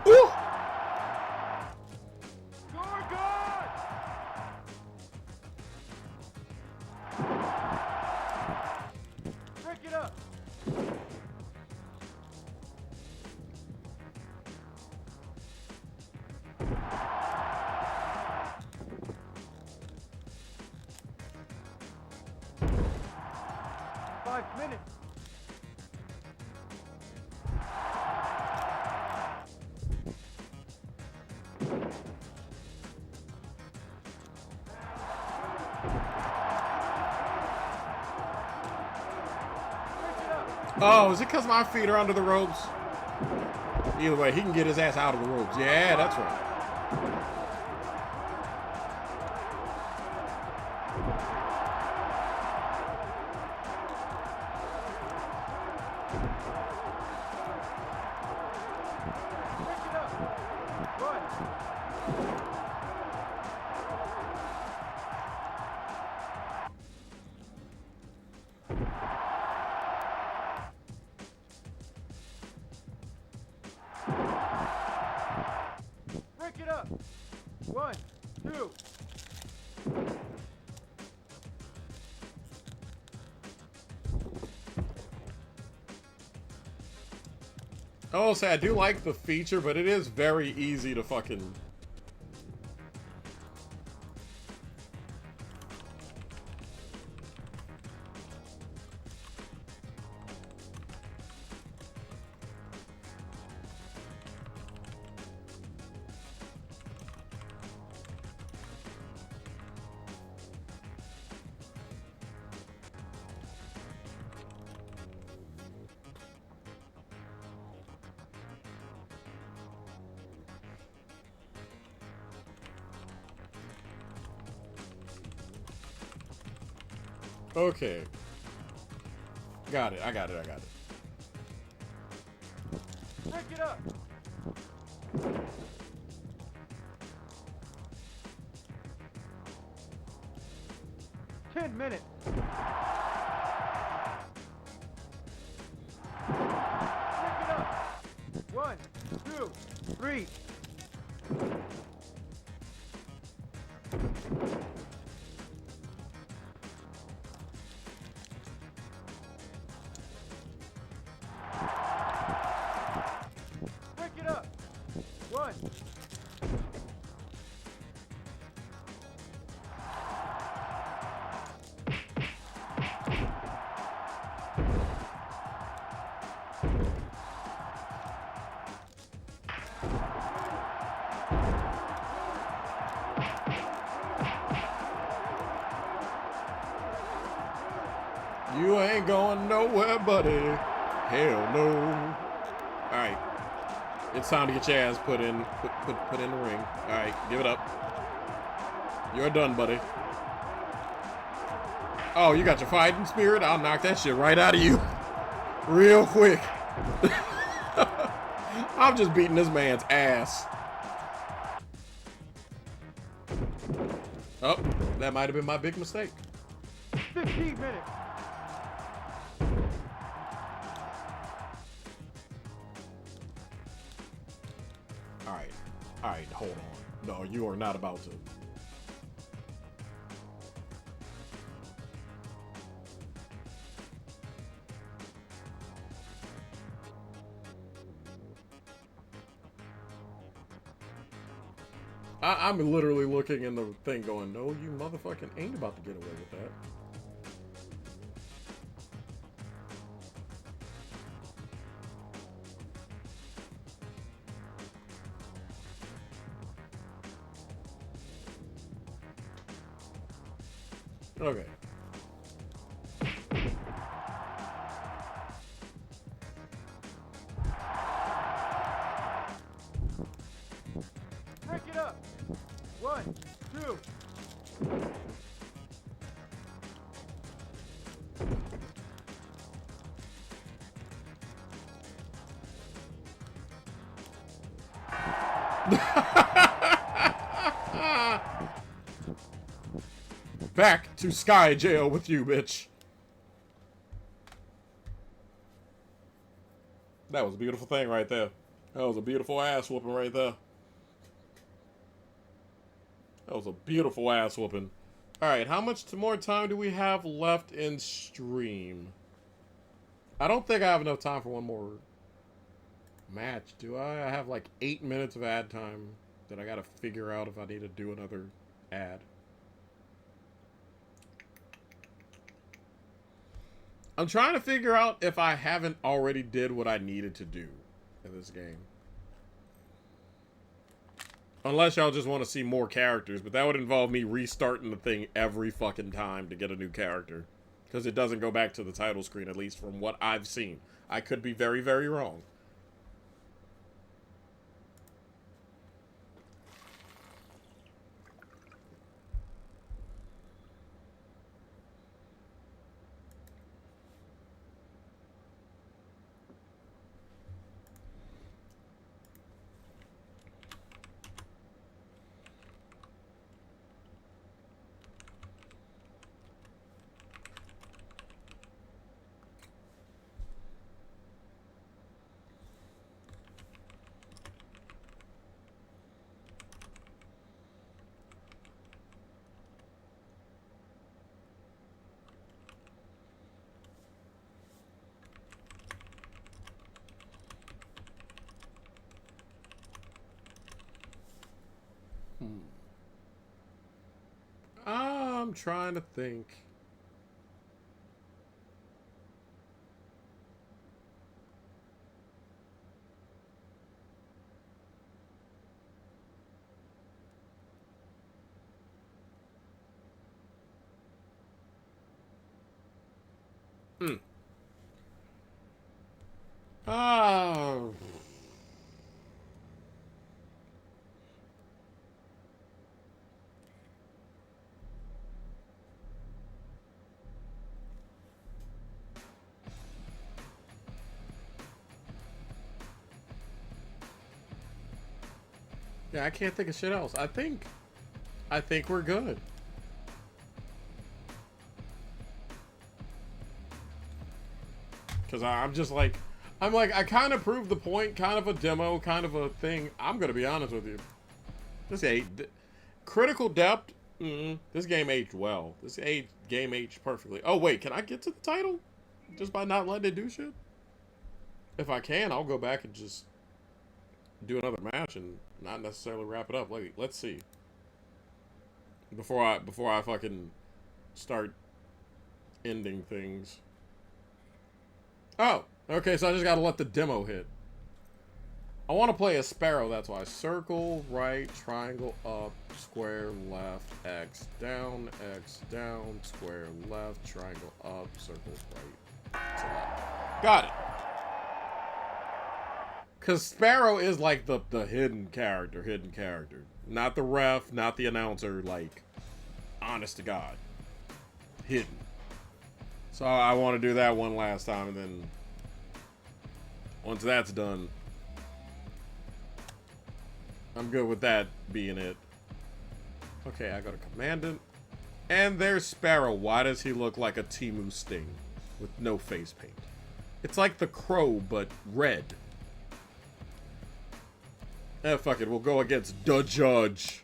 Ooh! You're good! Break it up! Five minutes. Oh, is it because my feet are under the ropes? Either way, he can get his ass out of the ropes. Yeah, that's right. Break it up! One. Break it up! One, two. I will say I do like the feature, but it is very easy to fucking... Okay. Got it, I got it. Break it up! 10 minutes. Break it up. 1, 2, 3. Break it up. 1. You ain't going nowhere, buddy. Hell no. Alright. It's time to get your ass put in the ring. Alright, give it up. You're done, buddy. Oh, you got your fighting spirit? I'll knock that shit right out of you. Real quick. I'm just beating this man's ass. Oh, that might have been my big mistake. 15 minutes. hold on. No, you are not about to. I'm literally looking in the thing going, no, you motherfucking ain't about to get away with that. Okay. Break it up. 1, 2. Back to Sky Jail with you, bitch. That was a beautiful thing right there. That was a beautiful ass whooping right there. That was a beautiful ass whooping. Alright, how much more time do we have left in stream? I don't think I have enough time for one more match, do I? I have like 8 minutes of ad time that I gotta figure out if I need to do another ad. I'm trying to figure out if I haven't already did what I needed to do in this game. Unless y'all just want to see more characters, but that would involve me restarting the thing every fucking time to get a new character. Because it doesn't go back to the title screen, at least from what I've seen. I could be very, very wrong. I'm trying to think. Oh. Yeah, I can't think of shit else. I think we're good. Cause I'm just like, I kind of proved the point, kind of a demo, kind of a thing. I'm gonna be honest with you. This critical depth. This game aged well. This game aged perfectly. Oh wait, can I get to the title just by not letting it do shit? If I can, I'll go back and just do another match and not necessarily wrap it up. Let's see. Before I fucking start ending things. Oh, okay, so I just gotta let the demo hit. I want to play a Sparrow, that's why. Circle, right, triangle, up, square, left, X, down, square, left, triangle, up, circle, right, to left. Got it. Because Sparrow is like the hidden character. Not the ref, not the announcer, like, honest to God. Hidden. So I want to do that one last time, and then once that's done, I'm good with that being it. Okay, I got a Commandant. And there's Sparrow. Why does he look like a Temu Sting with no face paint? It's like the Crow, but red. Fuck it, we'll go against the judge.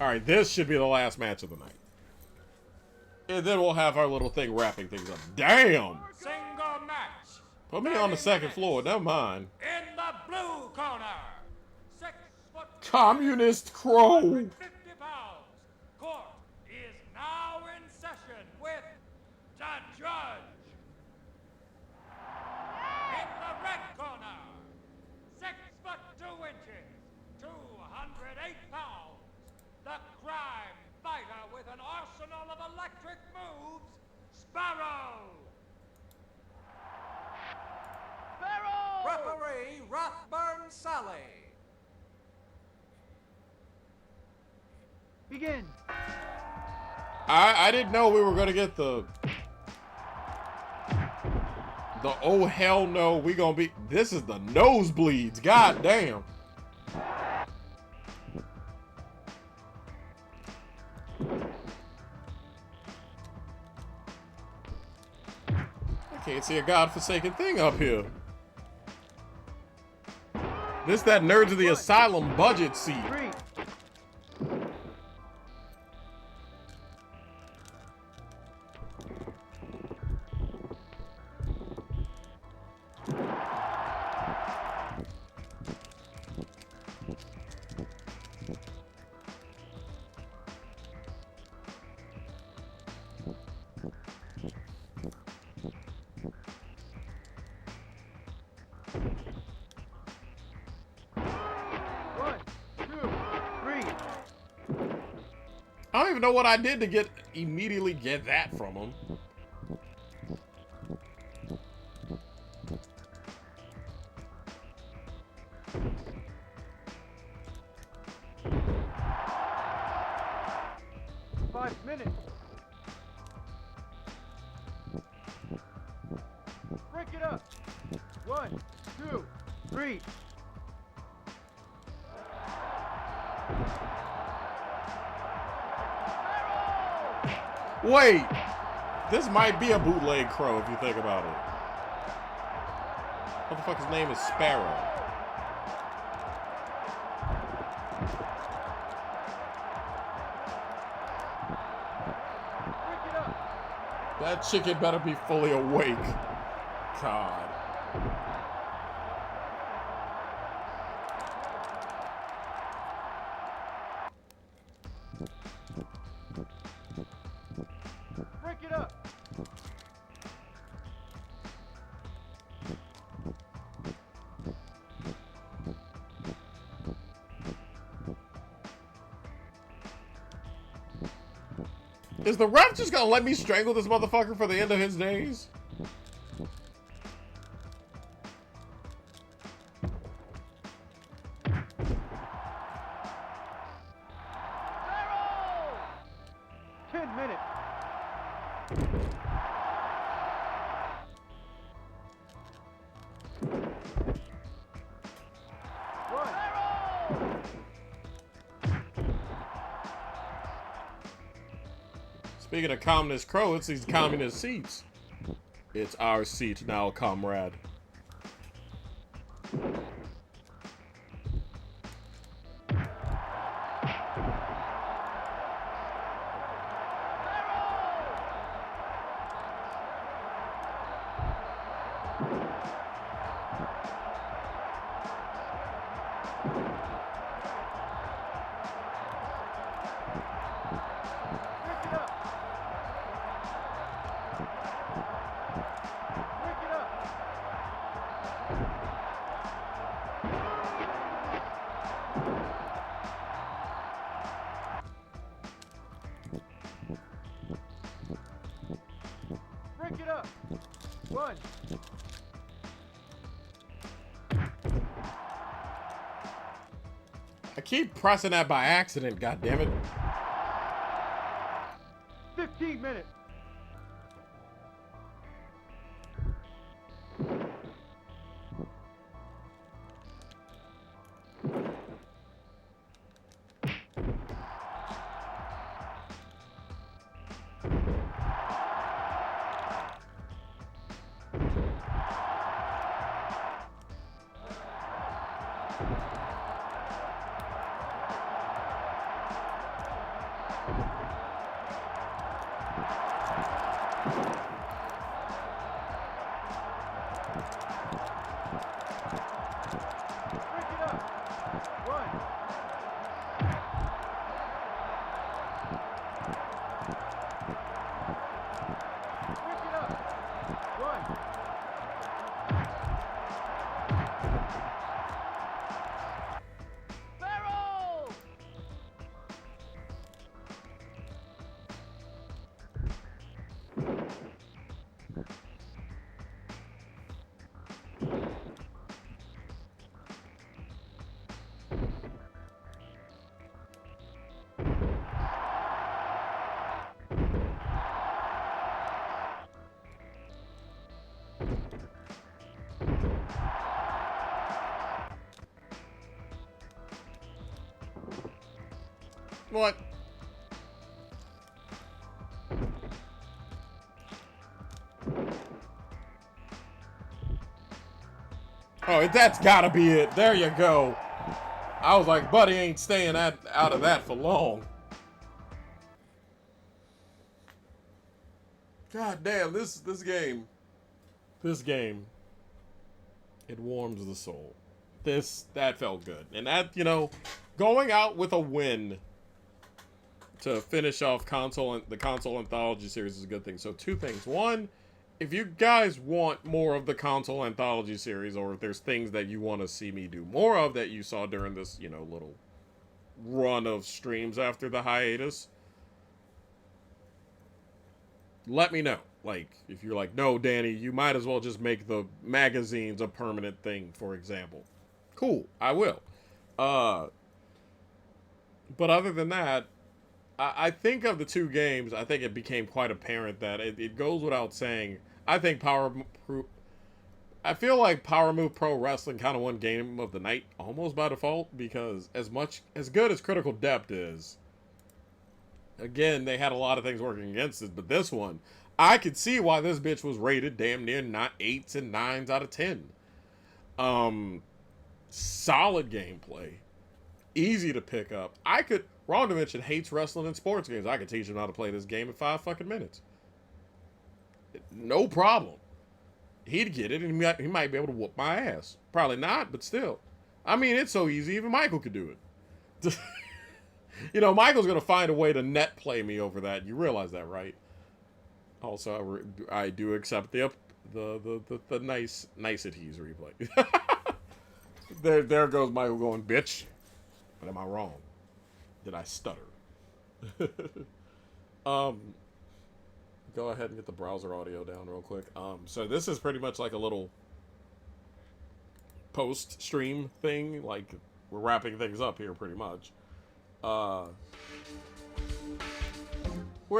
Alright, this should be the last match of the night. And then we'll have our little thing wrapping things up. Damn! Single match. Put me on the second floor, never mind. In the blue corner, 6 foot Communist Crow! 50 pounds. Court is now in session with the judge. In the red corner, 6 foot 2 inches, 208 pounds. The crime fighter with an arsenal of electric moves, Sparrow. Referee Rathburn Sally. Begin. I didn't know we were gonna get the oh hell no, we gonna be, this is the nosebleeds, god damn. I can't see a godforsaken thing up here. This that Nerds of the Asylum budget seat. 3. I don't even know what I did to immediately get that from him. Minutes. Break it up. 1, 2, 3. Wait, this might be a bootleg Crow if you think about it. What the fuck, his name is Sparrow. That chicken better be fully awake. God. Break it up. Is the ref just gonna let me strangle this motherfucker for the end of his days? Zero! 10 minutes. Speaking of communist Crow, it's these communist seats. It's our seat now, comrade. Break it up. 1. I keep pressing that by accident, goddammit. 15 minutes. Break it up. One. Break it up. One. Barrel! What? Oh, that's gotta be it. There you go. I was like, buddy ain't staying out of that for long. God damn, this game, it warms the soul. That felt good. And that, you know, going out with a win to finish off the console anthology series is a good thing. So 2 things. 1, if you guys want more of the console anthology series, or if there's things that you want to see me do more of that you saw during this, you know, little run of streams after the hiatus, let me know. Like, if you're like, no, Danny, you might as well just make the magazines a permanent thing, for example. Cool, I will. But other than that, I think of the 2 games, I think it became quite apparent that it goes without saying. I think I feel like Power Move Pro Wrestling kind of won Game of the Night almost by default, because as good as Critical Depth is, again, they had a lot of things working against it, but this one, I could see why this bitch was rated damn near 8s and 9s out of 10. Solid gameplay. Easy to pick up. Wrong Dimension hates wrestling and sports games. I could teach him how to play this game in 5 fucking minutes. No problem. He'd get it, and he might be able to whoop my ass. Probably not, but still. I mean, it's so easy, even Michael could do it. You know, Michael's going to find a way to net play me over that. You realize that, right? Also, I do accept the niceties replay. There goes Michael going, bitch. But am I wrong? Did I stutter? Go ahead and get the browser audio down real quick. So this is pretty much like a little post-stream thing. Like, we're wrapping things up here pretty much. We're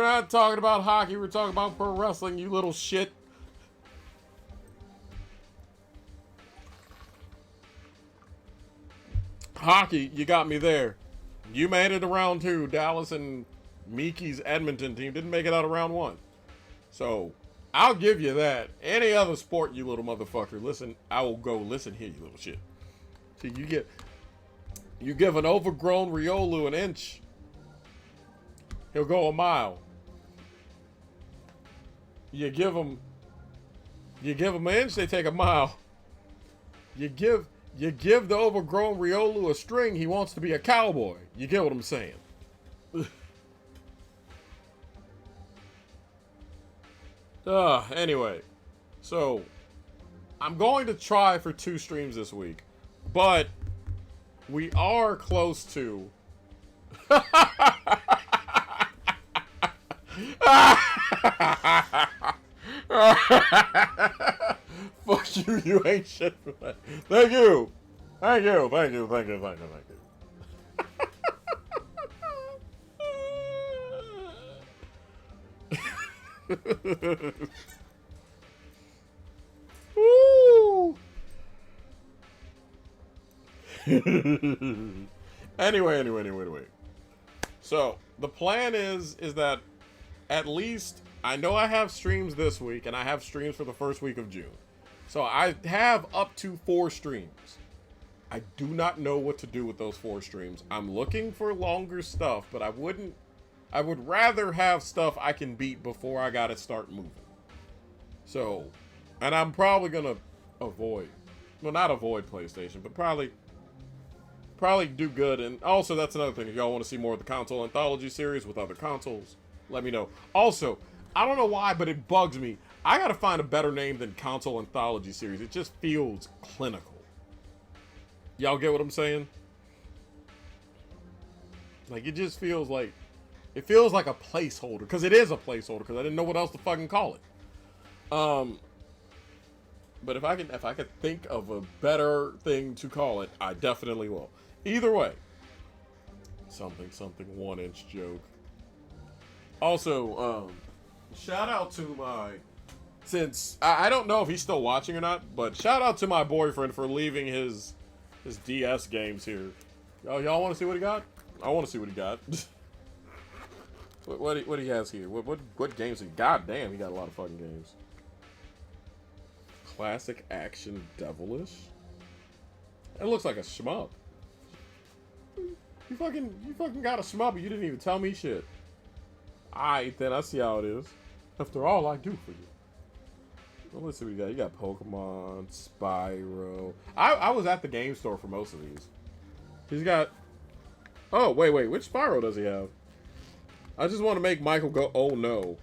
not talking about hockey. We're talking about pro wrestling, you little shit. Hockey, you got me there. You made it to round 2. Dallas and Miki's Edmonton team didn't make it out of round 1. So, I'll give you that. Any other sport, you little motherfucker, listen, I will go, listen here, you little shit. See, you give an overgrown Riolu an inch, he'll go a mile. You give him an inch, they take a mile. You give the overgrown Riolu a string, he wants to be a cowboy. You get what I'm saying? Anyway. So, I'm going to try for 2 streams this week. But, we are close to... Fuck you, you ain't shit for that. Thank you. Thank you. Woo! Anyway. So, the plan is that at least, I know I have streams this week, and I have streams for the first week of June. So I have up to 4 streams. I do not know what to do with those 4 streams. I'm looking for longer stuff, but I wouldn't I would rather have stuff I can beat before I gotta start moving. So, and I'm probably gonna avoid, well, not avoid PlayStation, but probably do good. And also, that's another thing. If y'all want to see more of the console anthology series with other consoles, let me know. Also, I don't know why, but it bugs me. I gotta find a better name than console anthology series. It just feels clinical. Y'all get what I'm saying? Like, it just feels like, it feels like a placeholder, because it is a placeholder, because I didn't know what else to fucking call it. But if I could think of a better thing to call it, I definitely will. Either way, something 1-inch joke. Also, shout out to my, since I don't know if he's still watching or not, but shout out to my boyfriend for leaving his DS games here. Y'all want to see what he got? I want to see what he got. what he has here? What games? God damn, he got a lot of fucking games. Classic action devilish. It looks like a shmup. You fucking got a shmup, but you didn't even tell me shit. Alright then, I see how it is. After all I do for you. Well, let's see what you got. You got Pokemon, Spyro. I was at the game store for most of these. He's got... Oh, wait. Which Spyro does he have? I just want to make Michael go, oh no.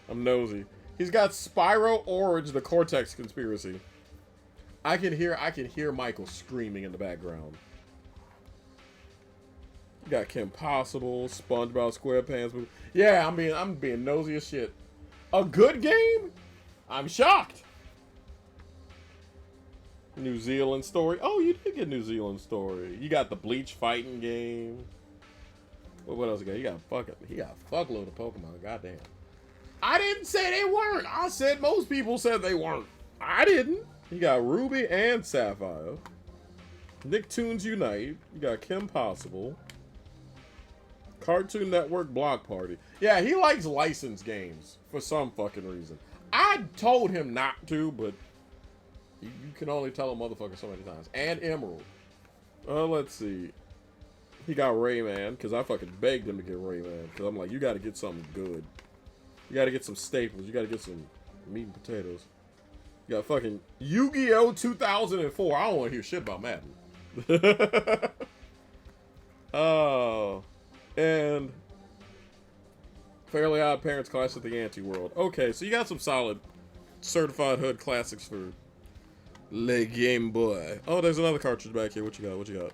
I'm nosy. He's got Spyro Orange, the Cortex Conspiracy. I can hear Michael screaming in the background. You got Kim Possible, SpongeBob SquarePants. Yeah, I'm being nosy as shit. A good game? I'm shocked. New Zealand Story. Oh, you did get New Zealand Story. You got the Bleach fighting game. What else you got? He got a fuckload of Pokemon. Goddamn. I didn't say they weren't. I said most people said they weren't. I didn't. You got Ruby and Sapphire. Nicktoons Unite. You got Kim Possible. Cartoon Network Block Party. Yeah, he likes licensed games for some fucking reason. I told him not to, but you can only tell a motherfucker so many times. And Emerald. Let's see. He got Rayman, because I fucking begged him to get Rayman. Because I'm like, you got to get something good. You got to get some staples. You got to get some meat and potatoes. You got fucking Yu-Gi-Oh! 2004. I don't want to hear shit about Madden. Oh. And Fairly Odd Parents Clash at the Anti-World. Okay, so you got some solid certified hood classics for Le Game Boy. Oh, there's another cartridge back here. What you got? What you got?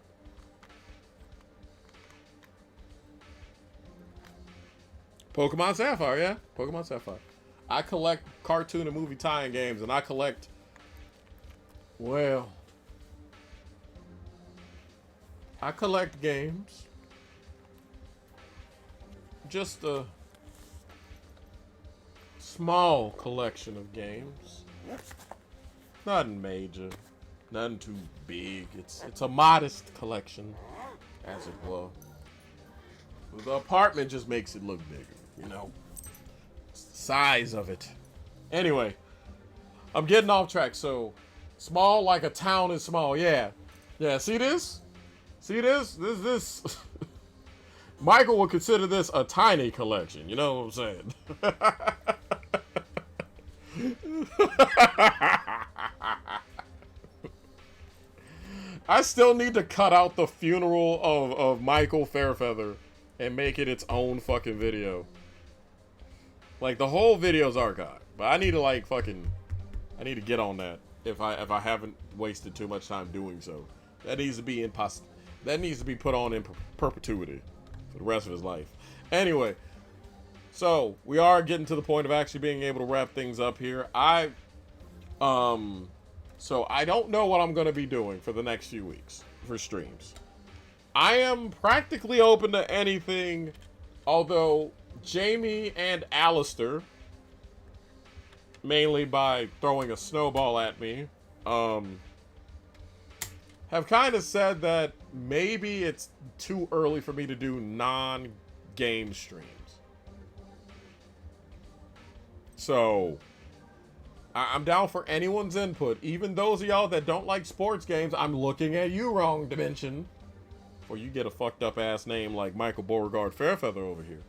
Pokemon Sapphire, yeah. Pokemon Sapphire. I collect cartoon and movie tie-in games, and I collect, well, I collect games. Just a small collection of games. Nothing major. Nothing too big. It's a modest collection, as it were. The apartment just makes it look bigger, you know? It's the size of it. Anyway, I'm getting off track. So, small like a town is small. Yeah. Yeah, see this? See this? This. Michael would consider this a tiny collection. You know what I'm saying? I still need to cut out the funeral of Michael Fairfeather and make it its own fucking video. Like, the whole video's archived. But I need to, like, I need to get on that if I haven't wasted too much time doing so. That needs to be put on in perpetuity for the rest of his life. Anyway, so we are getting to the point of actually being able to wrap things up here. So I don't know what I'm going to be doing for the next few weeks for streams. I am practically open to anything, although Jamie and Alistair, mainly by throwing a snowball at me, have kind of said that maybe it's too early for me to do non-game streams. So, I'm down for anyone's input. Even those of y'all that don't like sports games, I'm looking at you, Wrong Dimension. Or you get a fucked up ass name like Michael Beauregard Fairfeather over here.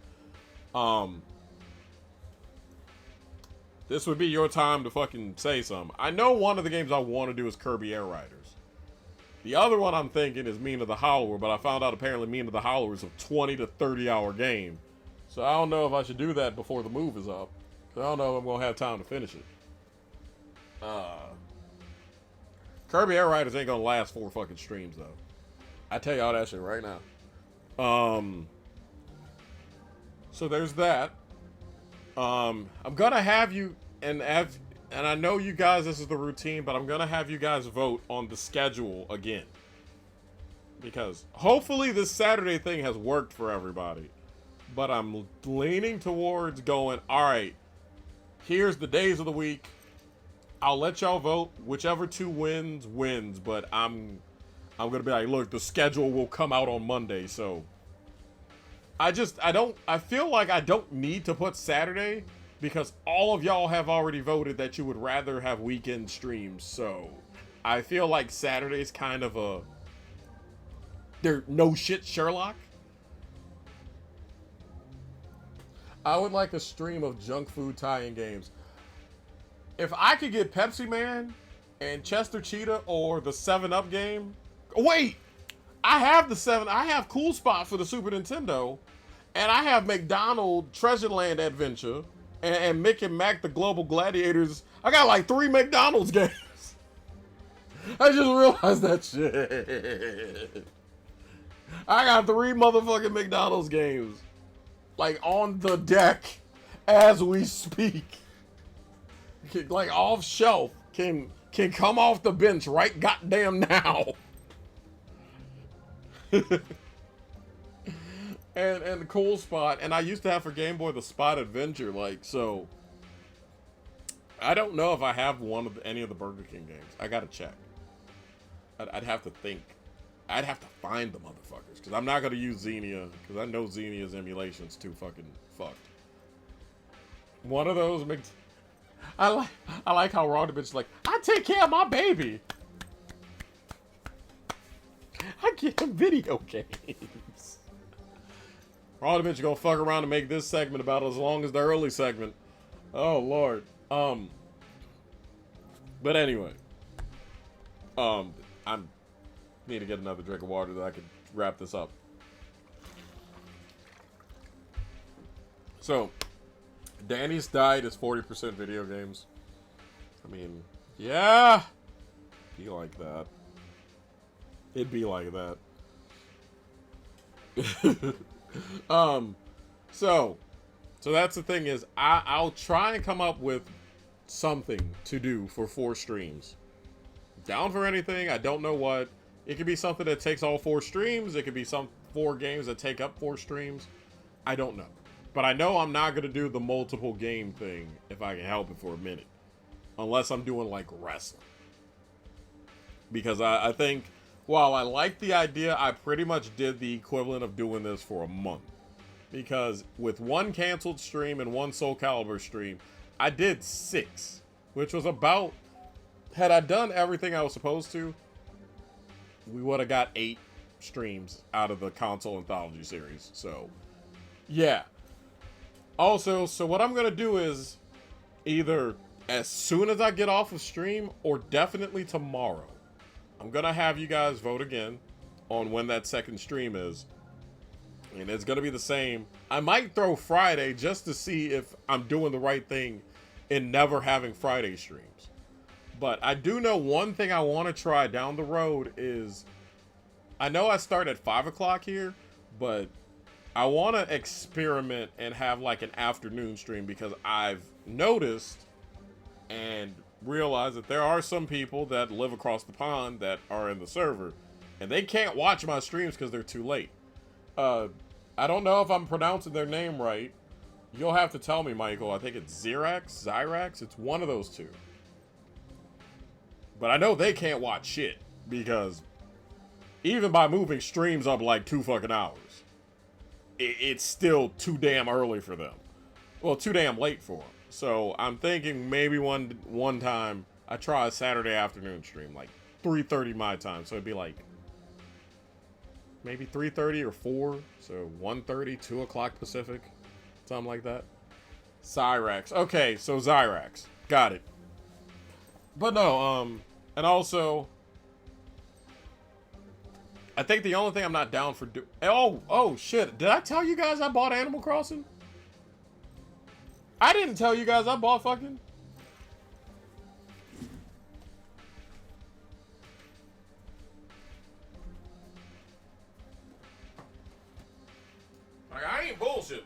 This would be your time to fucking say something. I know one of the games I want to do is Kirby Air Riders. The other one I'm thinking is Mina the Howler, but I found out apparently Mina the Howler is a 20 to 30 hour game. So I don't know if I should do that before the move is up. I don't know if I'm going to have time to finish it. Kirby Air Riders ain't going to last 4 fucking streams, though. I tell y'all that shit right now. So there's that. I'm going to have you, and I know you guys, this is the routine, but I'm going to have you guys vote on the schedule again. Because hopefully this Saturday thing has worked for everybody. But I'm leaning towards going, alright, here's the days of the week. I'll let y'all vote. Whichever 2 wins. But I'm going to be like, look, the schedule will come out on Monday, so. I feel like I don't need to put Saturday because all of y'all have already voted that you would rather have weekend streams. So I feel like Saturday's kind of they're no shit Sherlock. I would like a stream of junk food tie-in games. If I could get Pepsi Man and Chester Cheetah or the 7-Up game. Wait! I have Cool Spot for the Super Nintendo. And I have McDonald Treasureland Adventure. And Mick and Mac the Global Gladiators. I got like 3 McDonald's games. I just realized that shit. I got 3 motherfucking McDonald's games. Like on the deck as we speak. Like off shelf. Can come off the bench right goddamn now. and the Cool Spot. And I used to have for Game Boy the Spot Adventure. Like, so I don't know if I have any of the Burger King games. I gotta check. I'd have to think. I'd have to find the motherfuckers, because I'm not going to use Xenia, because I know Xenia's emulation's too fucking fucked. One of those, I like how Raw the bitch is like, I take care of my baby. I get him video games. Raw the bitch gonna fuck around and make this segment about as long as the early segment. Oh, Lord. But anyway. I'm need to get another drink of water that I could wrap this up. So, Danny's diet is 40% video games. I mean, yeah, be like that. It'd be like that. So that's the thing is, I'll try and come up with something to do for 4 streams. Down for anything, I don't know what. It could be something that takes all 4 streams. It could be 4 games that take up 4 streams. I don't know. But I know I'm not going to do the multiple game thing if I can help it for a minute. Unless I'm doing like wrestling. Because I think, while I like the idea, I pretty much did the equivalent of doing this for a month. Because with 1 canceled stream and 1 Soul Calibur stream, I did 6. Which was about, had I done everything I was supposed to, we would have got 8 streams out of the console anthology series. So, yeah. Also, so what I'm going to do is either as soon as I get off of stream or definitely tomorrow, I'm going to have you guys vote again on when that second stream is. And it's going to be the same. I might throw Friday just to see if I'm doing the right thing in never having Friday streams. But I do know one thing I want to try down the road is, I know I start at 5 o'clock here, but I want to experiment and have like an afternoon stream, because I've noticed and realized that there are some people that live across the pond that are in the server, and they can't watch my streams because they're too late. I don't know if I'm pronouncing their name right. You'll have to tell me, Michael. I think it's Zyrax. It's one of those two. But I know they can't watch shit, because even by moving streams up like 2 fucking hours, it's still too damn early for them. Well, too damn late for them. So I'm thinking maybe one time I try a Saturday afternoon stream, like 3:30 my time. So it'd be like maybe 3:30 or 4. So 1:30, 2 o'clock Pacific. Something like that. Cyrax. Okay, so Zyrax. Got it. But no, and also, I think the only thing I'm not down for oh shit. Did I tell you guys I bought Animal Crossing? I didn't tell you guys I bought fucking... Like, I ain't bullshitting.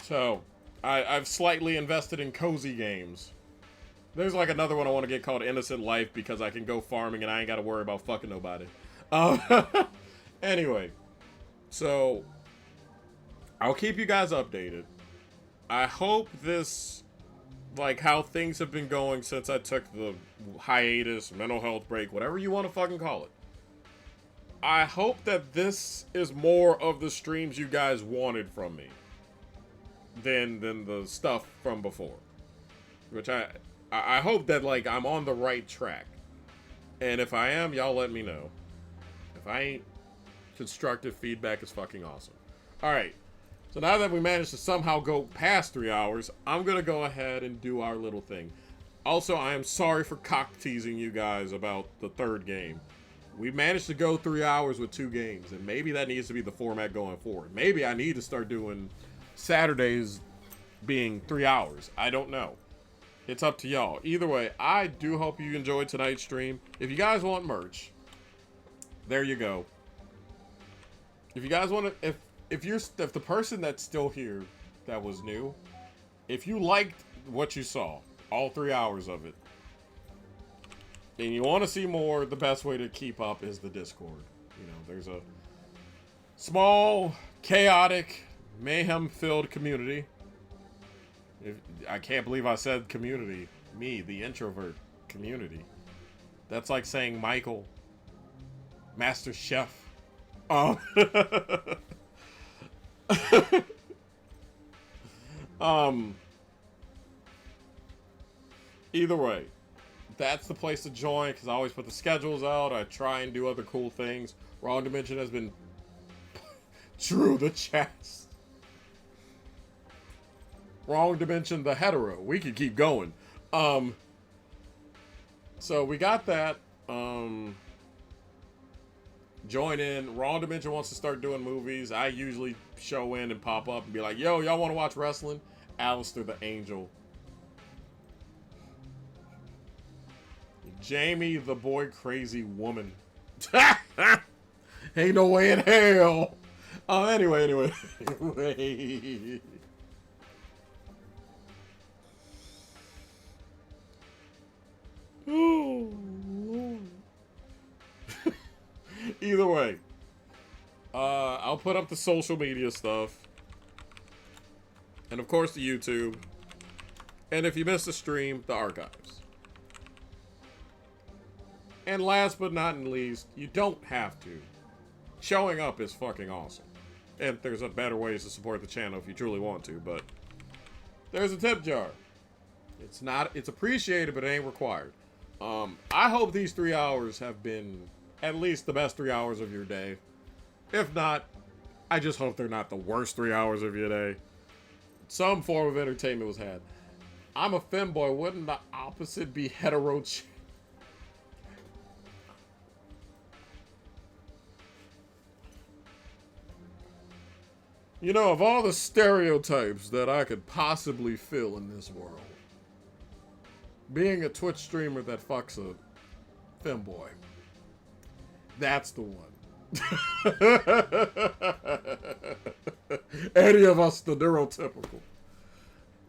So, I've slightly invested in cozy games. There's like another one I want to get called Innocent Life because I can go farming and I ain't got to worry about fucking nobody. Anyway, so I'll keep you guys updated. I hope this, like how things have been going since I took the hiatus, mental health break, whatever you want to fucking call it. I hope that this is more of the streams you guys wanted from me than the stuff from before. Which I hope that, like, I'm on the right track. And if I am, y'all let me know. If I ain't, constructive feedback is fucking awesome. Alright. So now that we managed to somehow go past 3 hours, I'm gonna go ahead and do our little thing. Also, I am sorry for cock teasing you guys about the third game. We managed to go 3 hours with 2 games, and maybe that needs to be the format going forward. Maybe I need to start doing Saturdays being 3 hours. I don't know. It's up to y'all. Either way, I do hope you enjoyed tonight's stream. If you guys want merch, there you go. If you guys want to, if the person that's still here that was new, if you liked what you saw, all 3 hours of it, and you want to see more, the best way to keep up is the Discord. You know, there's a small, chaotic, mayhem-filled community. I can't believe I said community. Me, the introvert community. That's like saying Michael, Master Chef. Either way, that's the place to join because I always put the schedules out. I try and do other cool things. Wrong Dimension has been Drew the chest. Wrong Dimension the hetero. We could keep going. So we got that. Join in. Wrong Dimension wants to start doing movies. I usually show in and pop up and be like, yo, y'all want to watch wrestling? Alistair the Angel. Jamie the boy crazy woman. Ain't no way in hell. Anyway. Either way, I'll put up the social media stuff, and of course the YouTube, and if you missed the stream, the archives. And last but not least, you don't have to. Showing up is fucking awesome, and there's a better ways to support the channel if you truly want to, but there's a tip jar. It's appreciated, but it ain't required. I hope these 3 hours have been at least the best 3 hours of your day. If not, I just hope they're not the worst 3 hours of your day. Some form of entertainment was had. I'm a femboy. Wouldn't the opposite be hetero? You know, of all the stereotypes that I could possibly fill in this world, being a Twitch streamer that fucks a femboy, that's the one. Any of us the neurotypical.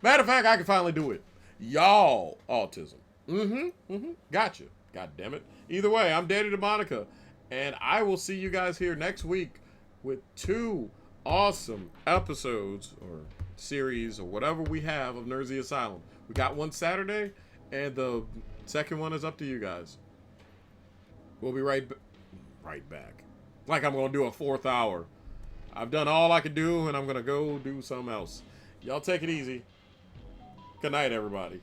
Matter of fact, I can finally do it. Y'all, autism. Gotcha. God damn it. Either way, I'm Daddy DeMonica, and I will see you guys here next week with 2 awesome episodes or series or whatever we have of Nerdsy Asylum. We got one Saturday, and the second one is up to you guys. We'll be right back. Like I'm going to do a 4th hour. I've done all I could do, and I'm going to go do something else. Y'all take it easy. Good night, everybody.